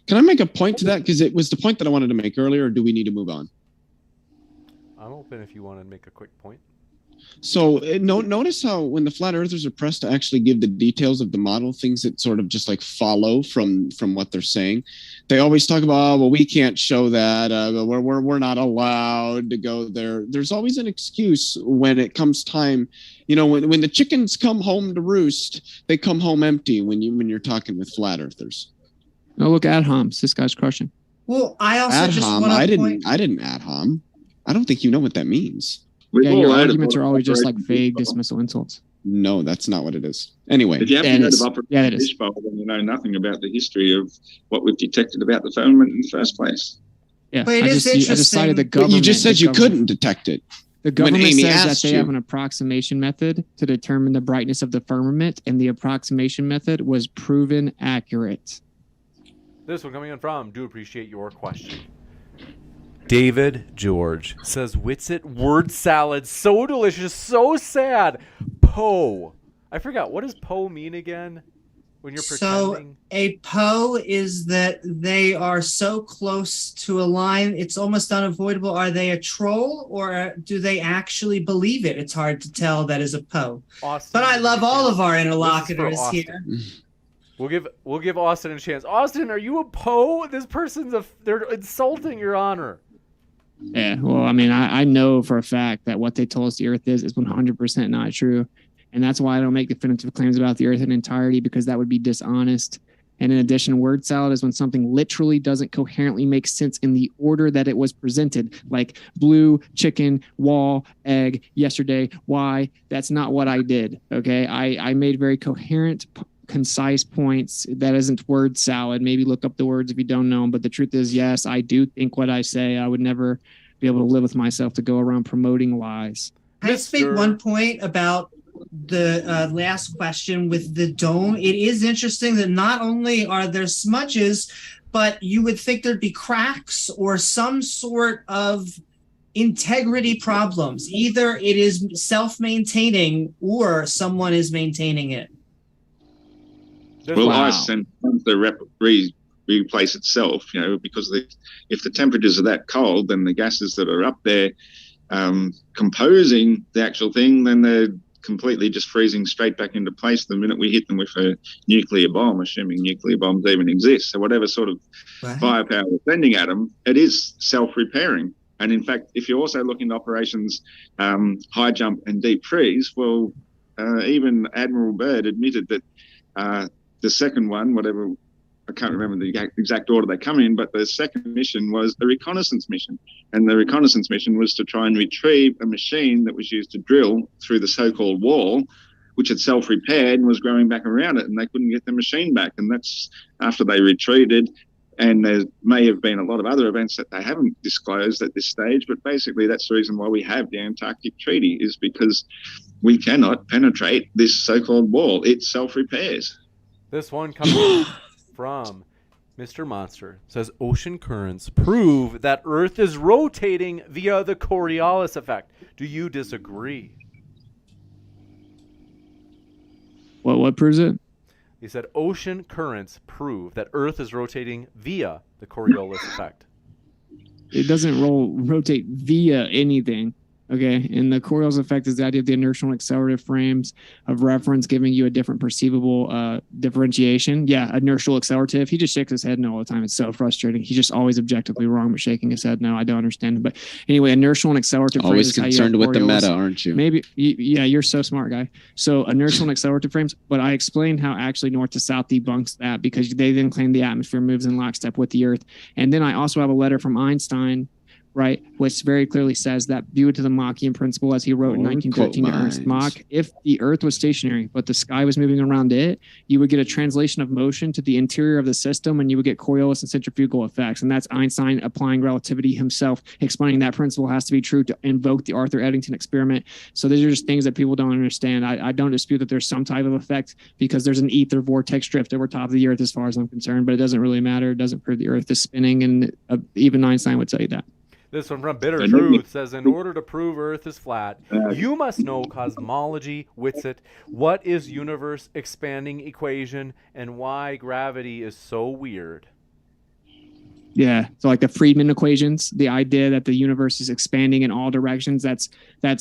Can I make a point to that? Because it was the point that I wanted to make earlier, or do we need to move on? I'm open if you want to make a quick point. So notice how when the flat earthers are pressed to actually give the details of the model, things that sort of just like follow from what they're saying, they always talk about, oh, well, we can't show that. We're not allowed to go there. There's always an excuse when it comes time. You know, when the chickens come home to roost, they come home empty when you're talking with flat earthers. Oh, look, Adhams. This guy's crushing. Well, I also just want to I didn't Adham. I don't think you know what that means. Yeah, your arguments are always just like vague dismissal insults. No, that's not what it is. Anyway. If you haven't heard of Operation Fishbowl, then you know nothing about the history of what we've detected about the firmament in the first place. Yeah, but it is interesting. I decided the But government. you just said you couldn't detect it. The government says that they have an approximation method to determine the brightness of the firmament, and the approximation method was proven accurate. This one coming in from, do appreciate your question. David George says, Witsit word salad, so delicious, so sad. Poe. I forgot, what does Poe mean again? When you're pretending? So a Poe is that they are so close to a line, it's almost unavoidable. Are they a troll or do they actually believe it? It's hard to tell that is a Poe. But I love all of our interlocutors here. We'll give Austin a chance. Austin, are you a Poe? This person's they're insulting your honor. Yeah, well, I mean, I know for a fact that what they told us the Earth is 100% not true. And that's why I don't make definitive claims about the Earth in entirety, because that would be dishonest. And in addition, word salad is when something literally doesn't coherently make sense in the order that it was presented, like blue, chicken, wall, egg, yesterday, why. That's not what I did, okay? I made very coherent, concise points. That isn't word salad. Maybe look up the words if you don't know them. But the truth is, yes, I do think what I say. I would never be able to live with myself to go around promoting lies. Can I just make one point about the last question with the dome? It is interesting that not only are there smudges, but you would think there'd be cracks or some sort of integrity problems. Either it is self-maintaining or someone is maintaining it. Well, ice and the replace itself, you know, because if the temperatures are that cold, then the gases that are up there composing the actual thing, then they're completely just freezing straight back into place the minute we hit them with a nuclear bomb, assuming nuclear bombs even exist. So whatever sort of firepower we're sending at them, it is self-repairing. And in fact, if you also look into operations high jump and deep freeze, well, even Admiral Byrd admitted that the second one, whatever, I can't remember the exact order they come in, but the second mission was a reconnaissance mission. And the reconnaissance mission was to try and retrieve a machine that was used to drill through the so-called wall, which had self-repaired and was growing back around it, and they couldn't get the machine back. And that's after they retreated. And there may have been a lot of other events that they haven't disclosed at this stage, but basically that's the reason why we have the Antarctic Treaty, is because we cannot penetrate this so-called wall. It self-repairs. This one coming from Mr. Monster says, ocean currents prove that Earth is rotating via the Coriolis effect. Do you disagree? What proves it? He said, ocean currents prove that Earth is rotating via the Coriolis effect. It doesn't rotate via anything. Okay, and the Coriolis effect is the idea of the inertial and accelerative frames of reference giving you a different perceivable differentiation. Yeah, inertial accelerative. He just shakes his head no all the time. It's so frustrating. He's just always objectively wrong, but shaking his head no. I don't understand. But anyway, inertial and accelerative Always frames. concerned with the meta, aren't you? Maybe. Yeah, you're so smart, guy. So inertial and accelerative frames. But I explained how actually north to south debunks that because they then claim the atmosphere moves in lockstep with the Earth. And then I also have a letter from Einstein, right, which very clearly says that due to the Machian principle, as he wrote in 1913 to Ernst Mach, if the Earth was stationary but the sky was moving around it, you would get a translation of motion to the interior of the system, and you would get Coriolis and centrifugal effects. And that's Einstein applying relativity himself, explaining that principle has to be true to invoke the Arthur Eddington experiment. So these are just things that people don't understand. I don't dispute that there's some type of effect because there's an ether vortex drift over top of the Earth as far as I'm concerned, but it doesn't really matter. It doesn't prove the Earth is spinning, and even Einstein would tell you that. This one from Bitter Truth says, in order to prove Earth is flat, you must know cosmology, Witsit, what is universe expanding equation, and why gravity is so weird. Yeah, so like the Friedman equations, the idea that the universe is expanding in all directions, that's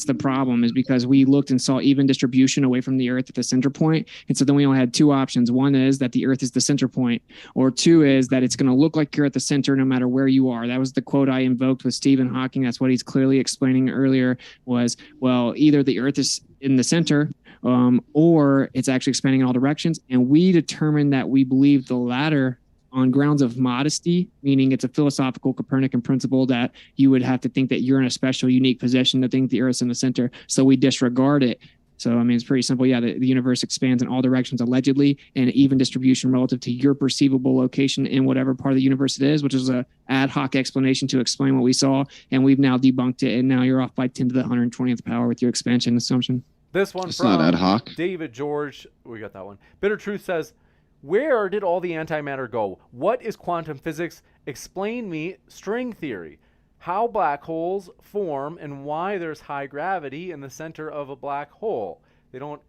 the problem, is because we looked and saw even distribution away from the Earth at the center point. And so then we only had two options. One is that the Earth is the center point, or two is that it's going to look like you're at the center no matter where you are. That was the quote I invoked with Stephen Hawking. That's what he's clearly explaining earlier was, well, either the Earth is in the center or it's actually expanding in all directions. And we determined that we believe the latter on grounds of modesty, meaning it's a philosophical Copernican principle that you would have to think that you're in a special, unique position to think the Earth's in the center. So we disregard it. So, I mean, it's pretty simple. Yeah, the universe expands in all directions allegedly, and even distribution relative to your perceivable location in whatever part of the universe it is, which is a ad hoc explanation to explain what we saw. And we've now debunked it, and now you're off by 10 to the 120th power with your expansion assumption. This one from not ad hoc. David George. We got that one. Bitter Truth says, where did all the antimatter go? What is quantum physics? Explain me string theory. How black holes form and why there's high gravity in the center of a black hole. They don't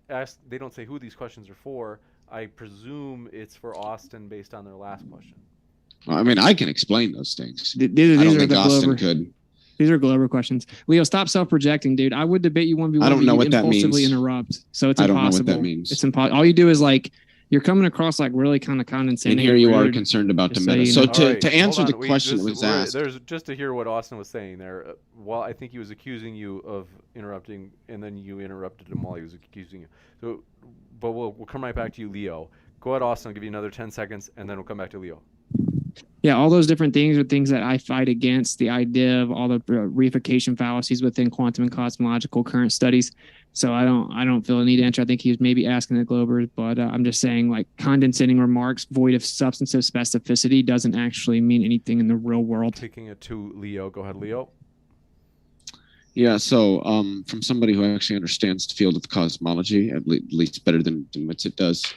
say who these questions are for. I presume it's for Austin based on their last question. Well, I mean, I can explain those things. I don't think Austin could. These are Glover questions. Leo, stop self-projecting, dude. I would debate you 1v1. I don't know what that means. Impulsively interrupt. So it's impossible. I don't know what that means. It's impossible. All you do is like, you're coming across like really kind of condescending. And here you are concerned about the meta. So to answer the question that was asked. There's just to hear what Austin was saying there. Well, I think he was accusing you of interrupting, and then you interrupted him while he was accusing you. So, but we'll come right back to you, Leo. Go ahead, Austin. I'll give you another 10 seconds, and then we'll come back to Leo. Yeah, all those different things are things that I fight against. The idea of all the reification fallacies within quantum and cosmological current studies. So I don't feel a need to answer. I think he was maybe asking the Globers, but I'm just saying like condescending remarks void of substantive specificity doesn't actually mean anything in the real world. Taking it to Leo. Go ahead, Leo. Yeah, so from somebody who actually understands the field of cosmology, at least better than Witsit does,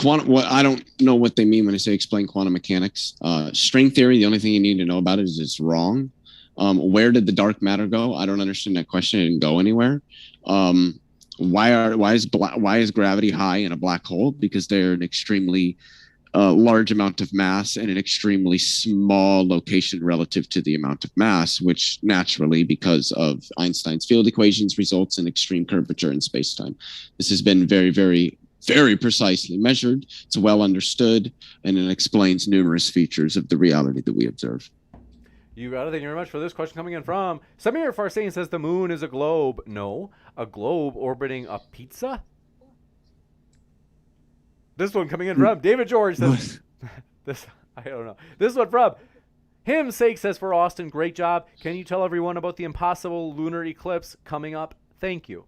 what I don't know what they mean when they say explain quantum mechanics. String theory, the only thing you need to know about it is it's wrong. Where did the dark matter go? I don't understand that question. It didn't go anywhere. Why is gravity high in a black hole? Because they're an extremely large amount of mass and an extremely small location relative to the amount of mass, which naturally, because of Einstein's field equations, results in extreme curvature in spacetime. This has been very, very, very precisely measured. It's well understood, and it explains numerous features of the reality that we observe. You got it. Thank you very much for this question coming in from Samir Farsain says the moon is a globe. No, a globe orbiting a pizza. This one coming in from David George says this. I don't know. This one from him's sake says for Austin, great job. Can you tell everyone about the impossible lunar eclipse coming up? Thank you.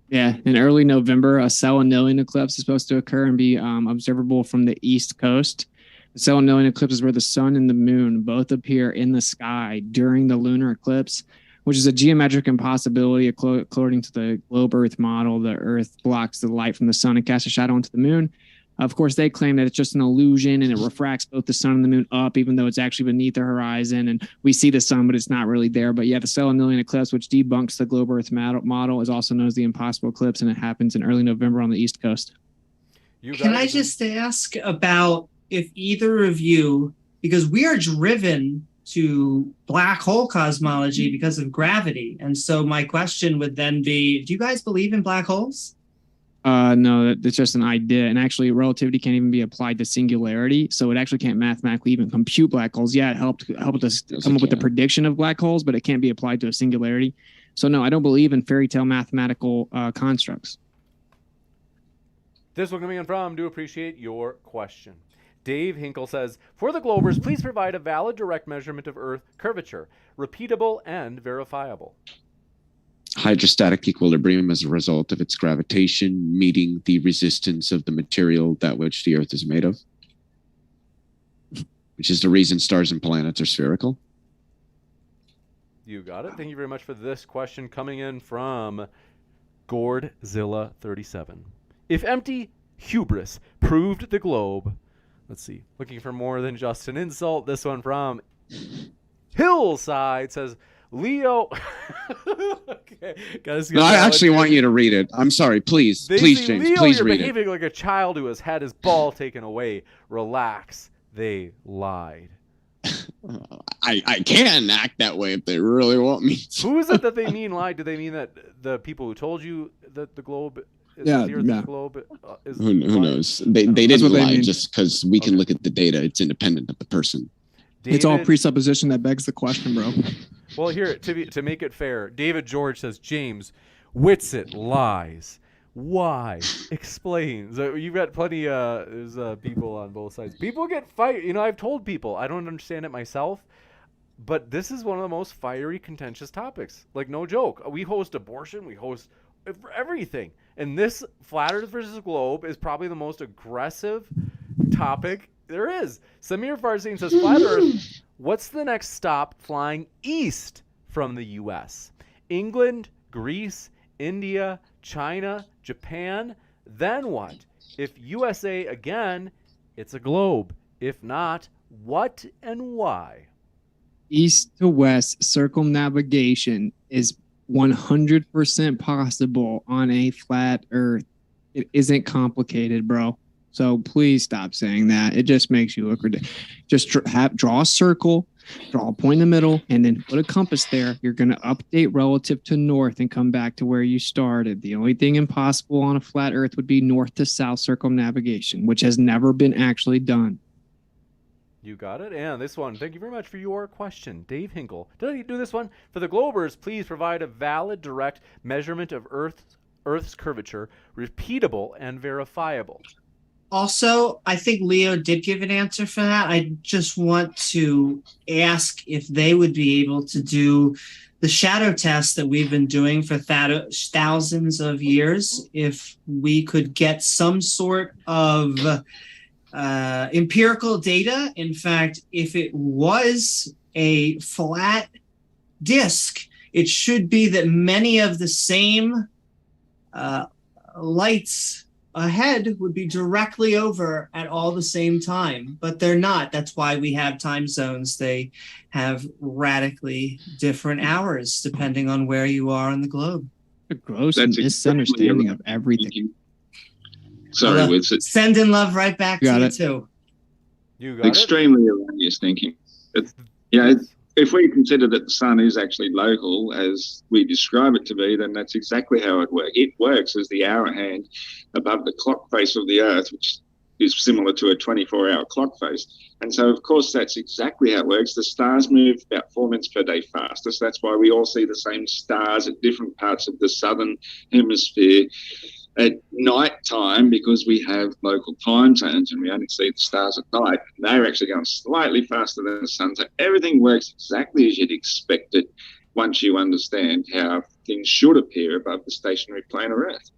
Yeah, in early November, a Selenilian eclipse is supposed to occur and be observable from the east coast. The Selenilian eclipse is where the sun and the moon both appear in the sky during the lunar eclipse, which is a geometric impossibility according to the globe Earth model. The Earth blocks the light from the sun and casts a shadow onto the moon. Of course, they claim that it's just an illusion and it refracts both the sun and the moon up, even though it's actually beneath the horizon. And we see the sun, but it's not really there. But yeah, the Selenilian eclipse, which debunks the globe Earth model, is also known as the impossible eclipse, and it happens in early November on the East Coast. Can I just ask about if either of you, because we are driven to black hole cosmology because of gravity. And so my question would then be, do you guys believe in black holes? No, that's just an idea. And actually, relativity can't even be applied to singularity. So it actually can't mathematically even compute black holes. Yeah, it helped us come up with the prediction of black holes, but it can't be applied to a singularity. So no, I don't believe in fairy tale mathematical constructs. This one coming in from, do appreciate your question. Dave Hinkle says, for the Globers, please provide a valid direct measurement of Earth curvature, repeatable and verifiable. Hydrostatic equilibrium as a result of its gravitation meeting the resistance of the material that which the Earth is made of, which is the reason stars and planets are spherical. You got it. Thank you very much for this question coming in from Gourdzilla37. If empty hubris proved the globe, let's see, looking for more than just an insult, this one from Hillside says, Leo. Okay, guys. No, I actually want you to read it. I'm sorry. Please, James, Leo, please you're read behaving like a child who has had his ball taken away. Relax. They lied. I can act that way if they really want me to. Who is it that they mean lied? Do they mean that the people who told you that the globe is the Earth's globe is who knows? They didn't lie just because we can look at the data. It's independent of the person. David, it's all presupposition that begs the question, bro. Well, here, to make it fair, David George says, James, Witsit lies. Why? Explain. So you've got plenty, there's people on both sides. People get fired. You know, I've told people, I don't understand it myself, but this is one of the most fiery, contentious topics. Like, no joke. We host abortion. We host everything. And this Flat Earth versus Globe is probably the most aggressive topic there is. Samir Farzin says, Flat Earth, what's the next stop flying east from the U.S.? England, Greece, India, China, Japan, then what? If USA again, it's a globe. If not, what and why? East to west circumnavigation is 100% possible on a flat Earth. It isn't complicated, bro. So please stop saying that. It just makes you look ridiculous. Just draw a circle, draw a point in the middle, and then put a compass there. You're going to update relative to north and come back to where you started. The only thing impossible on a flat Earth would be north to south circumnavigation, which has never been actually done. You got it. And this one, thank you very much for your question. Dave Hinkle. Did I do this one? For the Globers, please provide a valid direct measurement of Earth's curvature, repeatable and verifiable. Also, I think Leo did give an answer for that. I just want to ask if they would be able to do the shadow test that we've been doing for thousands of years, if we could get some sort of empirical data. In fact, if it was a flat disk, it should be that many of the same lights ahead would be directly over at all the same time, but they're not. That's why we have time zones. They have radically different hours depending on where you are on the globe. A gross misunderstanding of everything. Sorry, Witsit. Sending love right back to you too. You got Extremely erroneous thinking. If we consider that the sun is actually local, as we describe it to be, then that's exactly how it works. It works as the hour hand above the clock face of the Earth, which is similar to a 24-hour clock face. And so, of course, that's exactly how it works. The stars move about 4 minutes per day faster. So that's why we all see the same stars at different parts of the southern hemisphere at night time, because we have local time zones and we only see the stars at night. They're actually going slightly faster than the sun. So everything works exactly as you'd expect it once you understand how things should appear above the stationary plane of Earth.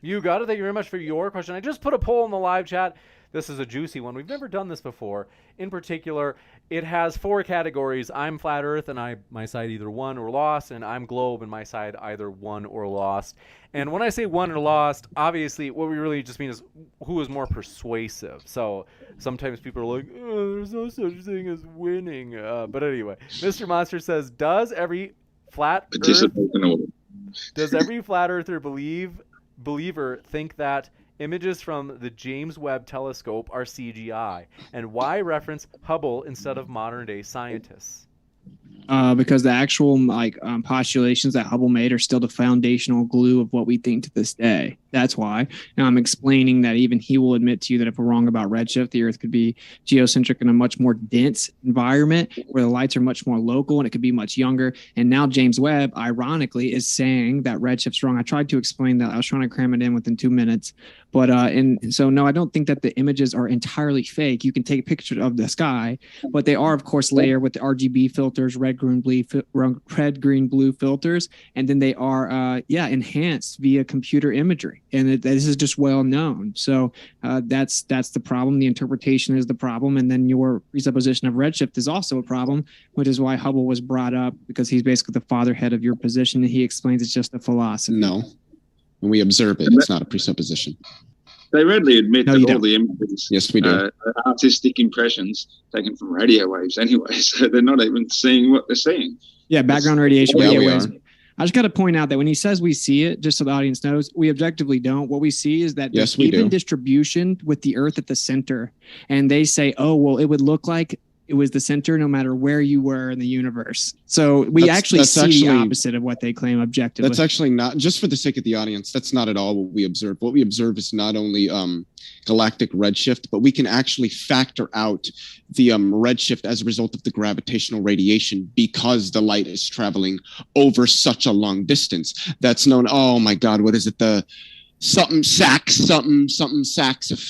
You got it. Thank you very much for your question. I just put a poll in the live chat. This is a juicy one. We've never done this before. In particular, it has 4 categories. I'm flat Earth, and my side either won or lost, and I'm globe, and my side either won or lost. And when I say won or lost, obviously what we really just mean is who is more persuasive. So sometimes people are like, oh, there's no such thing as winning. But anyway, Mr. Monster says, does every flat earther believer think that images from the James Webb Telescope are CGI? And why reference Hubble instead of modern-day scientists? Because the actual postulations that Hubble made are still the foundational glue of what we think to this day. That's why. Now I'm explaining that even he will admit to you that if we're wrong about redshift, the Earth could be geocentric in a much more dense environment where the lights are much more local and it could be much younger. And now James Webb, ironically, is saying that redshift's wrong. I tried to explain that. I was trying to cram it in within 2 minutes. But and so no, I don't think that the images are entirely fake. You can take pictures of the sky, but they are, of course, layered with the RGB filters, red, green, blue filters, and then they are enhanced via computer imagery. And this is just well known. So that's the problem. The interpretation is the problem, and then your presupposition of redshift is also a problem, which is why Hubble was brought up, because he's basically the fatherhead of your position, and he explains it's just a philosophy. No. When we observe it, it's not a presupposition. They readily admit that all don't. the images Yes, we do. are artistic impressions taken from radio waves anyway, so they're not even seeing what they're seeing. Yeah, background radiation, Yeah, radio we waves. are. I just got to point out that when he says we see it, just so the audience knows, we objectively don't. What we see is that Yes, there's we even do. distribution with the Earth at the center. And they say, oh, well, it would look like it was the center no matter where you were in the universe. So we That's see actually- the opposite of what they claim objectively. That's actually not, just for the sake of the audience, that's not at all what we observe. What we observe is not only galactic redshift, but we can actually factor out the redshift as a result of the gravitational radiation because the light is traveling over such a long distance. That's known, oh my God, what is it? The something sacks,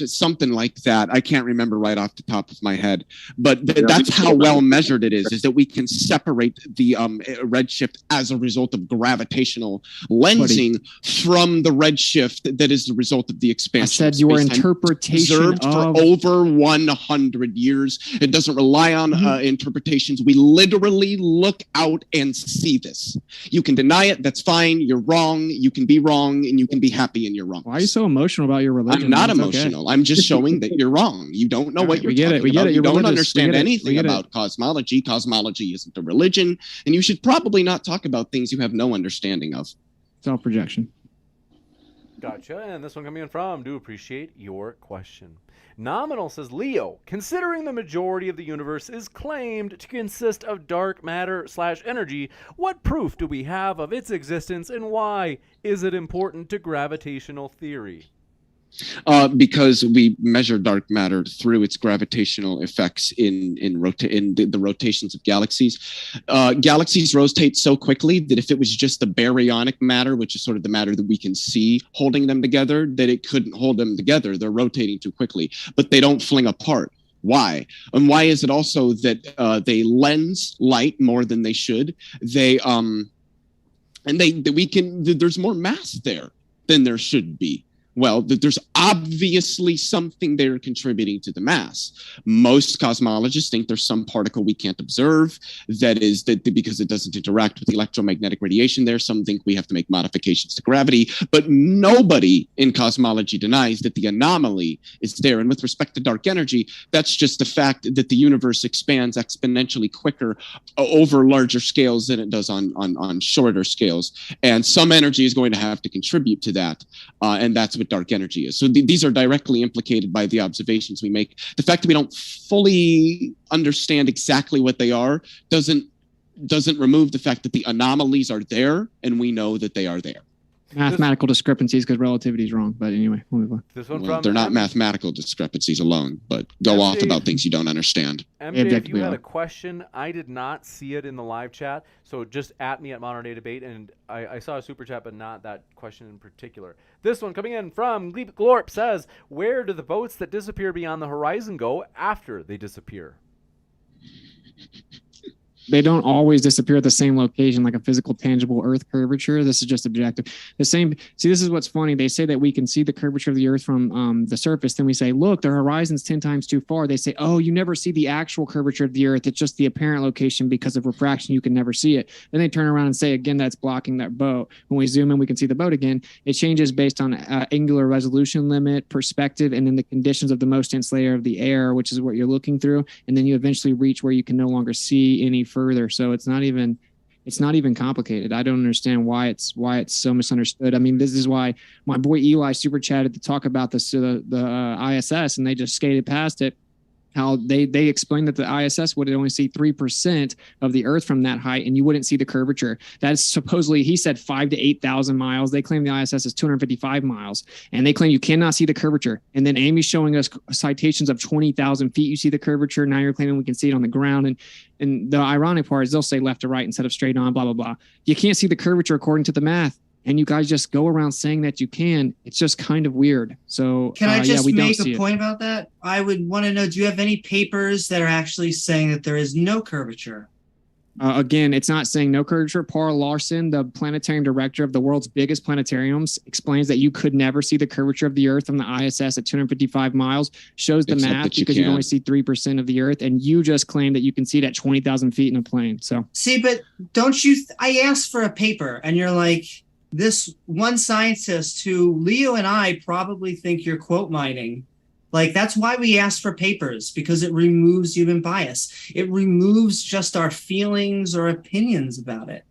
something like that. I can't remember right off the top of my head, but that's how well measured it is that we can separate the redshift as a result of gravitational lensing from the redshift that is the result of the I expansion. said of your space-time interpretation observed of for over 100 years. It doesn't rely on interpretations. We literally look out and see this. You can deny it. That's fine. You're wrong. You can be wrong, and you can be happy and you're wrong. Why are you so emotional about your religion? I'm not It's okay. emotional. I'm just showing that you're wrong. You don't know what you're talking about. You don't understand anything about cosmology. Cosmology isn't a religion, and you should probably not talk about things you have no understanding of. Self-projection. Gotcha. And this one coming in from, do appreciate your question. Nominal says, Leo, considering the majority of the universe is claimed to consist of dark matter/energy, what proof do we have of its existence, and why is it important to gravitational theory? Because we measure dark matter through its gravitational effects in the rotations of galaxies. Galaxies rotate so quickly that if it was just the baryonic matter, which is sort of the matter that we can see holding them together, that it couldn't hold them together. They're rotating too quickly, but they don't fling apart. Why? And why is it also that they lens light more than they should? There's more mass there than there should be. Well, there's obviously something there contributing to the mass. Most cosmologists think there's some particle we can't observe that because it doesn't interact with electromagnetic radiation there. Some think we have to make modifications to gravity, but nobody in cosmology denies that the anomaly is there. And with respect to dark energy, that's just the fact that the universe expands exponentially quicker over larger scales than it does on shorter scales. And some energy is going to have to contribute to that. And that's what dark energy is. So these are directly implicated by the observations we make. The fact that we don't fully understand exactly what they are doesn't remove the fact that the anomalies are there and we know that they are there. Mathematical discrepancies because relativity is wrong. But anyway, we'll move on. This one Well, from they're not mathematical discrepancies alone, but go off MJ. about things you don't understand. MJ, if you objectively had are. a question, I did not see it in the live chat, so just at me at Modern Day Debate, and I saw a super chat, but not that question in particular. This one coming in from Gleep Glorp says, where do the boats that disappear beyond the horizon go after they disappear? They don't always disappear at the same location, like a physical, tangible Earth curvature. This is just objective. This is what's funny. They say that we can see the curvature of the Earth from the surface. Then we say, look, the horizon's 10 times too far. They say, oh, you never see the actual curvature of the Earth. It's just the apparent location because of refraction. You can never see it. Then they turn around and say, again, that's blocking that boat. When we zoom in, we can see the boat again. It changes based on angular resolution limit, perspective, and then the conditions of the most dense layer of the air, which is what you're looking through. And then you eventually reach where you can no longer see any further. So it's not even It's not even complicated. I don't understand why it's so misunderstood. I mean, this is why my boy Eli super chatted to talk about the ISS, and they just skated past it. How they explained that the ISS would only see 3% of the Earth from that height, and you wouldn't see the curvature. That's supposedly, he said 5,000 to 8,000 miles. They claim the ISS is 255 miles, and they claim you cannot see the curvature. And then Amy's showing us citations of 20,000 feet. You see the curvature. Now you're claiming we can see it on the ground. And the ironic part is they'll say left to right instead of straight on, blah, blah, blah. You can't see the curvature according to the math. And you guys just go around saying that you can. It's just kind of weird. So can I just make a point it. about that? I would want to know, do you have any papers that are actually saying that there is no curvature? Again, it's not saying no curvature. Paul Larson, the planetarium director of the world's biggest planetariums, explains that you could never see the curvature of the Earth from the ISS at 255 miles, shows the Except math because you can only see 3% of the Earth, and you just claim that you can see it at 20,000 feet in a plane. So see, but don't you, I asked for a paper, and you're like, this one scientist who Leo and I probably think you're quote mining. Like, that's why we ask for papers, because it removes human bias. It removes just our feelings or opinions about it.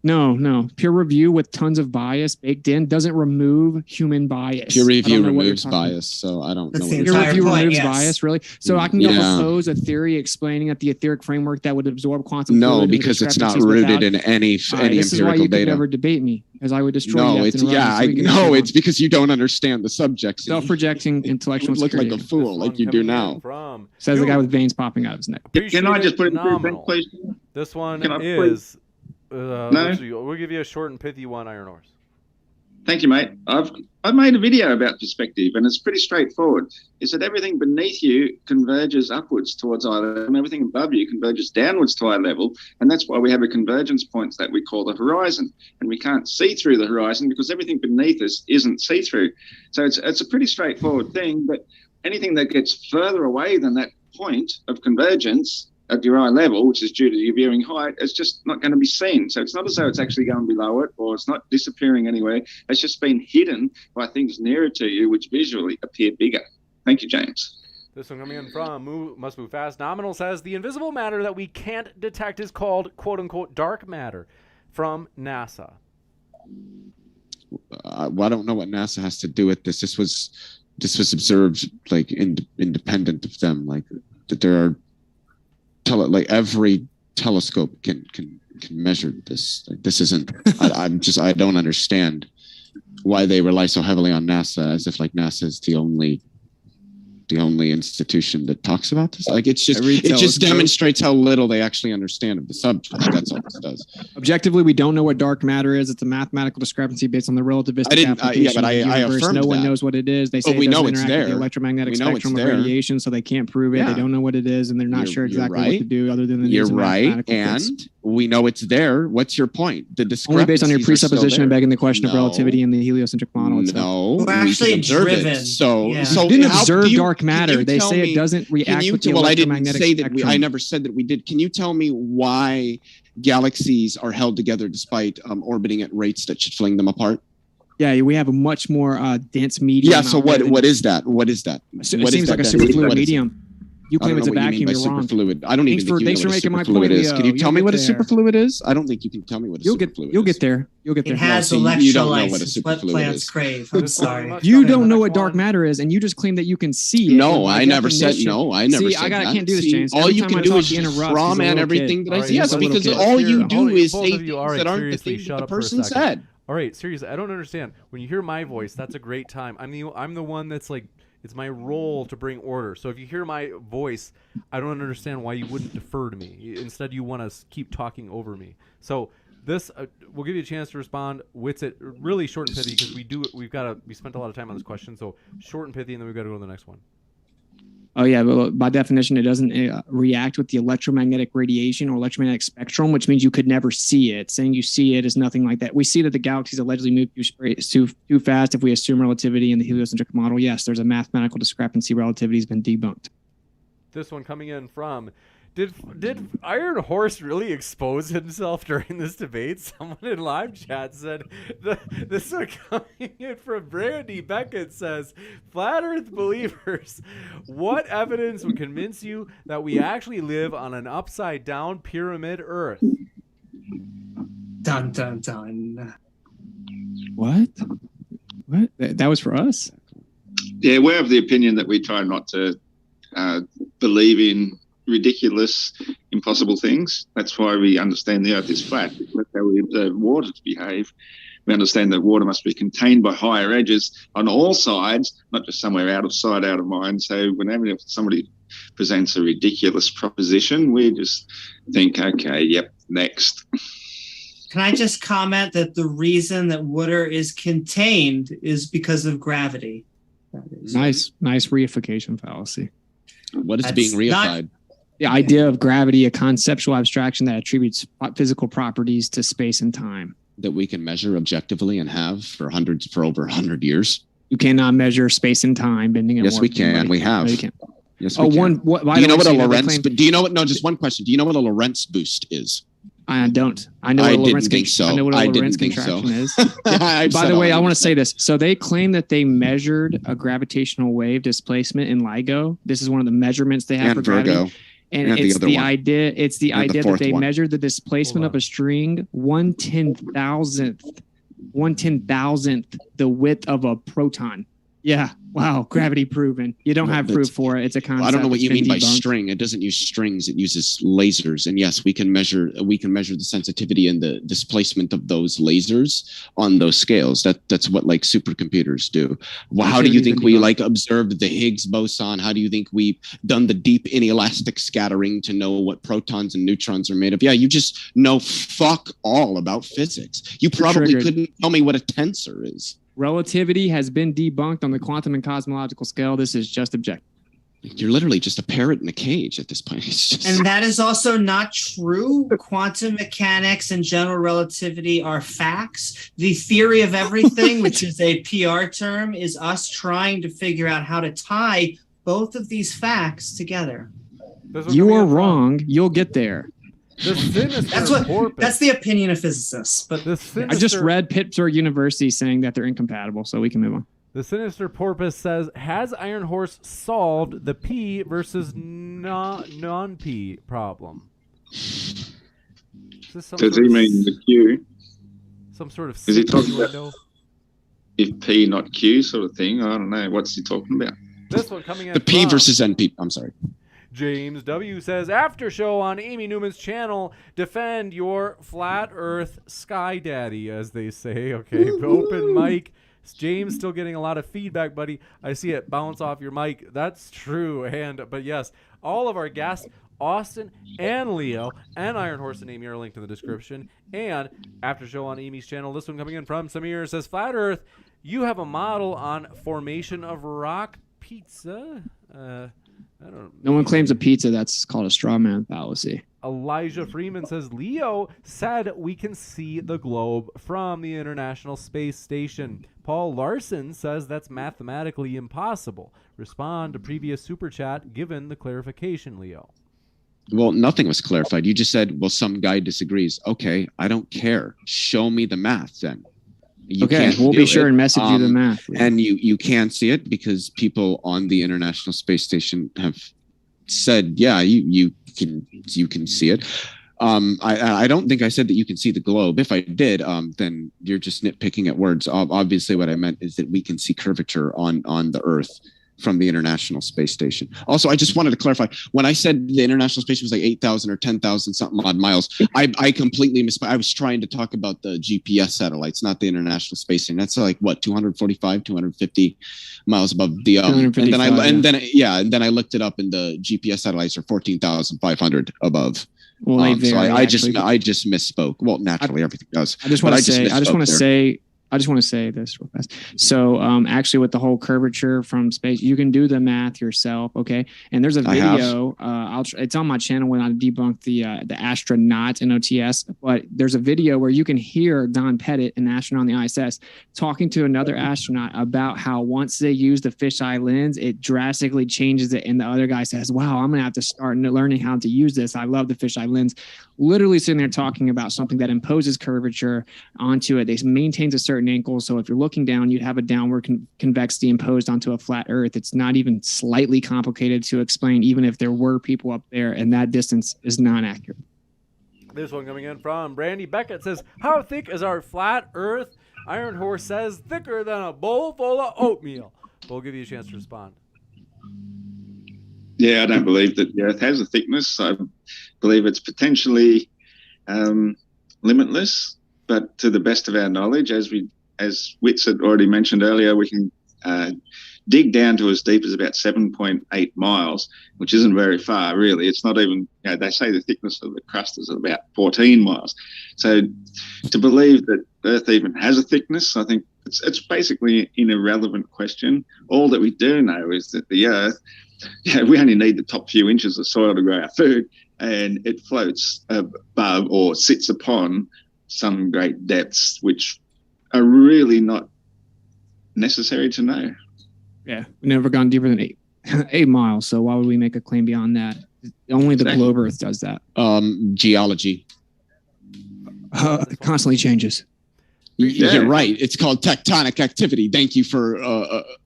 No. Peer review with tons of bias baked in doesn't remove human bias. Peer review removes biase, so I don't know. Peer review removes bias, really? So I can propose a theory explaining that the etheric framework that would absorb quantum fluid. No, because it's not rooted in any this empirical is why you data. could never debate me, because I would destroy you. It's because you don't understand the subject. Self-projecting intellectual look like a fool, like you do now. Says the guy with veins popping out of his neck. Can I just put it in, please? This one is... no. We'll give you a short and pithy one, Iron Horse. Thank you, mate. I've made a video about perspective, and it's pretty straightforward. Is that everything beneath you converges upwards towards eye level, and everything above you converges downwards to eye level, and that's why we have a convergence point that we call the horizon, and we can't see through the horizon because everything beneath us isn't see-through. So it's a pretty straightforward thing, but anything that gets further away than that point of convergence at your eye level, which is due to your viewing height, it's just not going to be seen. So it's not as though it's actually going below it, or it's not disappearing anywhere. It's just been hidden by things nearer to you, which visually appear bigger. Thank you, James. This one coming in from Must Move Fast. Nominal says, the invisible matter that we can't detect is called, quote-unquote, dark matter, from NASA. Well, I don't know what NASA has to do with this. This was observed, like, independent of them. Like, that there are every telescope can measure this. Like, this isn't. I don't understand why they rely so heavily on NASA, as if like NASA is the only institution that talks about this. Like, it just demonstrates how little they actually understand of the subject. That's all this does. Objectively, we don't know what dark matter is. It's a mathematical discrepancy based on the relativistic application. I affirmed no one that. knows what it is. They say we it know doesn't it's interact there. with the electromagnetic We know spectrum it's of there. radiation, so they can't prove it. Yeah. They don't know what it is, and they're not sure exactly what to do other than the You're use of right, mathematical and fix. we know it's there. What's your point? The discrepancies Only based on your are presupposition still and there. begging the question of No. relativity and the heliocentric model itself. No, We're actually we can observe driven. it. So Yeah. so Didn't how- observe do you- dark can matter. you They tell say me- it doesn't react with the well, I didn't electromagnetic say that. spectrum. I never said that we did. Can you tell me why galaxies are held together despite orbiting at rates that should fling them apart? Yeah, we have a much more dense medium. Yeah. So out there what is that? What is that? So What it is seems like a that superfluid what is it? medium. You I don't claim it's a know what you mean vacuum. by You're wrong. superfluid. I don't even think you know Thanks for what a making my superfluid point, is. Leo. Can you tell You'll me get what a there. superfluid is? I don't think you can tell me what a superfluid is. You'll get there. You'll get there. It has so you don't know what a electrolytes. What superfluid plants is. crave. I'm sorry. You don't know what dark matter is, and you just claim that you can see it. No, with I my never said definition. no. I never See, said that. can't do this, See, James. all Every you time can I do talk, is you just interrupt. straw He's a man little everything kid. that I All say. right, Yes, he's a little because kid. all you do is Both say of you, all things right, that aren't the seriously, things shut that the up for a person second. said. All right, seriously, I don't understand. When you hear my voice, that's a great time. I'm the one that's like, it's my role to bring order. So if you hear my voice, I don't understand why you wouldn't defer to me. Instead, you want to keep talking over me. So this, we'll give you a chance to respond. Witsit, really short and pithy, because we spent a lot of time on this question. So short and pithy, and then we've got to go to the next one. Oh yeah, but by definition, it doesn't react with the electromagnetic radiation or electromagnetic spectrum, which means you could never see it. Saying you see it is nothing like that. We see that the galaxies allegedly move too fast if we assume relativity in the heliocentric model. Yes, there's a mathematical discrepancy. Relativity has been debunked. This one coming in from, did Iron Horse really expose himself during this debate? Someone in live chat said, this one coming in from Brandy Beckett says, flat earth believers, what evidence would convince you that we actually live on an upside down pyramid earth? Dun dun dun. What? That was for us? Yeah, we're of the opinion that we try not to believe in ridiculous, impossible things. That's why we understand the Earth is flat. That's how we observe water to behave. We understand that water must be contained by higher edges on all sides, not just somewhere out of sight, out of mind. So whenever somebody presents a ridiculous proposition, we just think, okay, yep, next. Can I just comment that the reason that water is contained is because of gravity? Nice reification fallacy. What is That's being reified? The idea of gravity, a conceptual abstraction that attributes physical properties to space and time. That we can measure objectively and have for over 100 years. You cannot measure space and time bending. Yes, we can. We have. No, you can't. Yes, we can. Do you know what a Lorentz? But do you know what? No, just one question. Do you know what a Lorentz boost is? I don't. I know what a Lorentz contraction is. By the way, I want to say this. So they claim that they measured a gravitational wave displacement in LIGO. This is one of the measurements they have for gravity. And it's the idea. It's the idea that they measured the displacement of a string 1/10,000th the width of a proton. Yeah. Wow. Gravity proven. You don't have proof for it. It's a concept. I don't know what you mean by debunked. string. It doesn't use strings. It uses lasers. And yes, we can measure the sensitivity and the displacement of those lasers on those scales. That's what like supercomputers do. Well, how do you think we like observed the Higgs boson? How do you think we've done the deep inelastic scattering to know what protons and neutrons are made of? Yeah, you just know fuck all about physics. You probably couldn't tell me what a tensor is. Relativity has been debunked on the quantum and cosmological scale. This is just objective. You're literally just a parrot in a cage at this point. And that is also not true. Quantum mechanics and general relativity are facts. The theory of everything, which is a PR term, is us trying to figure out how to tie both of these facts together. You are wrong. You'll get there. That's the opinion of physicists. But I just read Pittsburgh University saying that they're incompatible, so we can move on. The Sinister Porpoise says, has Iron Horse solved the P versus non-P problem? Does he mean the Q? Some sort of is he talking about if P not Q sort of thing? I don't know. What's he talking about? This one coming in the P versus NP. I'm sorry. James W. says, after show on Amy Newman's channel, defend your flat earth sky daddy, as they say. Okay, open mic. James still getting a lot of feedback, buddy. I see it bounce off your mic. That's true. But yes, all of our guests, Austin and Leo and Iron Horse and Amy, are linked in the description. And after show on Amy's channel, this one coming in from Samir says, flat earth, you have a model on formation of rock pizza. No one claims a pizza. That's called a straw man fallacy. Elijah Freeman says, Leo said we can see the globe from the International Space Station. Paul Larson says that's mathematically impossible. Respond to previous super chat given the clarification, Leo. Well, nothing was clarified. You just said, well, some guy disagrees. Okay, I don't care. Show me the math then. We'll be sure and message you the math. And you can see it because people on the International Space Station have said, yeah, you can see it. I don't think I said that you can see the globe. If I did, then you're just nitpicking at words. Obviously, what I meant is that we can see curvature on the Earth from the International Space Station. Also, I just wanted to clarify, when I said the International Space was like 8,000 or 10,000 something odd miles, I completely missed. I was trying to talk about the GPS satellites, not the International Space Station. That's like what, 245, 250 miles above the and then I looked it up, and the GPS satellites are 14,500d above. Well, so I just misspoke. Well, naturally everything does. I just want to say this real fast. So actually with the whole curvature from space, you can do the math yourself. Okay. And there's a video, it's on my channel when I debunk the astronaut in OTS, but there's a video where you can hear Don Pettit, an astronaut on the ISS, talking to another astronaut about how once they use the fisheye lens, it drastically changes it. And the other guy says, wow, I'm going to have to start learning how to use this. I love the fisheye lens. Literally sitting there talking about something that imposes curvature onto it. It maintains a certain angle. So if you're looking down, you'd have a downward convexity imposed onto a flat Earth. It's not even slightly complicated to explain, even if there were people up there, and that distance is not accurate. This one coming in from Brandy Beckett says, how thick is our flat Earth? Iron Horse says, thicker than a bowl full of oatmeal. We'll give you a chance to respond. Yeah, I don't believe that the Earth has a thickness. I believe it's potentially limitless, but to the best of our knowledge, as Witsit already mentioned earlier, we can dig down to as deep as about 7.8 miles, which isn't very far, really. It's not even, they say the thickness of the crust is about 14 miles. So to believe that Earth even has a thickness, I think it's basically an irrelevant question. All that we do know is that the Earth, we only need the top few inches of soil to grow our food, and it floats above or sits upon some great depths, which are really not necessary to know. Yeah, we've never gone deeper than 8 miles. So why would we make a claim beyond that? Only the globe Earth does that. Geology. It constantly changes. You're right. It's called tectonic activity. Thank you for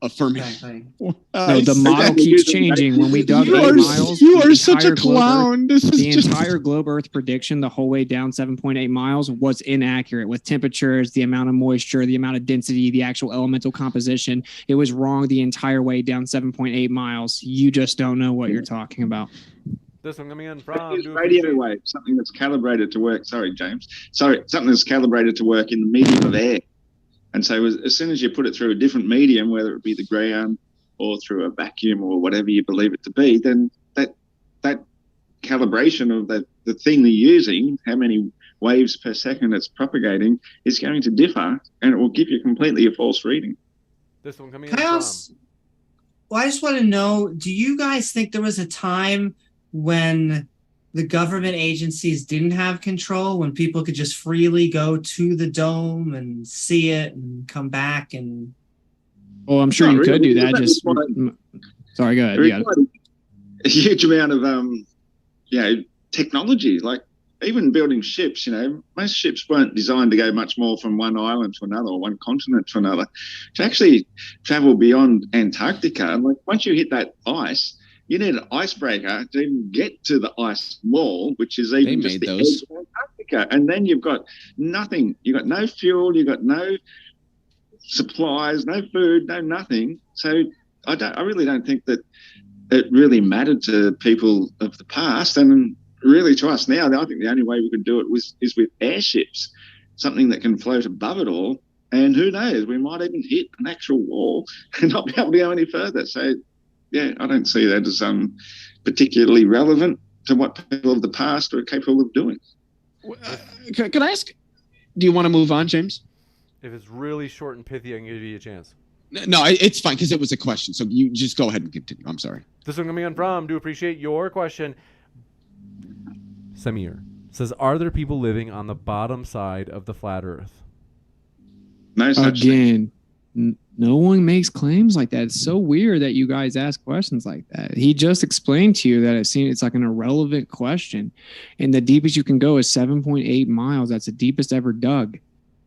affirming. Exactly. No, the model keeps changing. When we dug 8 miles, you are such a clown. The entire globe Earth prediction, the whole way down 7.8 miles, was inaccurate with temperatures, the amount of moisture, the amount of density, the actual elemental composition. It was wrong the entire way down 7.8 miles. You just don't know what you're talking about. This one coming in from radio wave, something that's calibrated to work. Sorry, James. Something that's calibrated to work in the medium of air. And so as soon as you put it through a different medium, whether it be the ground or through a vacuum or whatever you believe it to be, then that calibration of the thing they're using, how many waves per second it's propagating, is going to differ, and it will give you completely a false reading. This one coming in from. Well, I just want to know, do you guys think there was a time when the government agencies didn't have control, when people could just freely go to the dome and see it and come back? And well, I'm sure you could do that. Just sorry, go ahead. You got it. A huge amount of technology, like even building ships. Most ships weren't designed to go much more from one island to another or one continent to another. To actually travel beyond Antarctica, and like once you hit that ice, you need an icebreaker to even get to the ice wall, which is even just the edge of Antarctica. And then you've got nothing. You've got no fuel. You've got no supplies, no food, no nothing. So I really don't think that it really mattered to people of the past. And really to us now, I think the only way we could do it is with airships, something that can float above it all. And who knows, we might even hit an actual wall and not be able to go any further. So yeah, I don't see that as particularly relevant to what people of the past are capable of doing. Can I ask, do you want to move on, James? If it's really short and pithy, I can give you a chance. No, it's fine because it was a question. So you just go ahead and continue. I'm sorry. This one coming in from, do appreciate your question. Samir says, are there people living on the bottom side of the flat Earth? No such thing. No one makes claims like that. It's so weird that you guys ask questions like that. He just explained to you that it's like an irrelevant question. And the deepest you can go is 7.8 miles. That's the deepest ever dug.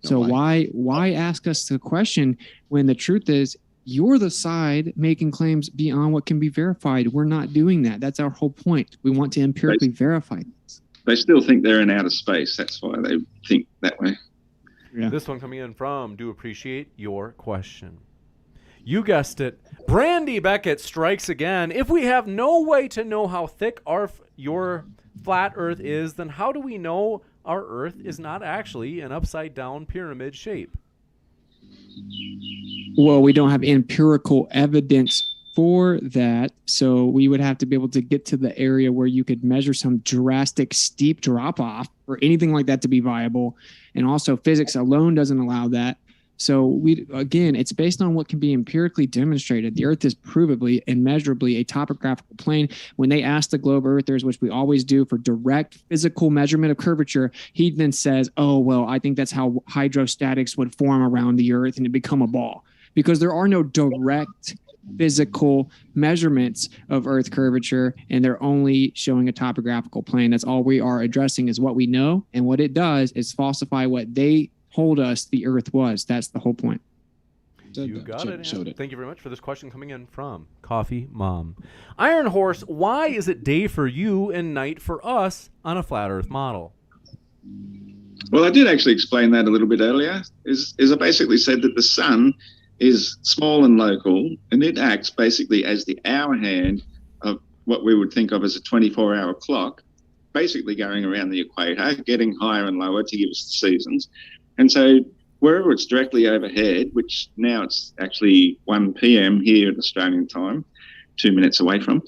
So why ask us the question when the truth is you're the side making claims beyond what can be verified? We're not doing that. That's our whole point. We want to empirically verify this. They still think they're in outer space. That's why they think that way. Yeah. This one coming in from, do appreciate your question. You guessed it. Brandy Beckett strikes again. If we have no way to know how thick your flat Earth is, then how do we know our Earth is not actually an upside down pyramid shape? Well, we don't have empirical evidence for that. So we would have to be able to get to the area where you could measure some drastic steep drop off for anything like that to be viable. And also physics alone doesn't allow that. So it's based on what can be empirically demonstrated. The Earth is provably and measurably a topographical plane. When they ask the globe earthers, which we always do for direct physical measurement of curvature, he then says, oh, well, I think that's how hydrostatics would form around the Earth and it become a ball. Because there are no direct physical measurements of Earth curvature, and they're only showing a topographical plane. That's all we are addressing is what we know, and what it does is falsify what they told us the Earth was. That's the whole point. You got it. Thank you very much for this question coming in from Coffee Mom. Iron Horse, why is it day for you and night for us on a flat Earth model? Well, I did actually explain that a little bit earlier. Is I basically said that the sun is small and local, and it acts basically as the hour hand of what we would think of as a 24-hour clock, basically going around the equator, getting higher and lower to give us the seasons. And so wherever it's directly overhead, which now it's actually 1 p.m. here at Australian time, 2 minutes away from,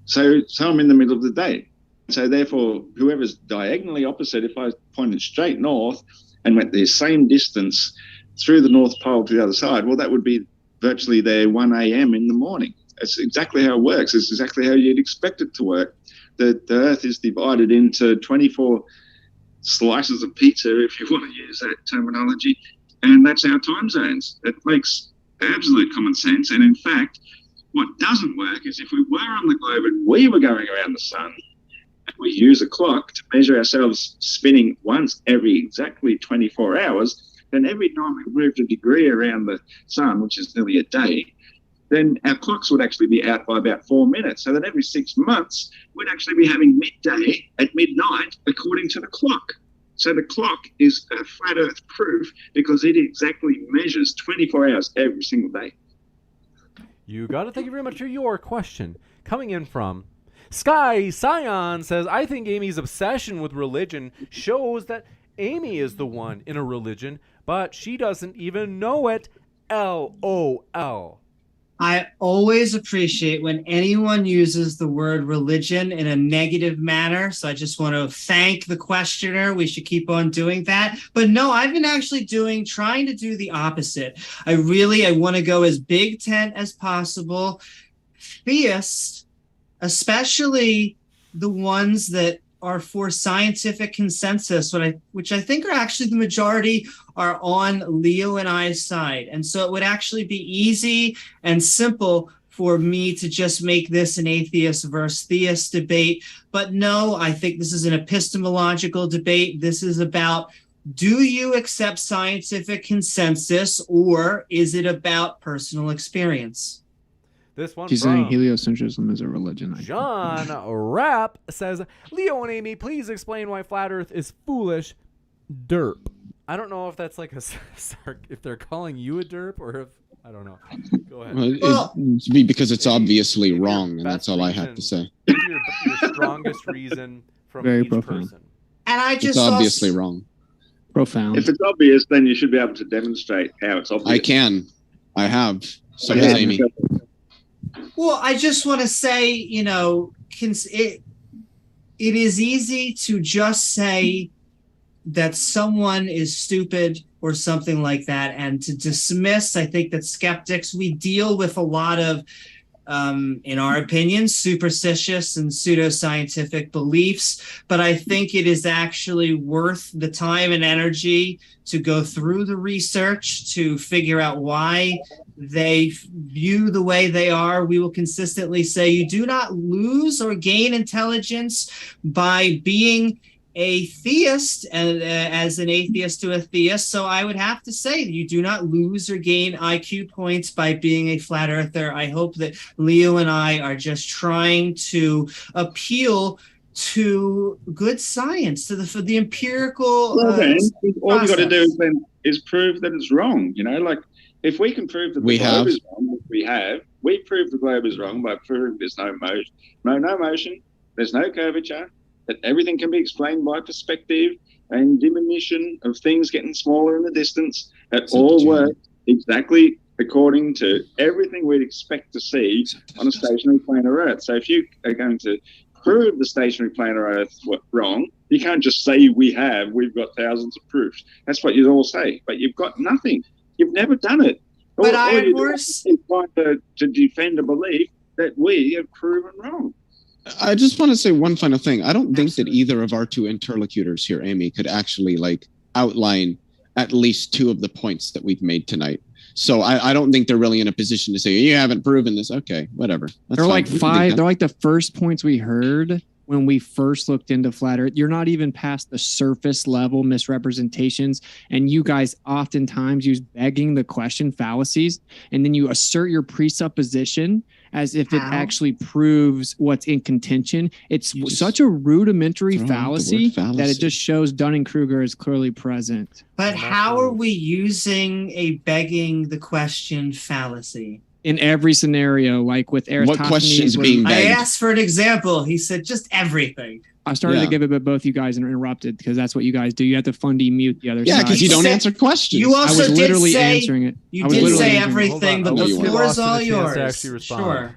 so I'm in the middle of the day. So therefore, whoever's diagonally opposite, if I pointed straight north and went the same distance through the North Pole to the other side, well, that would be virtually there 1 a.m. in the morning. That's exactly how it works. It's exactly how you'd expect it to work. The Earth is divided into 24 slices of pizza, if you want to use that terminology, and that's our time zones. It makes absolute common sense. And in fact, what doesn't work is if we were on the globe and we were going around the sun, we use a clock to measure ourselves spinning once every exactly 24 hours, then every time we moved a degree around the sun, which is nearly a day, then our clocks would actually be out by about 4 minutes. So that every 6 months, we'd actually be having midday at midnight according to the clock. So the clock is a flat Earth proof because it exactly measures 24 hours every single day. You got it. Thank you very much for your question. Coming in from Sky Scion says, I think Amy's obsession with religion shows that Amy is the one in a religion, but she doesn't even know it. LOL. I always appreciate when anyone uses the word religion in a negative manner. So I just want to thank the questioner. We should keep on doing that. But no, I've been actually trying to do the opposite. I want to go as Big Tent as possible. Theists, especially the ones that are for scientific consensus, which I think are actually the majority, are on Leo and I's side. And so it would actually be easy and simple for me to just make this an atheist versus theist debate. But no, I think this is an epistemological debate. This is about, do you accept scientific consensus, or is it about personal experience? This one She's saying heliocentrism is a religion. John Rapp says, Leo and Amy, please explain why flat Earth is foolish. Derp. I don't know if that's like if they're calling you a derp or if, I don't know. Go ahead. Well, it'd be because it's obviously wrong, and that's all I have to say. Your strongest reason from Very each profound. person. And I just it's obviously wrong. Profound. If it's obvious, then you should be able to demonstrate how it's obvious. I can. I have. So has Amy. Well, I just want to say, it is easy to just say that someone is stupid or something like that, and to dismiss. I think that skeptics, we deal with a lot of, in our opinion, superstitious and pseudoscientific beliefs, but I think it is actually worth the time and energy to go through the research to figure out why they view the way they are. We will consistently say you do not lose or gain intelligence by being a theist, as an atheist to a theist. So I would have to say you do not lose or gain IQ points by being a flat earther. I hope that Leo and I are just trying to appeal to good science, to the empirical. Well, then, all you got to do is prove that it's wrong. Like if we can prove that the globe is wrong, which we prove the globe is wrong by proving there's no motion, there's no curvature, that everything can be explained by perspective and diminution of things getting smaller in the distance. That all works exactly according to everything we'd expect to see on a stationary planar Earth. So if you are going to prove the stationary planar Earth wrong, you can't just say we've got thousands of proofs. That's what you'd all say, but you've got nothing. You've never done it. But all you do is trying to defend a belief that we have proven wrong. I just want to say one final thing. I don't think that either of our two interlocutors here, Amy, could actually outline at least two of the points that we've made tonight. So I don't think they're really in a position to say, you haven't proven this. Okay, whatever. They're like five. They're like the first points we heard when we first looked into flat Earth. You're not even past the surface level misrepresentations. And you guys oftentimes use begging the question fallacies. And then you assert your presupposition. as if it How? actually proves what's in contention. It's You just such a rudimentary throw out the word fallacy that fallacy. it just shows Dunning-Kruger is clearly present. But And how that's are we using a begging the question fallacy? In every scenario, like with Aristophanes, questions where being I begged? asked for an example. He said just everything. I started to Yeah. give it, but both you guys interrupted because that's what you guys do. You have to fundy mute the other Yeah, side. because you don't said- answer questions. You I also was did literally say answering it. you I was did literally say answering it. everything, but Hold on. the No, you floor is Austin all a chance to yours. actually respond. Sure.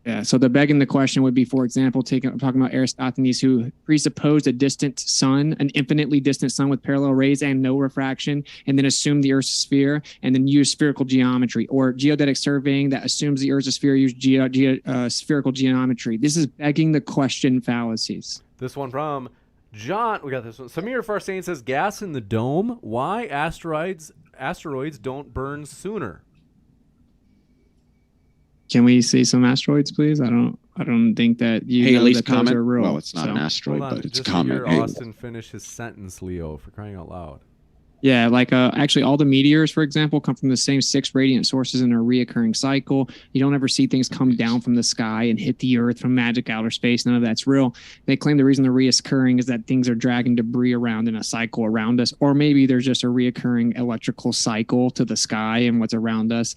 Yeah. So the begging the question would be, for example, talking about Aristophanes, who presupposed a distant sun, an infinitely distant sun with parallel rays and no refraction, and then assumed the Earth's a sphere, and then used spherical geometry, or geodetic surveying that assumes the Earth's a sphere, used spherical geometry. This is begging the question fallacies. This one from John. We got this one. Samir Farsain says, gas in the dome. Why asteroids don't burn sooner? Can we see some asteroids, please? I don't think that you Hey, know at least that those comment. are real. Well, it's not so. an asteroid, Hold on, but it's a just to comet. hear Hey, Austin finish his sentence, Leo, for crying out loud. Yeah, like actually all the meteors, for example, come from the same 6 radiant sources in a reoccurring cycle. You don't ever see things come down from the sky and hit the Earth from magic outer space. None of that's real. They claim the reason they're reoccurring is that things are dragging debris around in a cycle around us, or maybe there's just a reoccurring electrical cycle to the sky and what's around us.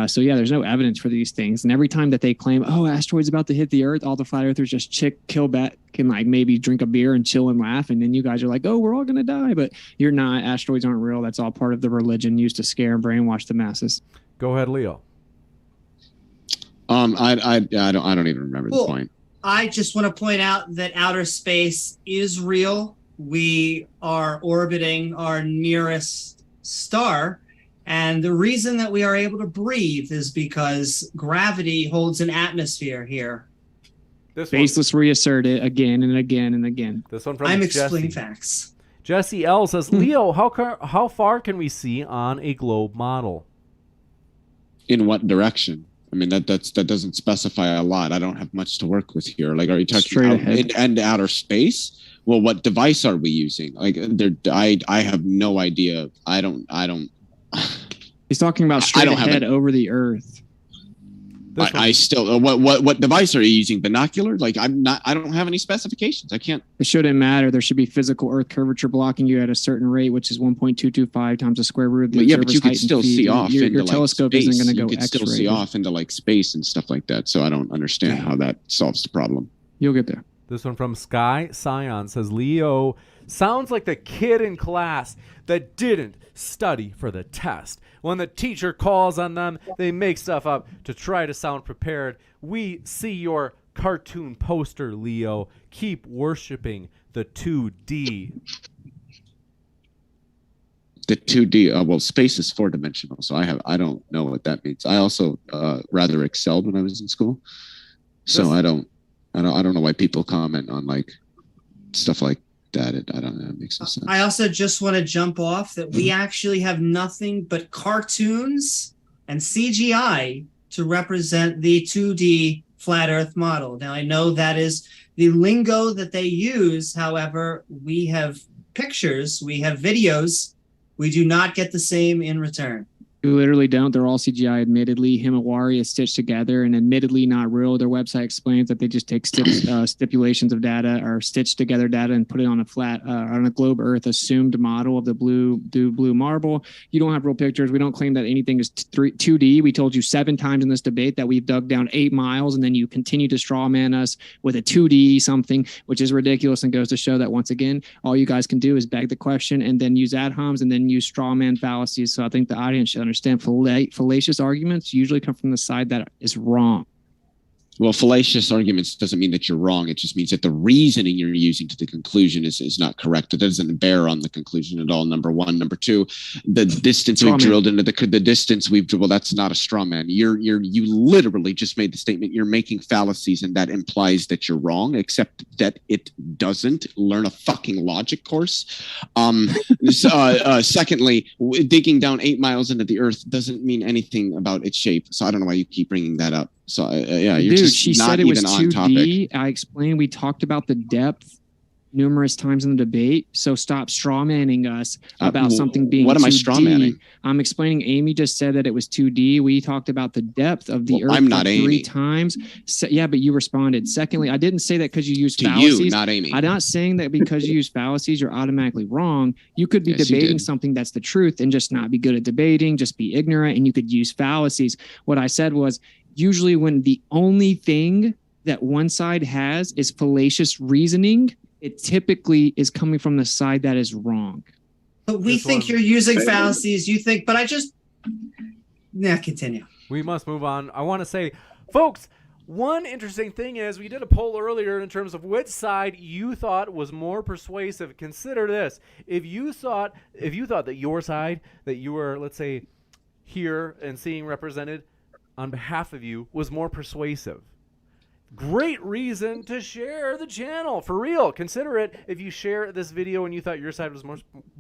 So yeah, there's no evidence for these things. And every time that they claim, oh, asteroids about to hit the Earth, all the flat earthers just kill back, can like maybe drink a beer and chill and laugh. And then you guys are like, oh, we're all going to die. But you're not. Asteroids aren't real. That's all part of the religion used to scare and brainwash the masses. Go ahead, Leo. I don't even remember Cool. the point. I just want to point out that outer space is real. We are orbiting our nearest star. And the reason that we are able to breathe is because gravity holds an atmosphere here. This one, Baseless reassert it again and again and again. this one from I'm Jesse. explaining facts. Jesse L says, Leo, how far can we see on a globe model? In what direction? I mean, that doesn't specify a lot. I don't have much to work with here. Like, are you talking Straight out ahead. and outer space? Well, what device are we using? Like, I have no idea. I don't. He's talking about straight don't have ahead over the Earth. This one- I still. What device are you using? Binocular? Like, I don't have any specifications. I can't. It shouldn't matter. There should be physical Earth curvature blocking you at a certain rate, which is 1.225 times the square root of the But yeah, but observer's you height could and still feet. see off Your into like telescope space. isn't going to You go could still see X-rated. off into like space and stuff like that. So I don't understand how that solves the problem. You'll get there. This one from Sky Scion says, Leo sounds like the kid in class that didn't study for the test. When the teacher calls on them, they make stuff up to try to sound prepared. We see your cartoon poster, Leo. Keep worshiping the 2D. The 2D, well, space is 4-dimensional, so I don't know what that means. I also rather excelled when I was in school, so I don't know why people comment on like stuff like that. I don't know. It makes no sense. I also just want to jump off that we actually have nothing but cartoons and CGI to represent the 2D flat Earth model. Now, I know that is the lingo that they use. However, we have pictures, we have videos. We do not get the same in return. You literally don't. They're all CGI, admittedly. Himawari is stitched together and admittedly not real. Their website explains that they just take stipulations of data or stitched together data and put it on a globe Earth assumed model of the blue marble. You don't have real pictures. We don't claim that anything is 2D. We told you 7 times in this debate that we've dug down 8 miles, and then you continue to straw man us with a 2D something, which is ridiculous and goes to show that once again, all you guys can do is beg the question and then use ad homs and then use straw man fallacies. So I think the audience should understand fallacious arguments usually come from the side that is wrong. Well, fallacious arguments doesn't mean that you're wrong. It just means that the reasoning you're using to the conclusion is not correct. It doesn't bear on the conclusion at all. Number one. Number two, the distance we've drilled into the distance we've drilled. Well, that's not a straw man. You literally just made the statement. You're making fallacies, and that implies that you're wrong. Except that it doesn't. Learn a fucking logic course. Secondly, digging down 8 miles into the Earth doesn't mean anything about its shape. So I don't know why you keep bringing that up. So yeah, you're Dude, just she not said it was even on 2D. topic. I explained. We talked about the depth numerous times in the debate. So stop straw manning us about something being. What am I 2D. straw manning? I'm explaining. Amy just said that it was 2D. We talked about the depth of the Earth. I'm not three Amy. times. Yeah, but you responded. Secondly, I didn't say that because you used To fallacies. you, not Amy. I'm not saying that because you use fallacies, you're automatically wrong. You could be Yes, you debating did. something that's the truth and just not be good at debating, just be ignorant, and you could use fallacies. What I said was usually when the only thing that one side has is fallacious reasoning, it typically is coming from the side that is wrong. But we This think one- you're using fallacies. You think, but I just. Yeah, continue. We must move on. I want to say, folks, one interesting thing is we did a poll earlier in terms of which side you thought was more persuasive. Consider this. If you thought that your side, that you were, let's say, here and seeing represented on behalf of you was more persuasive, great reason to share the channel. For real, consider it. If you share this video and you thought your side was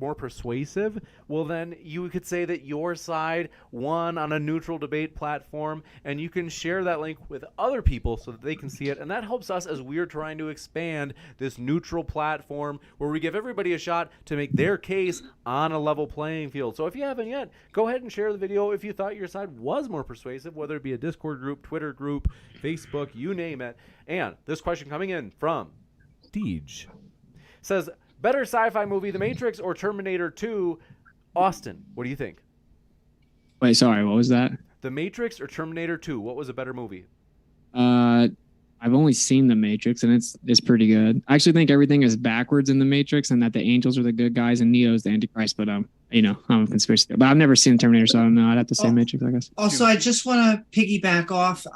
more persuasive, well, then you could say that your side won on a neutral debate platform, and you can share that link with other people so that they can see it. And that helps us as we're trying to expand this neutral platform where we give everybody a shot to make their case on a level playing field. So if you haven't yet, go ahead and share the video if you thought your side was more persuasive, whether it be a Discord group, Twitter group, Facebook, you name it. And this question coming in from Deej says, better sci-fi movie, The Matrix or Terminator 2? Austin, what do you think? Wait, sorry, what was that? The Matrix or Terminator 2? What was a better movie? I've only seen The Matrix, and it's pretty good. I actually think everything is backwards in The Matrix, and that the angels are the good guys and Neo's the Antichrist. But I'm a conspiracy theorist. But I've never seen Terminator, so I don't know. I'd have to say Matrix, I guess. Also, I just want to piggyback off.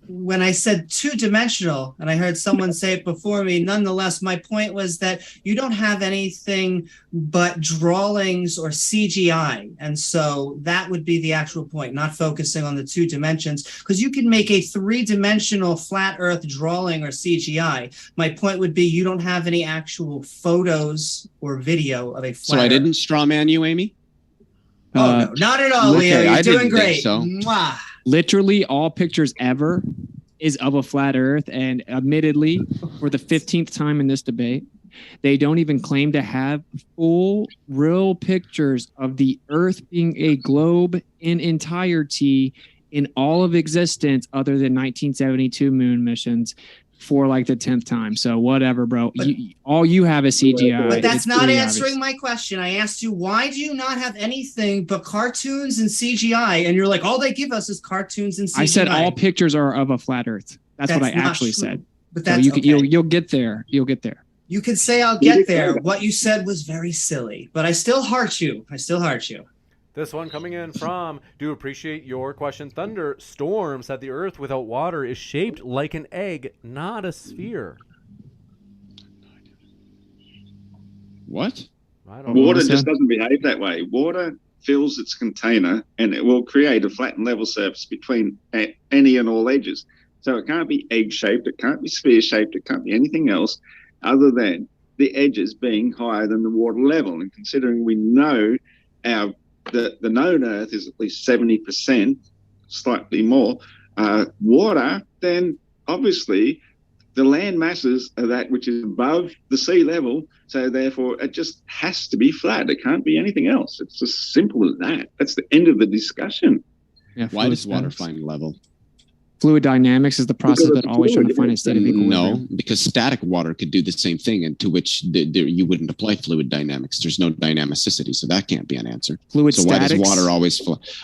When I said two-dimensional, and I heard someone say it before me, nonetheless, my point was that you don't have anything but drawings or CGI. And so that would be the actual point, not focusing on the 2 dimensions, because you can make a 3-dimensional flat Earth drawing or CGI. My point would be you don't have any actual photos or video of a flat So I Earth. didn't straw man you, Amy? Oh, no, not at all, Leo. okay, You're I doing didn't great. think so. Mwah. Literally all pictures ever is of a flat Earth, and admittedly, for the 15th time in this debate, they don't even claim to have full, real pictures of the Earth being a globe in entirety in all of existence other than 1972 moon missions for like the 10th time. So whatever, bro. All you have is CGI. But that's It's not pretty answering obvious. my question. I asked you, why do you not have anything but cartoons and CGI? And you're like, all they give us is cartoons and CGI. I said all pictures are of a flat Earth. That's what I That's not actually true. said. But So that's you okay. you'll get there. You'll get there. You could say I'll get there. What you said was very silly, but I still heart you. This one coming in from, do appreciate your question. Thunderstorm said the Earth without water is shaped like an egg, not a sphere. What? I don't know. Water Melissa? just doesn't behave that way. Water fills its container and it will create a flat and level surface between any and all edges. So it can't be egg-shaped, it can't be sphere-shaped, it can't be anything else other than the edges being higher than the water level. And considering we know the known Earth is at least 70%, slightly more, water, then obviously the land masses are that which is above the sea level. So therefore, it just has to be flat. It can't be anything else. It's as simple as that. That's the end of the discussion. Yeah, Why fluid does water dynamics. find level? Fluid dynamics is the process Because that always trying to find a state of equilibrium. No, because static water could do the same thing, and to which you wouldn't apply fluid dynamics. There's no dynamicity, so that can't be an answer. Fluid So why statics does water always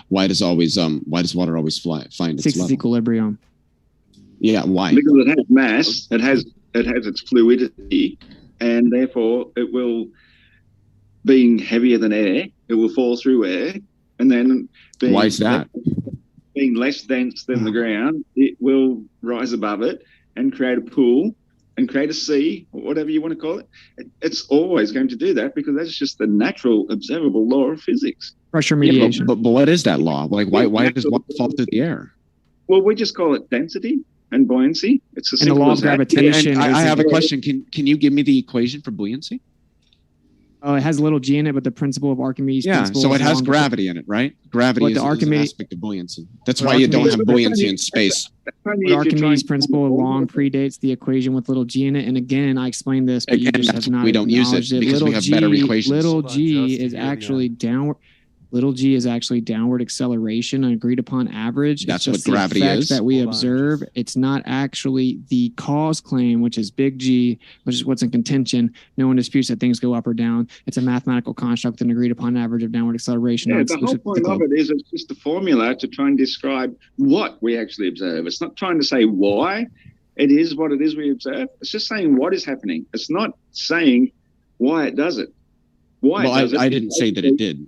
why does water always find its seeks its level? equilibrium. Yeah, why? Because it has mass, it has its fluidity, and therefore it will, being heavier than air, it will fall through air, and then Why is that? being less dense than the ground, it will rise above it and create a pool and create a sea, or whatever you want to call it. It's always going to do that because that's just the natural observable law of physics. Pressure Yeah, mediation. but what is that law? Like, why does water fall through the air? Well, we just call it density and buoyancy. It's as And the simple law as of that. gravitation. And I is have a question. Can you give me the equation for buoyancy? Oh, it has a little g in it, but the principle of Archimedes. Yeah, principle so is it has along the- gravity in it, right? Gravity But is, the is an Archimedes- aspect of buoyancy. That's but why you don't Archimedes- have buoyancy in space. But Archimedes' principle long predates the equation with little g in it. And again, I explained this, but you Again, just that's have why not we don't use it, acknowledged because we Little have g, better equations. Little Hold on, g just to is hear the actually downward. Little g is actually downward acceleration, an agreed upon average. That's It's just what the gravity effect is. that we Hold on, observe. just- It's not actually the cause claim, which is big G, which is what's in contention. No one disputes that things go up or down. It's a mathematical construct, an agreed upon average of downward acceleration. Yeah, not the whole exclusive to the point of globe. it is it's just a formula to try and describe what we actually observe. It's not trying to say why it is what it is we observe. It's just saying what is happening. It's not saying why it does it. Why Well, it does it I didn't say that it did.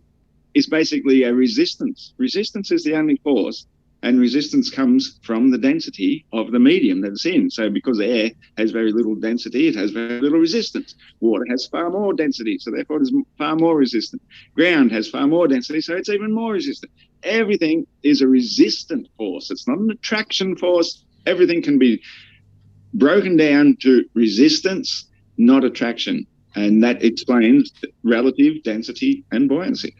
is basically a resistance. Resistance is the only force, and resistance comes from the density of the medium that it's in. So because air has very little density, it has very little resistance. Water has far more density, so therefore it is far more resistant. Ground has far more density, so it's even more resistant. Everything is a resistant force. It's not an attraction force. Everything can be broken down to resistance, not attraction. And that explains relative density and buoyancy.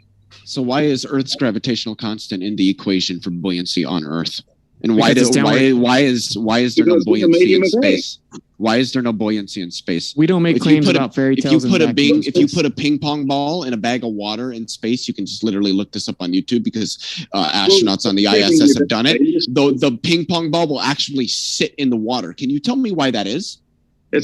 So why is Earth's gravitational constant in the equation for buoyancy on Earth? And why Because it's downward. why is there no Because it's a buoyancy medium in of air. space? Why is there no buoyancy in space? We don't make If you claims put a- about fairy If you tales. put a and big, vacuums. if you put a ping pong ball in a bag of water in space, you can just literally look this up on YouTube because astronauts on the ISS have done it. The ping pong ball will actually sit in the water. Can you tell me why that is?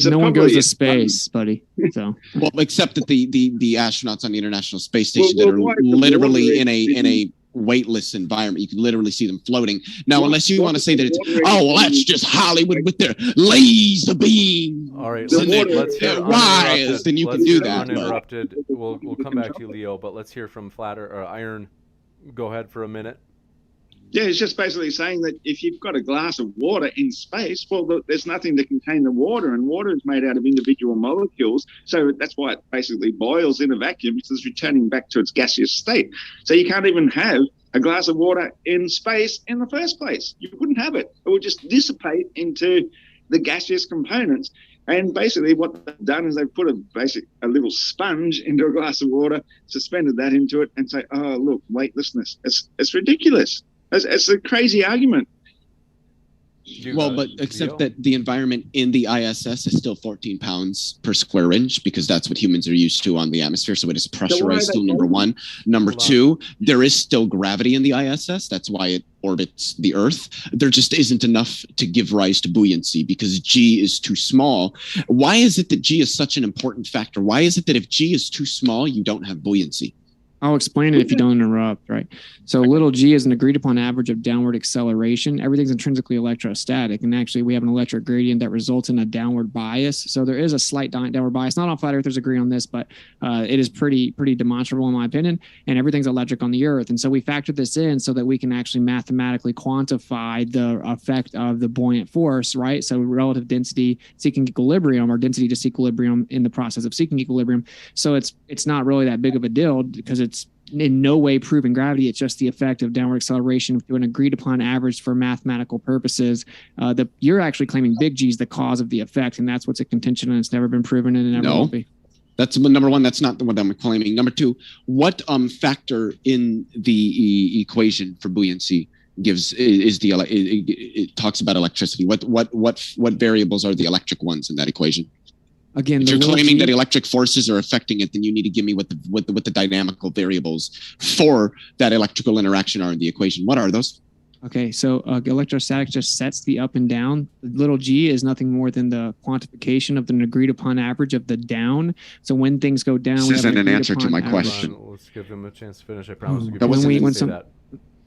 no one goes probably- to space, buddy. So Well, except that the astronauts on the International Space Station Well, that are why is the literally water in a weightless environment. You can literally see them floating. Now, Why- unless you why want to is say that the it's water that's actually- just Hollywood with their laser beam. All right, The let's, water- let's hear it rise, uninterrupted. then you can Let's do hear that, but- Uninterrupted. We'll come back to you, Leo, but let's hear from Flatter or Iron. Go ahead for a minute. Yeah, it's just basically saying that if you've got a glass of water in space, well, there's nothing to contain the water, and water is made out of individual molecules. So that's why it basically boils in a vacuum because it's returning back to its gaseous state. So you can't even have a glass of water in space in the first place. You wouldn't have it. It would just dissipate into the gaseous components. And basically what they've done is they've put a little sponge into a glass of water, suspended that into it, and say, oh, look, weightlessness. It's ridiculous. It's a crazy argument. Well, but except that the environment in the ISS is still 14 pounds per square inch because that's what humans are used to on the atmosphere. So it is pressurized still, number one. Number two, there is still gravity in the ISS. That's why it orbits the Earth. There just isn't enough to give rise to buoyancy because G is too small. Why is it that G is such an important factor? Why is it that if G is too small, you don't have buoyancy? I'll explain it if you don't interrupt, right? So little g is an agreed upon average of downward acceleration. Everything's intrinsically electrostatic. And actually, we have an electric gradient that results in a downward bias. So there is a slight downward bias. Not all flat earthers agree on this, but it is pretty demonstrable in my opinion. And everything's electric on the Earth. And so we factor this in so that we can actually mathematically quantify the effect of the buoyant force, right? So relative density seeking equilibrium or density disequilibrium in the process of seeking equilibrium. So it's not really that big of a deal because it's in no way proven gravity. It's just the effect of downward acceleration to an agreed upon average for mathematical purposes. You're actually claiming big G is the cause of the effect, and that's what's a contention, and it's never been proven, and it never will be. That's number one. That's not the one I'm claiming. Number two, what factor in the equation for buoyancy it talks about electricity? What variables are the electric ones in that equation? Again, if you're claiming that electric forces are affecting it, then you need to give me what the dynamical variables for that electrical interaction are in the equation. What are those? Okay, so electrostatics just sets the up and down. Little g is nothing more than the quantification of an agreed upon average of the down. So when things go down, this isn't an answer to my question. Let's give him a chance to finish. I promise.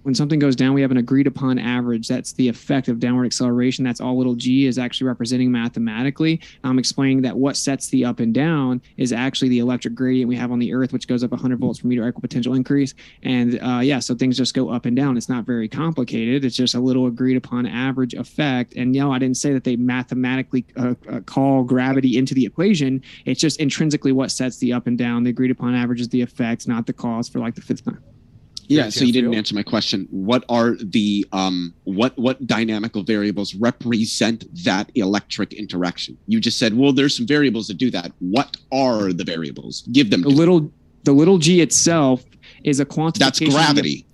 When something goes down, we have an agreed upon average. That's the effect of downward acceleration. That's all little g is actually representing mathematically. I'm explaining that what sets the up and down is actually the electric gradient we have on the Earth, which goes up 100 volts per meter equipotential increase. And so things just go up and down. It's not very complicated. It's just a little agreed upon average effect. And I didn't say that they mathematically call gravity into the equation. It's just intrinsically what sets the up and down. The agreed upon average is the effect, not the cause, for like the fifth time. Yeah, so you didn't answer my question. What are the what dynamical variables represent that electric interaction? You just said, well, there's some variables that do that. What are the variables? Give them. The little g itself is a quantification. That's gravity,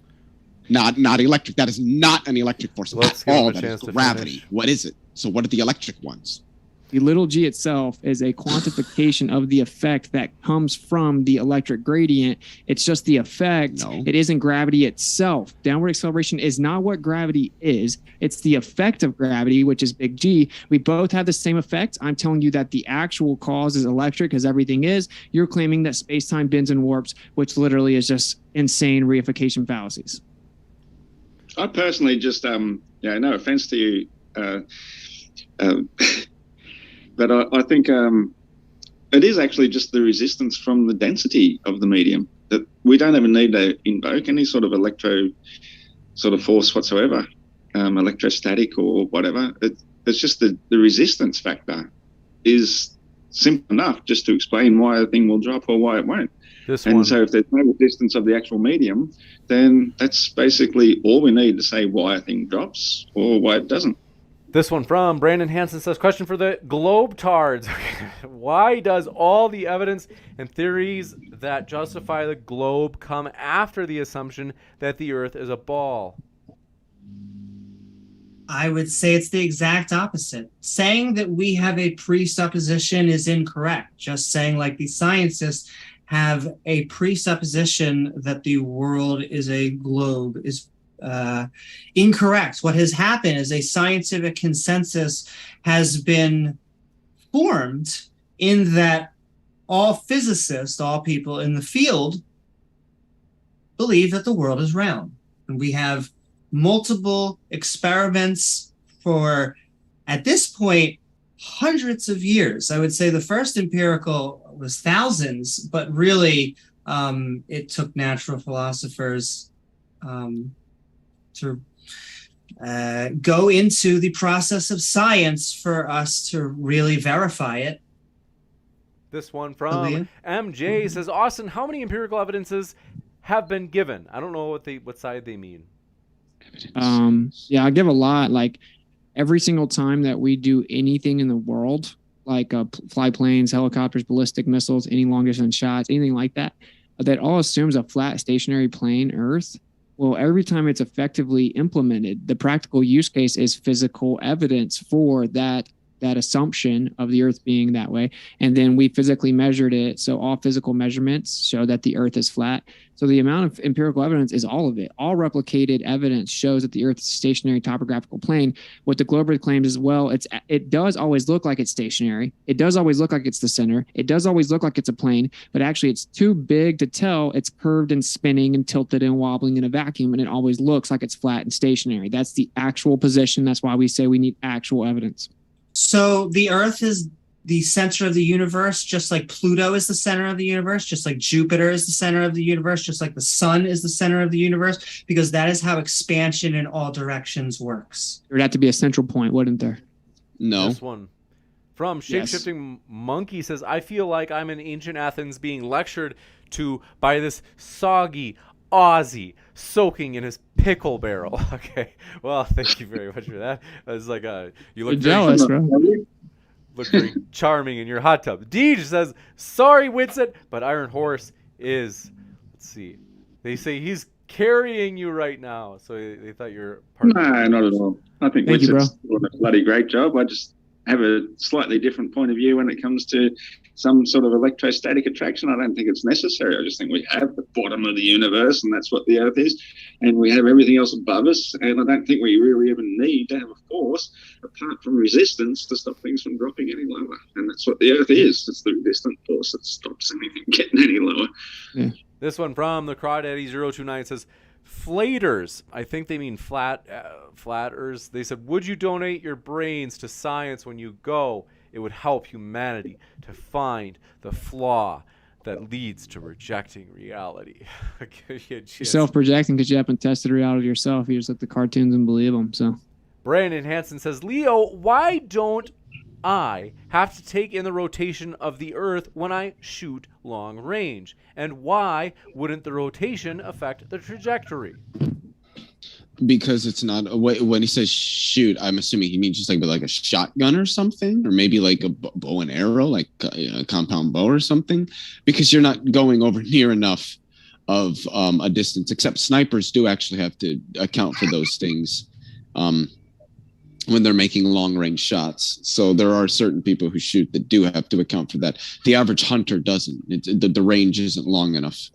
not electric. That is not an electric force at all. That is gravity. What is it? So what are the electric ones? The little g itself is a quantification of the effect that comes from the electric gradient. It's just the effect. No. It isn't gravity itself. Downward acceleration is not what gravity is. It's the effect of gravity, which is big G. We both have the same effect. I'm telling you that the actual cause is electric, because everything is. You're claiming that space-time bends and warps, which literally is just insane reification fallacies. I personally just, no offense to you, but I think it is actually just the resistance from the density of the medium, that we don't even need to invoke any sort of force whatsoever, electrostatic or whatever. It's just the resistance factor is simple enough just to explain why a thing will drop or why it won't. So if there's no resistance of the actual medium, then that's basically all we need to say why a thing drops or why it doesn't. This one from Brandon Hansen says, question for the globetards. Why does all the evidence and theories that justify the globe come after the assumption that the Earth is a ball? I would say it's the exact opposite. Saying that we have a presupposition is incorrect. Just saying, like, the scientists have a presupposition that the world is a globe is incorrect. What has happened is a scientific consensus has been formed in that all physicists, all people in the field, believe that the world is round. And we have multiple experiments for, at this point, hundreds of years. I would say the first empirical was thousands, but really it took natural philosophers to go into the process of science for us to really verify it. This one from MJ says, Austin, how many empirical evidences have been given? I don't know what side they mean. Yeah, I give a lot. Like, every single time that we do anything in the world, like fly planes, helicopters, ballistic missiles, any long distance shots, anything like that, that all assumes a flat stationary plane Earth. Well, every time it's effectively implemented, the practical use case is physical evidence for that assumption of the Earth being that way. And then we physically measured it. So all physical measurements show that the Earth is flat. So the amount of empirical evidence is all of it. All replicated evidence shows that the Earth is a stationary topographical plane. What the globe claims is, well, it does always look like it's stationary. It does always look like it's the center. It does always look like it's a plane, but actually it's too big to tell. It's curved and spinning and tilted and wobbling in a vacuum, and it always looks like it's flat and stationary. That's the actual position. That's why we say we need actual evidence. So the Earth is the center of the universe, just like Pluto is the center of the universe, just like Jupiter is the center of the universe, just like the sun is the center of the universe, because that is how expansion in all directions works. There would have to be a central point, wouldn't there? No. This one from Shapeshifting Monkey says, I feel like I'm in ancient Athens being lectured to by this soggy Aussie soaking in his pickle barrel. Okay, well, thank you very much for that. It's like you look jealous, bro. Look very charming in your hot tub. Deej says, sorry, Witsit, but Iron Horse is, let's see, they say he's carrying you right now. So they thought you're part No, not at all. I think Thank you, bro. Witsit's doing a bloody great job. I just have a slightly different point of view when it comes to some sort of electrostatic attraction. I don't think it's necessary. I just think we have the bottom of the universe, and that's what the Earth is, and we have everything else above us, and I don't think we really even need to have a force apart from resistance to stop things from dropping any lower, and that's what the Earth is. It's the resistant force that stops anything getting any lower. Yeah. This one from the Crawdaddy029 says, Flaters, I think they mean flatters. They said, would you donate your brains to science when you go? It would help humanity to find the flaw that leads to rejecting reality. You're self-projecting because you haven't tested reality yourself. You just look at the cartoons and believe them. So, Brandon Hansen says, Leo, why don't I have to take in the rotation of the Earth when I shoot long range? And why wouldn't the rotation affect the trajectory? Because it's not when he says shoot, I'm assuming he means just like a shotgun or something, or maybe like a bow and arrow, like a compound bow or something, because you're not going over near enough of a distance. Except snipers do actually have to account for those things when they're making long range shots. So there are certain people who shoot that do have to account for that. The average hunter doesn't. The range isn't long enough.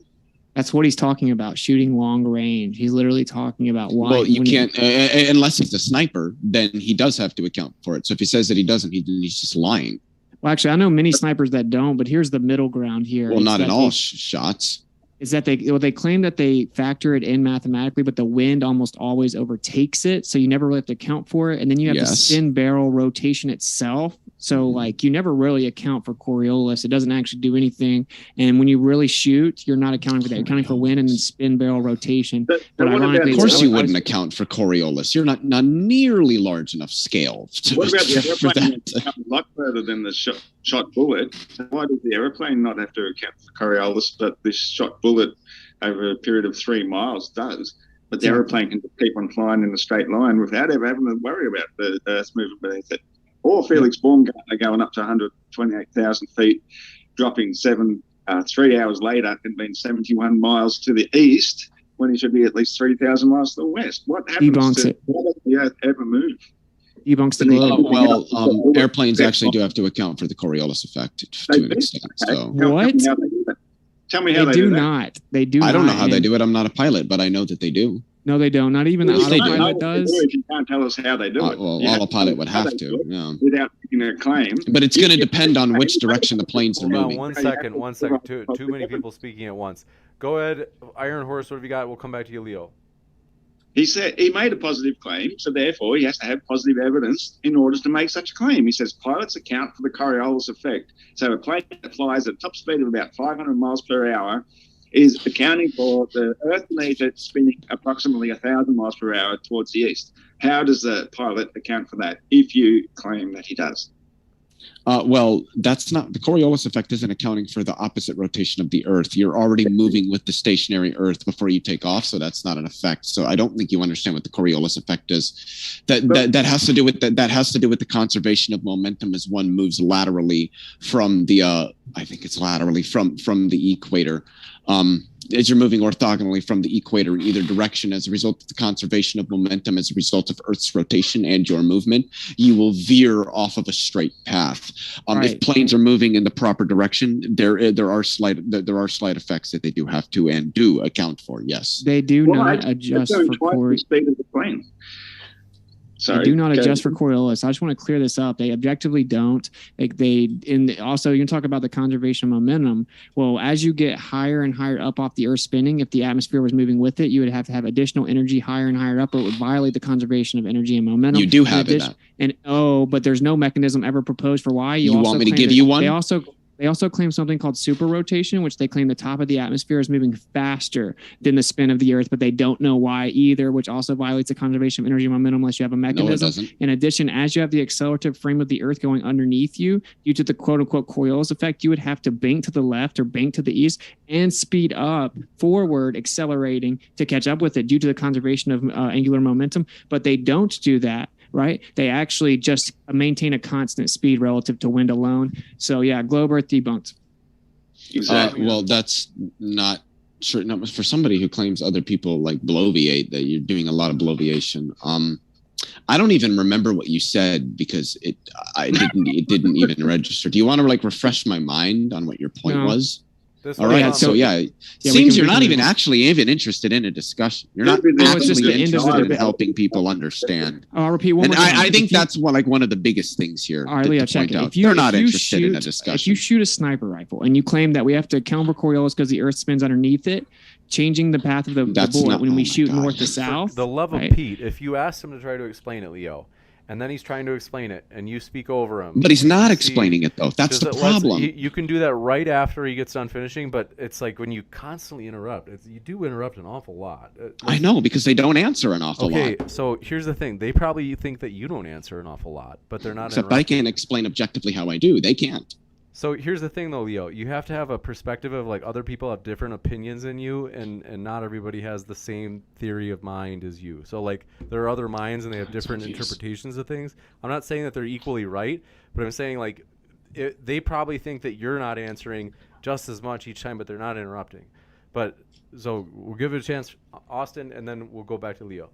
That's what he's talking about, shooting long range. He's literally talking about why. Well, you can't, unless he's a sniper, then he does have to account for it. So if he says that he doesn't, he's just lying. Well, actually, I know many snipers that don't, but here's the middle ground here. Well, not in all shots. Is that they claim that they factor it in mathematically, but the wind almost always overtakes it. So you never really have to account for it. And then you have the spin barrel rotation itself. So like you never really account for Coriolis. It doesn't actually do anything. And when you really shoot, you're not accounting for that. You're accounting for wind and then spin barrel rotation. But ironically, of course you wouldn't account for Coriolis. You're not nearly large enough scale. What about the airplane a lot further than the shot bullet? So why does the airplane not have to account for Coriolis, but this shot bullet over a period of 3 miles does? But the airplane can just keep on flying in a straight line without ever having to worry about the Earth's moving beneath it. Or Felix Baumgartner going up to 128,000 feet, dropping 3 hours later and being 71 miles to the east when he should be at least 3,000 miles to the west. What happens Debunks it. Why does the Earth ever move? Debunks the globe. Airplanes actually do have to account for the Coriolis effect to an extent. So. What? Tell me how they do that. They do not. I don't know how they do it. I'm not a pilot, but I know that they do. No, they don't. Not even the autopilot does. If you can't tell us how they do it. Well, autopilot would have to. Yeah. Without making a claim. But it's going to depend on which direction the planes are moving. One second. Too many people speaking at once. Go ahead, Iron Horse. What have you got? We'll come back to you, Leo. He said he made a positive claim, so therefore he has to have positive evidence in order to make such a claim. He says pilots account for the Coriolis effect. So a plane that flies at top speed of about 500 miles per hour is accounting for the Earth beneath it spinning approximately 1,000 miles per hour towards the east. How does the pilot account for that if you claim that he does? Well, that's not the Coriolis effect isn't accounting for the opposite rotation of the Earth. You're already moving with the stationary Earth before you take off, so that's not an effect. So I don't think you understand what the Coriolis effect is. That has to do with that has to do with the conservation of momentum as one moves laterally from the I think it's laterally from the equator. As you're moving orthogonally from the equator in either direction as a result of the conservation of momentum as a result of Earth's rotation and your movement, you will veer off of a straight path. Right. If planes are moving in the proper direction, there are slight effects that they do have to and do account for. Yes, they do not adjust for Coriolis. Speed of the plane. Sorry, they do not adjust for Coriolis. I just want to clear this up. They objectively don't. Also, you can talk about the conservation of momentum. Well, as you get higher and higher up off the Earth spinning, if the atmosphere was moving with it, you would have to have additional energy higher and higher up, or it would violate the conservation of energy and momentum. You do have it. But there's no mechanism ever proposed for why. You want me to give you one? They also claim something called super rotation, which they claim the top of the atmosphere is moving faster than the spin of the Earth, but they don't know why either, which also violates the conservation of energy and momentum unless you have a mechanism. No, it doesn't. In addition, as you have the accelerative frame of the Earth going underneath you, due to the quote-unquote Coriolis effect, you would have to bank to the left or bank to the east and speed up forward, accelerating to catch up with it due to the conservation of angular momentum, but they don't do that. Right? They actually just maintain a constant speed relative to wind alone. So yeah, globe Earth debunked. Exactly. Well, that's not true. No, for somebody who claims other people like bloviate, that you're doing a lot of bloviation. I don't even remember what you said because it didn't even register. Do you want to refresh my mind on what your point was? All right. Seems you're not even interested in a discussion. You're not actually interested in helping people understand. I'll repeat one more time. I think that's one of the biggest things here. All right, Leo, check it. They're not interested in a discussion. If you shoot a sniper rifle and you claim that we have to account for Coriolis because the Earth spins underneath it, changing the path of the bullet when we shoot north to south. For the love of Pete, if you asked him to try to explain it, Leo, and then he's trying to explain it, and you speak over him. But he's not See, explaining it though. That's the because problem. You can do that right after he gets done finishing, but it's like when you constantly interrupt, you do interrupt an awful lot. I know, because they don't answer an awful lot. Okay, so here's the thing. They probably think that you don't answer an awful lot, but they're not Except I can't explain objectively how I do. They can't. So here's the thing, though, Leo. You have to have a perspective of, like, other people have different opinions than you, and not everybody has the same theory of mind as you. So, like, there are other minds, and they have different interpretations of things. I'm not saying that they're equally right, but I'm saying, like, they probably think that you're not answering just as much each time, but they're not interrupting. But so we'll give it a chance, Austin, and then we'll go back to Leo.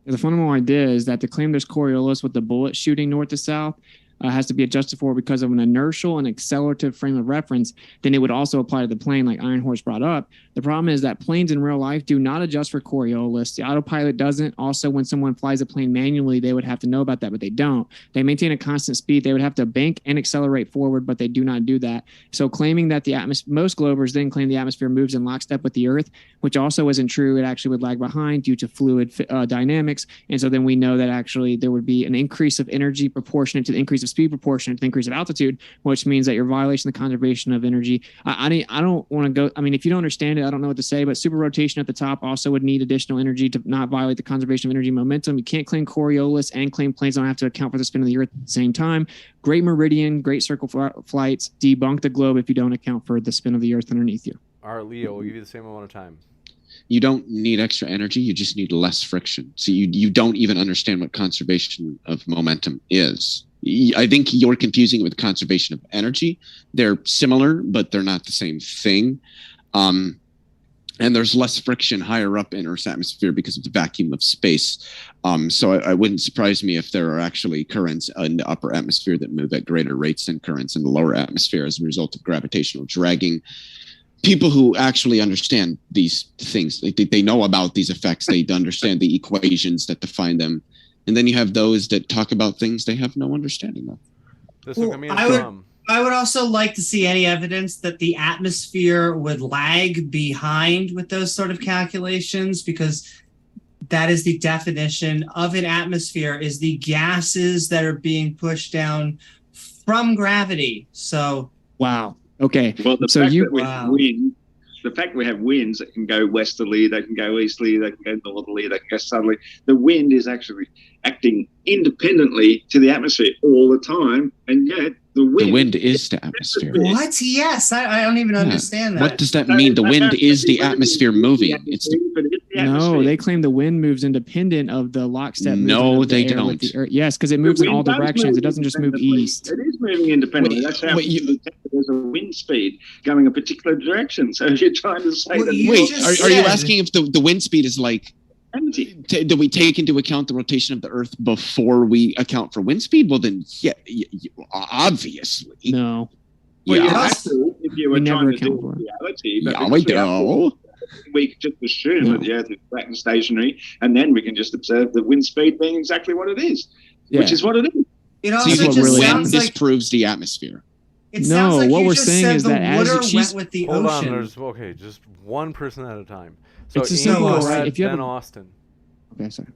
The fundamental idea is that to claim there's Coriolis with the bullet shooting north to south has to be adjusted for because of an inertial and accelerative frame of reference, then it would also apply to the plane like Iron Horse brought up. The problem is that planes in real life do not adjust for Coriolis. The autopilot doesn't. Also, when someone flies a plane manually, they would have to know about that, but they don't. They maintain a constant speed. They would have to bank and accelerate forward, but they do not do that. So claiming that the atmosphere, most Globers then claim the atmosphere moves in lockstep with the Earth, which also isn't true. It actually would lag behind due to fluid dynamics. And so then we know that actually there would be an increase of energy proportionate to the increase of speed proportionate to the increase of altitude, which means that you're violating the conservation of energy. I don't want to go. I mean, if you don't understand it, I don't know what to say, but super rotation at the top also would need additional energy to not violate the conservation of energy momentum. You can't claim Coriolis and claim planes don't have to account for the spin of the Earth at the same time. Great Meridian, great circle flights, debunk the globe if you don't account for the spin of the Earth underneath you. All right, Leo, we'll give you the same amount of time. You don't need extra energy. You just need less friction. So you don't even understand what conservation of momentum is. I think you're confusing it with conservation of energy. They're similar, but they're not the same thing. And there's less friction higher up in Earth's atmosphere because of the vacuum of space. So I wouldn't surprise me if there are actually currents in the upper atmosphere that move at greater rates than currents in the lower atmosphere as a result of gravitational dragging. People who actually understand these things, they know about these effects. They understand the equations that define them. And then you have those that talk about things they have no understanding of. This will come in I would also like to see any evidence that the atmosphere would lag behind with those sort of calculations, because that is the definition of an atmosphere, is the gases that are being pushed down from gravity. So wow. Okay. Well, the so fact you that we have wind, the fact we have winds that can go westerly, they can go easterly, they can go northerly, they can go southerly. The wind is actually acting independently to the atmosphere all the time, and yet the wind is the atmosphere. What? Yes, I don't even understand that. What does that mean? The wind is the atmosphere moving. No, they claim the wind moves independent of the lockstep. No, they don't. Yes, because it moves in all directions. It doesn't just move east. It is moving independently. That's how there's a wind speed going a particular direction. So you're trying to say that. Wait, are you asking if the wind speed is like? Do we take into account the rotation of the Earth before we account for wind speed? Well, then, yeah, obviously. No. Well, you have to if you were trying to do reality. Yeah, we do. We could just assume that the Earth is flat and stationary, and then we can just observe the wind speed being exactly what it is, which is what it is. It also just sounds like disproves the atmosphere. No, what we're saying is that as went with the hold ocean. on, okay, just one person at a time. So it's a simple, right? If you have Austin. Okay, sorry.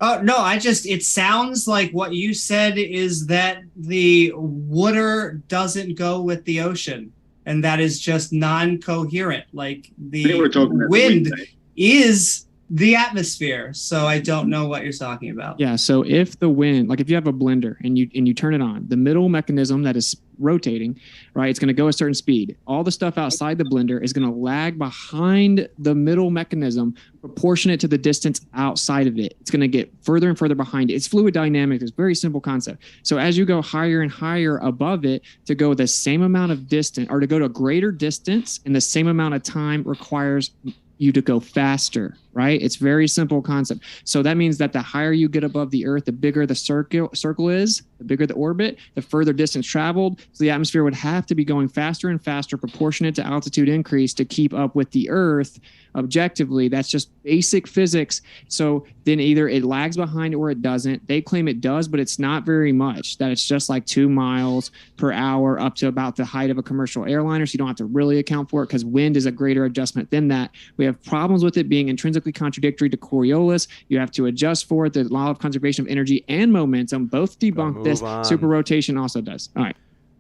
Oh no, it sounds like what you said is that the water doesn't go with the ocean, and that is just non-coherent. Like the wind is the atmosphere. So I don't know what you're talking about. Yeah. So if the wind, like if you have a blender and you turn it on, the middle mechanism that is rotating, right, it's going to go a certain speed. All the stuff outside the blender is going to lag behind the middle mechanism proportionate to the distance outside of it. It's going to get further and further behind it. It's fluid dynamics. It's a very simple concept. So as you go higher and higher above it, to go the same amount of distance or to go to a greater distance in the same amount of time requires you to go faster, right? It's very simple concept. So that means that the higher you get above the Earth, the bigger the circle is, the bigger the orbit, the further distance traveled. So the atmosphere would have to be going faster and faster proportionate to altitude increase to keep up with the Earth objectively. That's just basic physics. So then either it lags behind or it doesn't. They claim it does, but it's not very much, that it's just like 2 miles per hour up to about the height of a commercial airliner. So you don't have to really account for it because wind is a greater adjustment than that. We have problems with it being intrinsically logically contradictory to Coriolis. You have to adjust for it. The law of conservation of energy and momentum both debunk this. on. Super rotation also does. All right.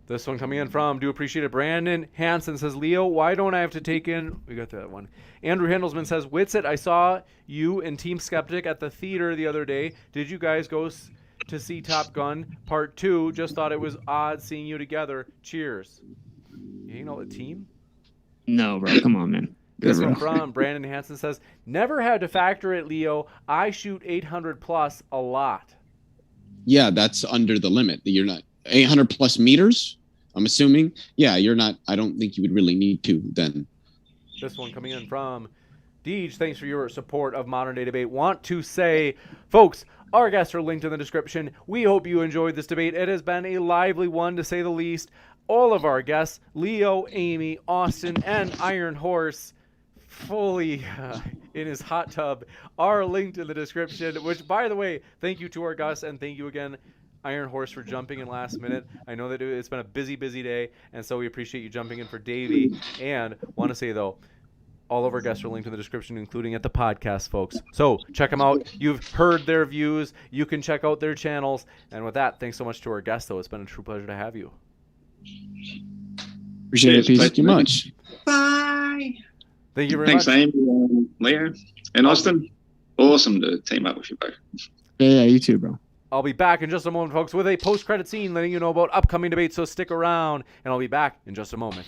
This one coming in from, do appreciate it, Brandon Hansen says, Leo, why don't I have to take in, we got that one. Andrew Handelsman says, Witsit, I saw you and Team Skeptic at the theater the other day. Did you guys go to see Top Gun Part 2? Just thought it was odd seeing you together. Cheers. You hanging out with team? No, bro. Come on, man. This one from Brandon Hansen says, never had to factor it, Leo. I shoot 800 plus a lot. Yeah, that's under the limit. You're not 800 plus meters. I'm assuming. Yeah, you're not. I don't think you would really need to then. This one coming in from Deej. Thanks for your support of Modern Day Debate. Want to say, folks, our guests are linked in the description. We hope you enjoyed this debate. It has been a lively one, to say the least. All of our guests, Leo, Amy, Austin, and Iron Horse, fully in his hot tub, are linked in the description. Which, by the way, thank you to our guests, and thank you again, Iron Horse, for jumping in last minute. I know that it's been a busy day, and so we appreciate you jumping in for Davey. And want to say, though, all of our guests are linked in the description, including at the podcast, folks. So check them out. You've heard their views. You can check out their channels. And with that, thanks so much to our guests, though. It's been a true pleasure to have you. Appreciate it. Peace. Thank you much. Bye. Thank you very Thanks, much. Amy, Leo, and Austin. Awesome to team up with you both. Yeah, you too, bro. I'll be back in just a moment, folks, with a post-credit scene letting you know about upcoming debates, so stick around, and I'll be back in just a moment.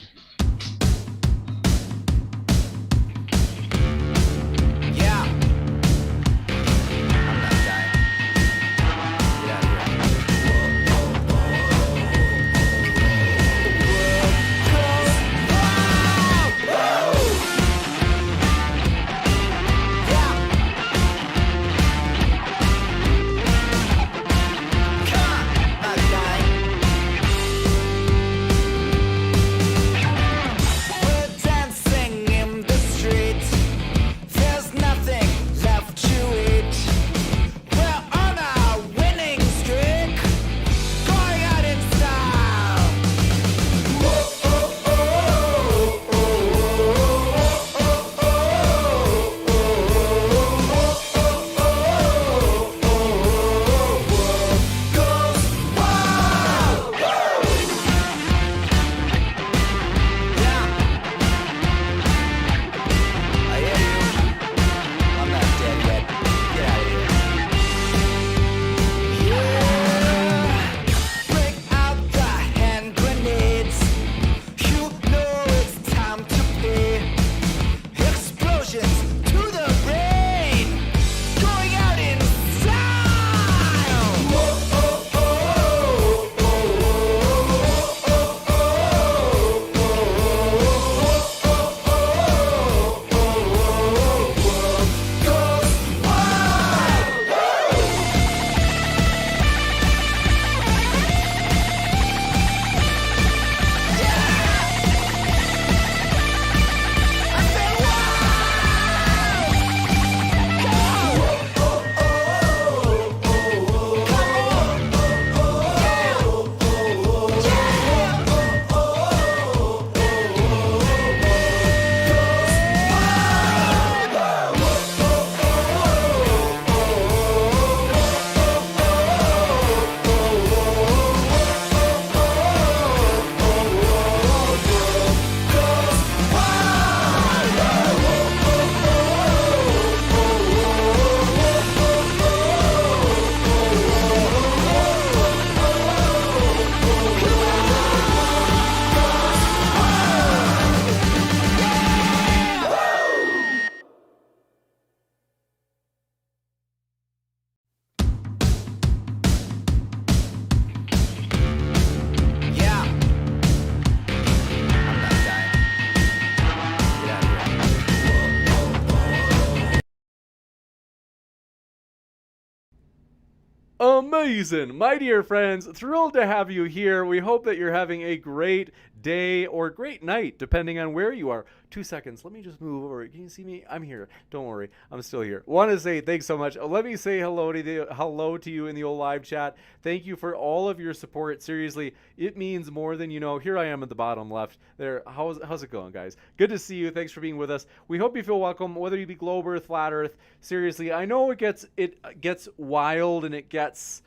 Amazing, my dear friends, thrilled to have you here. We hope that you're having a great day, or great night, depending on where you are. 2 seconds. Let me just move over. Can you see me? I'm here. Don't worry. I'm still here. Want to say thanks so much. Let me say hello to you in the old live chat. Thank you for all of your support. Seriously, it means more than you know. Here I am at the bottom left. There. How's it going, guys? Good to see you. Thanks for being with us. We hope you feel welcome, whether you be globe Earth, flat Earth. Seriously, I know it gets wild and it gets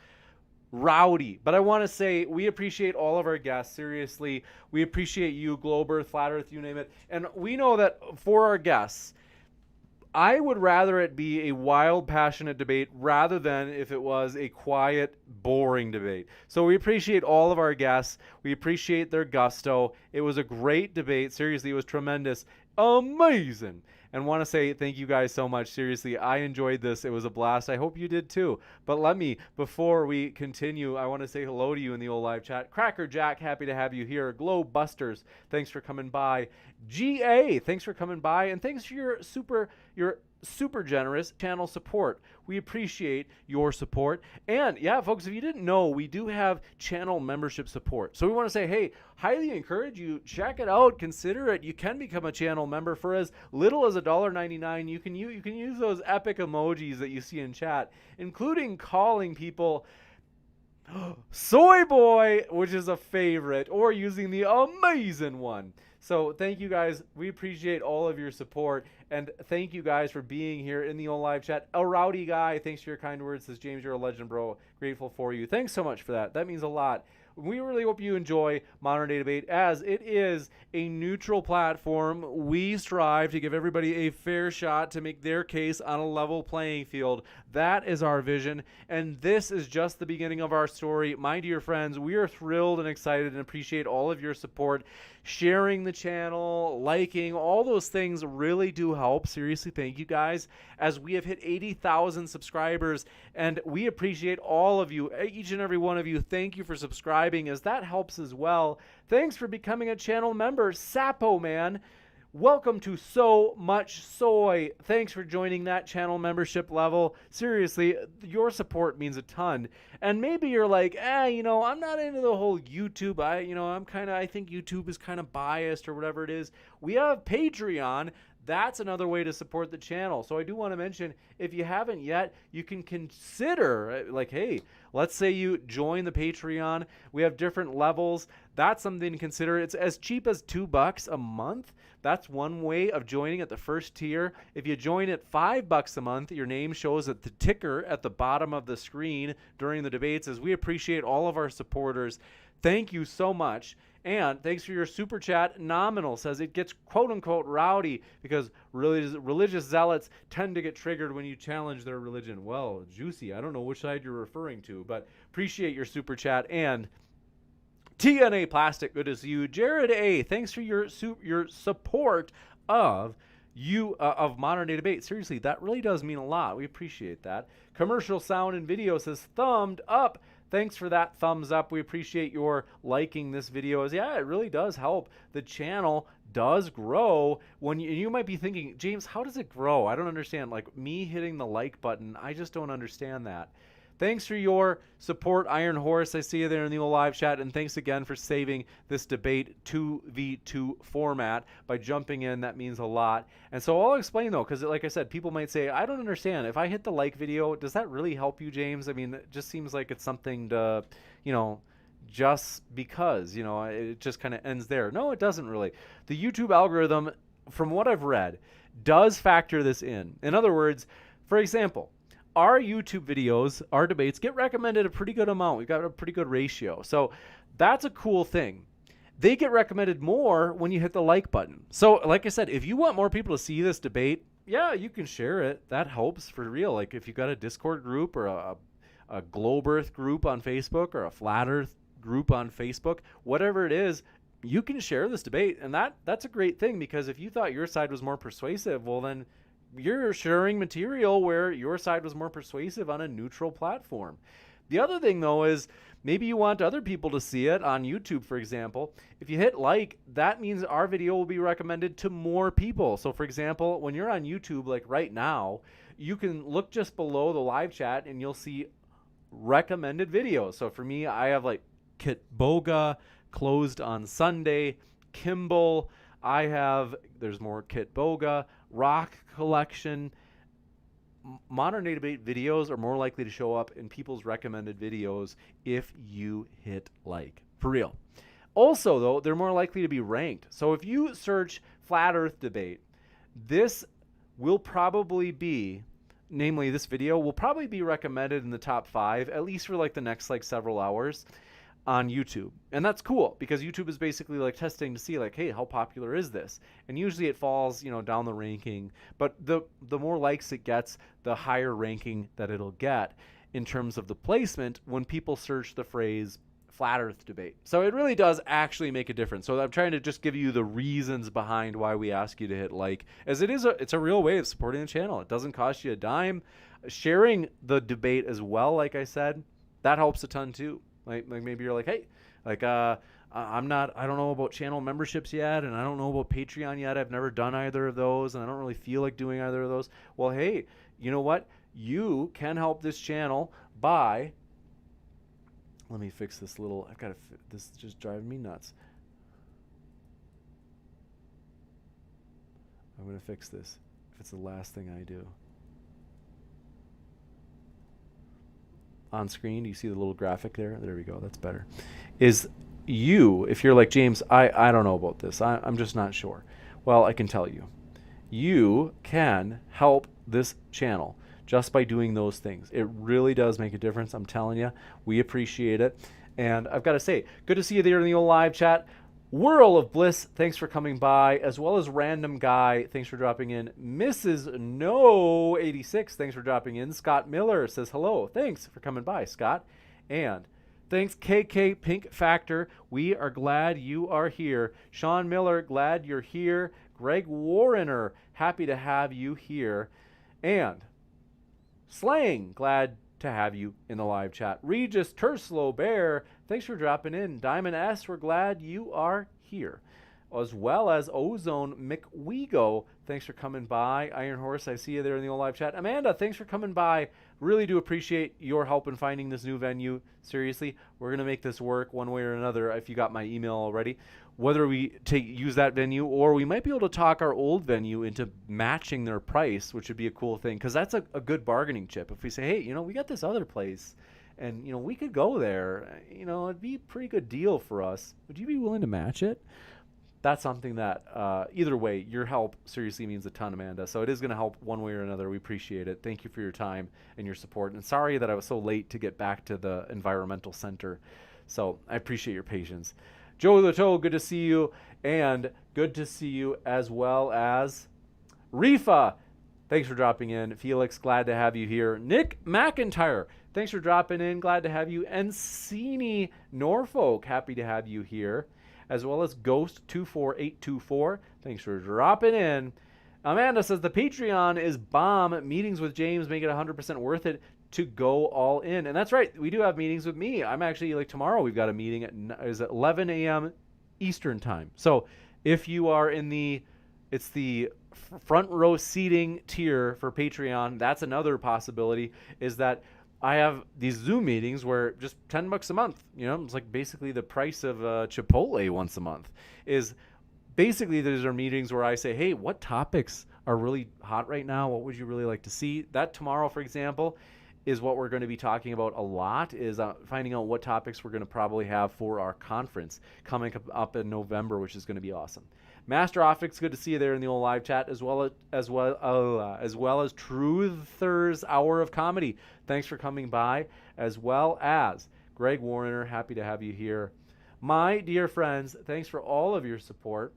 rowdy, but I want to say we appreciate all of our guests. Seriously, we appreciate you, globe Earth, flat Earth, you name it. And we know that for our guests, I would rather it be a wild, passionate debate rather than if it was a quiet, boring debate. So we appreciate all of our guests. We appreciate their gusto. It was a great debate. Seriously, it was tremendous. Amazing. And want to say thank you guys so much. Seriously, I enjoyed this. It was a blast. I hope you did too. But before we continue, I want to say hello to you in the old live chat. Cracker Jack, happy to have you here. Globe Busters, thanks for coming by. GA, thanks for coming by. And thanks for your super generous channel support. We appreciate your support. And yeah, folks, if you didn't know, we do have channel membership support. So we want to say, hey, highly encourage you, check it out, consider it. You can become a channel member for as little as $1.99. You can use those epic emojis that you see in chat, including calling people soy boy, which is a favorite, or using the amazing one. So thank you guys. We appreciate all of your support. And thank you guys for being here in the old live chat. El Rowdy Guy, thanks for your kind words. Says James, you're a legend, bro. Grateful for you. Thanks so much for that. That means a lot. We really hope you enjoy Modern Day Debate, as it is a neutral platform. We strive to give everybody a fair shot to make their case on a level playing field. That is our vision, and this is just the beginning of our story. My dear friends, we are thrilled and excited and appreciate all of your support. Sharing the channel, liking, all those things really do help. Seriously, thank you guys, as we have hit 80,000 subscribers, and we appreciate all of you, each and every one of you. Thank you for subscribing, as that helps as well. Thanks for becoming a channel member, Sapo Man. Welcome to So Much Soy. Thanks for joining that channel membership level. Seriously, your support means a ton. And maybe you're like, I'm not into the whole YouTube. I think YouTube is kind of biased or whatever it is. We have Patreon. That's another way to support the channel. So I do want to mention, if you haven't yet, you can consider, hey, let's say you join the Patreon. We have different levels. That's something to consider. It's as cheap as $2 a month. That's one way of joining at the first tier. If you join at $5 a month, your name shows at the ticker at the bottom of the screen during the debates, as we appreciate all of our supporters. Thank you so much. And thanks for your super chat. Nominal says it gets quote-unquote rowdy because religious zealots tend to get triggered when you challenge their religion. Well, juicy. I don't know which side you're referring to, but appreciate your super chat. And TNA Plastic, good to see you. Jared A, thanks for your support of Modern Day Debate. Seriously, that really does mean a lot. We appreciate that. Commercial Sound and Video says thumbed up. Thanks for that thumbs up. We appreciate your liking this video. Yeah, it really does help. The channel does grow. When you might be thinking, James, how does it grow? I don't understand. Like me hitting the like button, I just don't understand that. Thanks for your support, Iron Horse. I see you there in the old live chat. And thanks again for saving this debate 2v2 format by jumping in. That means a lot. And so I'll explain, though, because like I said, people might say, I don't understand. If I hit the like video, does that really help you, James? I mean, it just seems like it's something to, just because, it just kind of ends there. No, it doesn't really. The YouTube algorithm, from what I've read, does factor this in. In other words, for example, our YouTube videos, our debates, get recommended a pretty good amount. We've got a pretty good ratio. So that's a cool thing. They get recommended more when you hit the like button. So like I said, if you want more people to see this debate, yeah, you can share it. That helps for real. Like if you've got a Discord group or a Globe Earth group on Facebook or a Flat Earth group on Facebook, whatever it is, you can share this debate. And that's a great thing, because if you thought your side was more persuasive, well then you're sharing material where your side was more persuasive on a neutral platform. The other thing, though, is maybe you want other people to see it on YouTube, for example. If you hit like, that means our video will be recommended to more people. So, for example, when you're on YouTube, like right now, you can look just below the live chat and you'll see recommended videos. So for me, I have like Kit Boga, closed on Sunday. Kimball. There's more Kit Boga. Rock Collection. Modern Day Debate videos are more likely to show up in people's recommended videos if you hit like. For real. Also, though, they're more likely to be ranked. So if you search Flat Earth Debate, this will probably be, namely this video, will probably be recommended in the top 5, at least for like the next like several hours on YouTube. And that's cool because YouTube is basically like testing to see like, hey, how popular is this? And usually it falls, down the ranking, but the more likes it gets, the higher ranking that it'll get in terms of the placement when people search the phrase Flat Earth Debate. So it really does actually make a difference. So I'm trying to just give you the reasons behind why we ask you to hit like, as it's a real way of supporting the channel. It doesn't cost you a dime. Sharing the debate as well, like I said, that helps a ton too. Like maybe you're like, hey, like I don't know about channel memberships yet, and I don't know about Patreon yet. I've never done either of those, and I don't really feel like doing either of those. Well, hey, you know what? You can help this channel by, let me fix this little, this is just driving me nuts. I'm going to fix this if it's the last thing I do. On screen, do you see the little graphic there? There we go. That's better. If you're like, James, I don't know about this. I'm just not sure. Well, I can tell you. You can help this channel just by doing those things. It really does make a difference. I'm telling you. We appreciate it. And I've got to say, good to see you there in the old live chat. Whirl of Bliss, thanks for coming by, as well as Random Guy, thanks for dropping in. Mrs. No 86, thanks for dropping in. Scott Miller says hello. Thanks for coming by, Scott. And thanks, KK Pink Factor. We are glad you are here. Sean Miller, glad you're here. Greg Warrener, happy to have you here. And Slang, glad to have you in the live chat. Regis Terslow Bear, thanks for dropping in. Diamond S, we're glad you are here. As well as Ozone McWego, thanks for coming by. Iron Horse, I see you there in the old live chat. Amanda, thanks for coming by. Really do appreciate your help in finding this new venue. Seriously, we're going to make this work one way or another if you got my email already. Whether we use that venue or we might be able to talk our old venue into matching their price, which would be a cool thing because that's a good bargaining chip. If we say, hey, we got this other place and, we could go there, it'd be a pretty good deal for us. Would you be willing to match it? That's something that either way, your help seriously means a ton, Amanda. So it is going to help one way or another. We appreciate it. Thank you for your time and your support. And sorry that I was so late to get back to the environmental center. So I appreciate your patience. Joe Leto, good to see you. And good to see you as well as Rifa. Thanks for dropping in. Felix, glad to have you here. Nick McIntyre, thanks for dropping in. Glad to have you. And Encini Norfolk, happy to have you here. As well as Ghost24824, thanks for dropping in. Amanda says the Patreon is bomb. Meetings with James make it 100% worth it to go all in. And that's right. We do have meetings with me. I'm actually, tomorrow we've got a meeting at 11 a.m. Eastern time. So if you are in it's the front row seating tier for Patreon, that's another possibility, is that I have these Zoom meetings where just $10 a month, it's like basically the price of Chipotle once a month. Is basically these are meetings where I say, hey, what topics are really hot right now? What would you really like to see? That tomorrow, for example, is what we're going to be talking about a lot, is finding out what topics we're going to probably have for our conference coming up in November, which is going to be awesome. Master Optics, good to see you there in the old live chat, as well as Truthers Hour of Comedy. Thanks for coming by, as well as Greg Warner, happy to have you here. My dear friends, thanks for all of your support.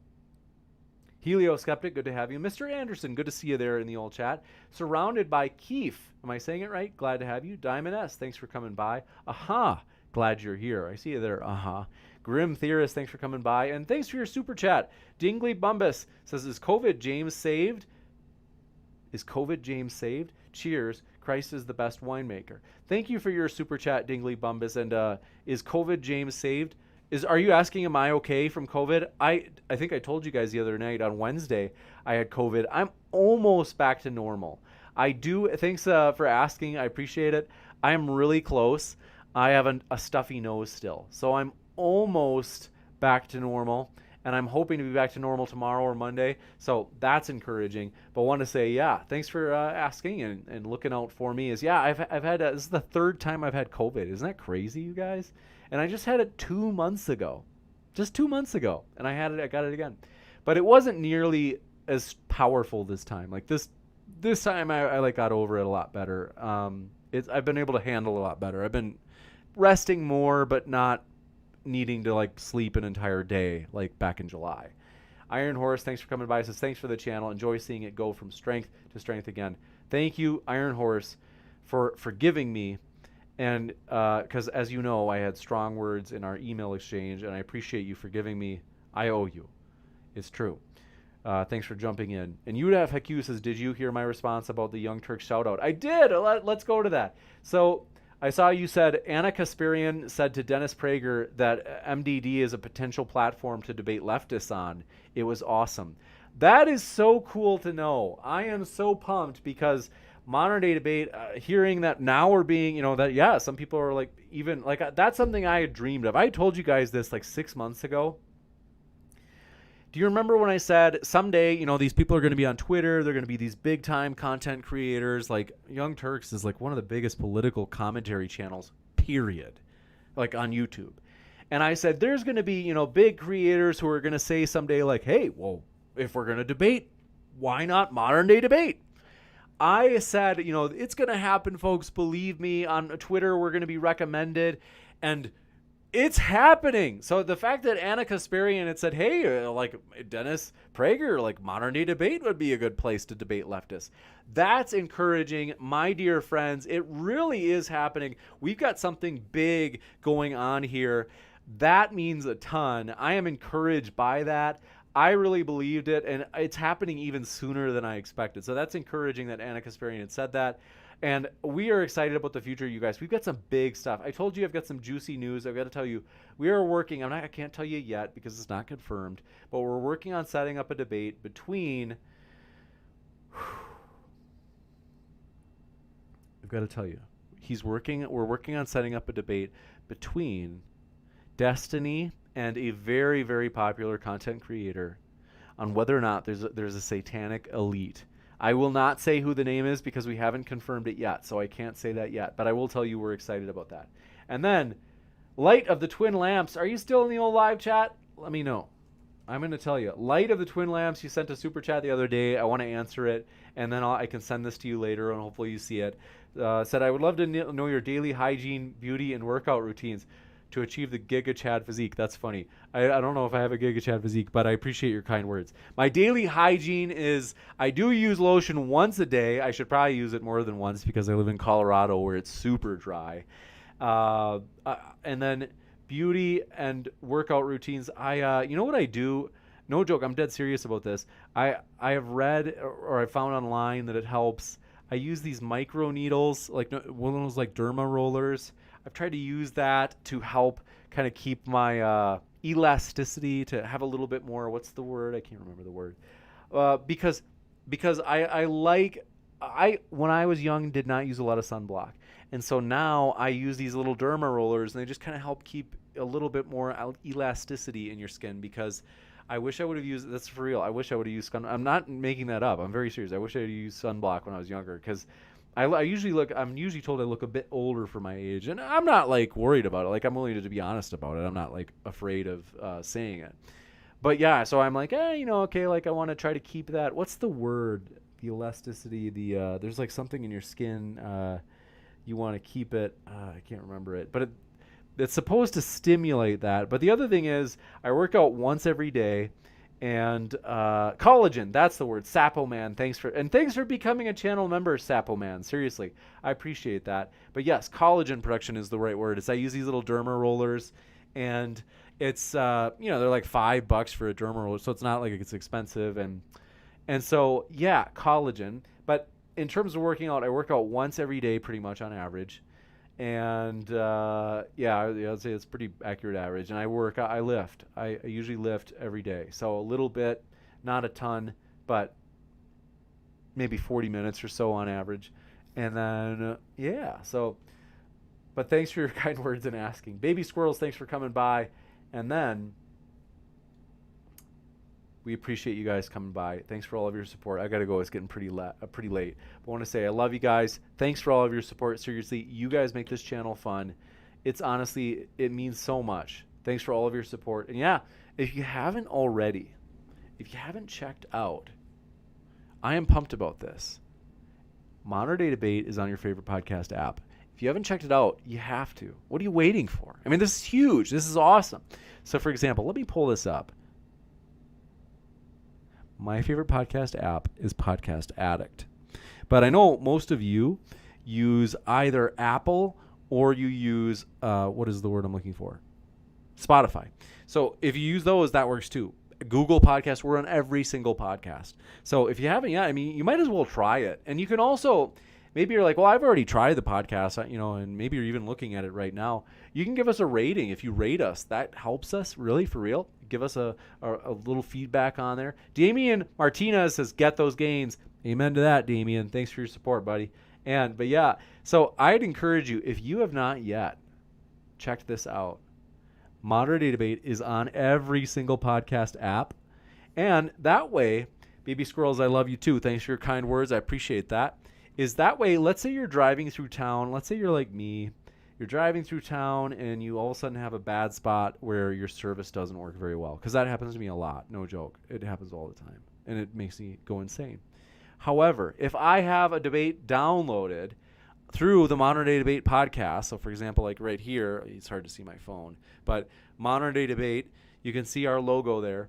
Helio Skeptic, good to have you. Mr. Anderson, good to see you there in the old chat. Surrounded by Keith, am I saying it right? Glad to have you. Diamond S, thanks for coming by. Aha, glad you're here. I see you there. Aha. Grim Theorist, thanks for coming by. And thanks for your super chat. Dingley Bumbus says, is COVID James saved? Is COVID James saved? Cheers. Christ is the best winemaker. Thank you for your super chat, Dingley Bumbus. And is COVID James saved? Are you asking, am I okay from COVID? I think I told you guys the other night on Wednesday I had COVID. I'm almost back to normal. Thanks for asking. I appreciate it. I'm really close. I have a stuffy nose still. So I'm almost back to normal. And I'm hoping to be back to normal tomorrow or Monday. So that's encouraging. But I want to say, yeah, thanks for asking and looking out for me. I've had, this is the third time I've had COVID. Isn't that crazy, you guys? And I just had it 2 months ago. Just 2 months ago. And I got it again. But it wasn't nearly as powerful this time. Like this time I like got over it a lot better. I've been able to handle a lot better. I've been resting more, but not needing to like sleep an entire day like back in July. Iron Horse, thanks for coming by. Says thanks for the channel. Enjoy seeing it go from strength to strength again. Thank you, Iron Horse, for forgiving me. And because as you know, I had strong words in our email exchange, and I appreciate you forgiving me. I owe you. It's true. Thanks for jumping in. And Yudaf Haku says, did you hear my response about the Young Turk shout out? I did. Let's go to that. So I saw you said Anna Kasparian said to Dennis Prager that MDD is a potential platform to debate leftists on. It was awesome. That is so cool to know. I am so pumped because modern day debate, hearing that now we're being, that, yeah, some people are like, even like, that's something I had dreamed of. I told you guys this like 6 months ago. Do you remember when I said someday, these people are going to be on Twitter, they're going to be these big time content creators, like Young Turks is like one of the biggest political commentary channels, period, like on YouTube. And I said, there's going to be, big creators who are going to say someday like, hey, well, if we're going to debate, why not modern day debate? I said, it's going to happen, folks. Believe me, on Twitter, we're going to be recommended. And it's happening. So the fact that Anna Kasparian had said, hey, like Dennis Prager, like modern day debate would be a good place to debate leftists. That's encouraging, my dear friends. It really is happening. We've got something big going on here. That means a ton. I am encouraged by that. I really believed it, and it's happening even sooner than I expected. So that's encouraging that Anna Kasparian had said that. And we are excited about the future, you guys. We've got some big stuff. I told you I've got some juicy news. I've got to tell you, we are working. I can't tell you yet because it's not confirmed, but we're working on setting up a debate between. I've got to tell you, we're working on setting up a debate between Destiny and a very, very popular content creator on whether or not there's a satanic elite. I will not say who the name is because we haven't confirmed it yet, so I can't say that yet. But I will tell you we're excited about that. And then, Light of the Twin Lamps, are you still in the old live chat? Let me know. I'm going to tell you. Light of the Twin Lamps, you sent a super chat the other day. I want to answer it, and then I can send this to you later, and hopefully you see it. Said, I would love to know your daily hygiene, beauty, and workout routines to achieve the Giga Chad physique. That's funny. I don't know if I have a Giga Chad physique, but I appreciate your kind words. My daily hygiene is I do use lotion once a day. I should probably use it more than once because I live in Colorado where it's super dry. And then beauty and workout routines. You know what I do? No joke. I'm dead serious about this. I have read or I found online that it helps. I use these micro needles, like one of those like derma rollers. I've tried to use that to help kind of keep my elasticity, to have a little bit more, what's the word? I can't remember the word. Because when I was young, did not use a lot of sunblock. And so now I use these little derma rollers, and they just kind of help keep a little bit more elasticity in your skin, because I wish I would have used, that's for real, I wish I would have used, I'm not making that up, I'm very serious. I wish I had used sunblock when I was younger, because I'm usually told I look a bit older for my age, and I'm not like worried about it. Like I'm willing to be honest about it. I'm not like afraid of saying it. But yeah, so I'm like, okay, like I want to try to keep that. What's the word? The elasticity. There's like something in your skin. You want to keep it. I can't remember it, but it's supposed to stimulate that. But the other thing is, I work out once every day. And collagen, that's the word. Sapoman, thanks for becoming a channel member, Sapoman. Seriously, I appreciate that. But yes, collagen production is the right word. I use these little derma rollers, and it's they're like $5 for a derma roller, so it's not like it's expensive. And so yeah, collagen. But in terms of working out, I work out once every day, pretty much on average. And I'd say it's pretty accurate average. And I lift. I usually lift every day. So a little bit, not a ton, but maybe 40 minutes or so on average. And then, but thanks for your kind words and asking. Baby Squirrels, thanks for coming by. And then We appreciate you guys coming by. Thanks for all of your support. I got to go. It's getting pretty late. But I want to say I love you guys. Thanks for all of your support. Seriously, you guys make this channel fun. It's honestly, it means so much. Thanks for all of your support. And yeah, if you haven't already, if you haven't checked out, I am pumped about this. Modern Day Debate is on your favorite podcast app. If you haven't checked it out, you have to. What are you waiting for? I mean, this is huge. This is awesome. So, for example, let me pull this up. My favorite podcast app is Podcast Addict. But I know most of you use either Apple or you use, what is the word I'm looking for? Spotify. So if you use those, that works too. Google Podcasts, we're on every single podcast. So if you haven't yet, I mean, you might as well try it. And you can also, maybe you're like, well, I've already tried the podcast, and maybe you're even looking at it right now. You can give us a rating. If you rate us, that helps us, really, for real. Give us a little feedback on there. Damian Martinez says, get those gains. Amen to that, Damian. Thanks for your support, buddy. But yeah, so I'd encourage you, if you have not yet checked this out, Modern Day Debate is on every single podcast app. And that way, Baby Squirrels, I love you too. Thanks for your kind words. I appreciate that. Is that way, let's say you're driving through town. Let's say you're like me. You're driving through town and you all of a sudden have a bad spot where your service doesn't work very well. Because that happens to me a lot. No joke. It happens all the time. And it makes me go insane. However, if I have a debate downloaded through the Modern Day Debate podcast, so for example, like right here, it's hard to see my phone, but Modern Day Debate, you can see our logo there,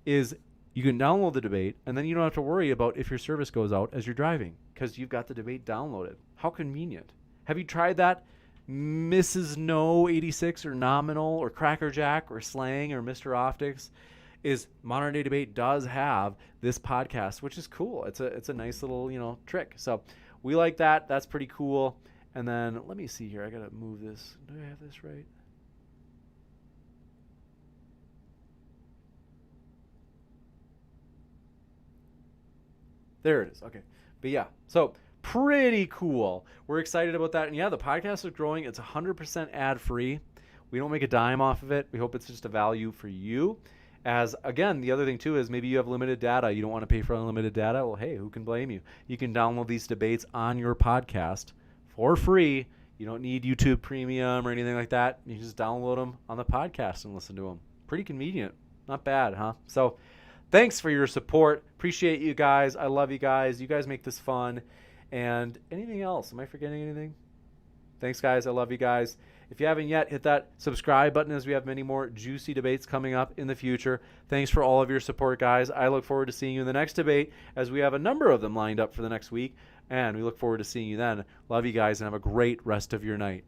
is you can download the debate, and then you don't have to worry about if your service goes out as you're driving, because you've got the debate downloaded. How convenient. Have you tried that? Mrs. No 86 or Nominal or Cracker Jack or Slang or Mr. Optics is Modern Day Debate does have this podcast, which is cool. It's a nice little, trick. So we like that. That's pretty cool. And then let me see here. I got to move this. Do I have this right? There it is. Okay. But yeah, so pretty cool. We're excited about that. And yeah, the podcast is growing. It's 100% ad-free. We don't make a dime off of it. We hope it's just a value for you. As, again, the other thing, too, is maybe you have limited data. You don't want to pay for unlimited data. Well, hey, who can blame you? You can download these debates on your podcast for free. You don't need YouTube Premium or anything like that. You can just download them on the podcast and listen to them. Pretty convenient. Not bad, huh? So thanks for your support. Appreciate you guys. I love you guys. You guys make this fun. And anything else? Am I forgetting anything? Thanks, guys. I love you guys. If you haven't yet, hit that subscribe button as we have many more juicy debates coming up in the future. Thanks for all of your support, guys. I look forward to seeing you in the next debate as we have a number of them lined up for the next week. And we look forward to seeing you then. Love you guys and have a great rest of your night.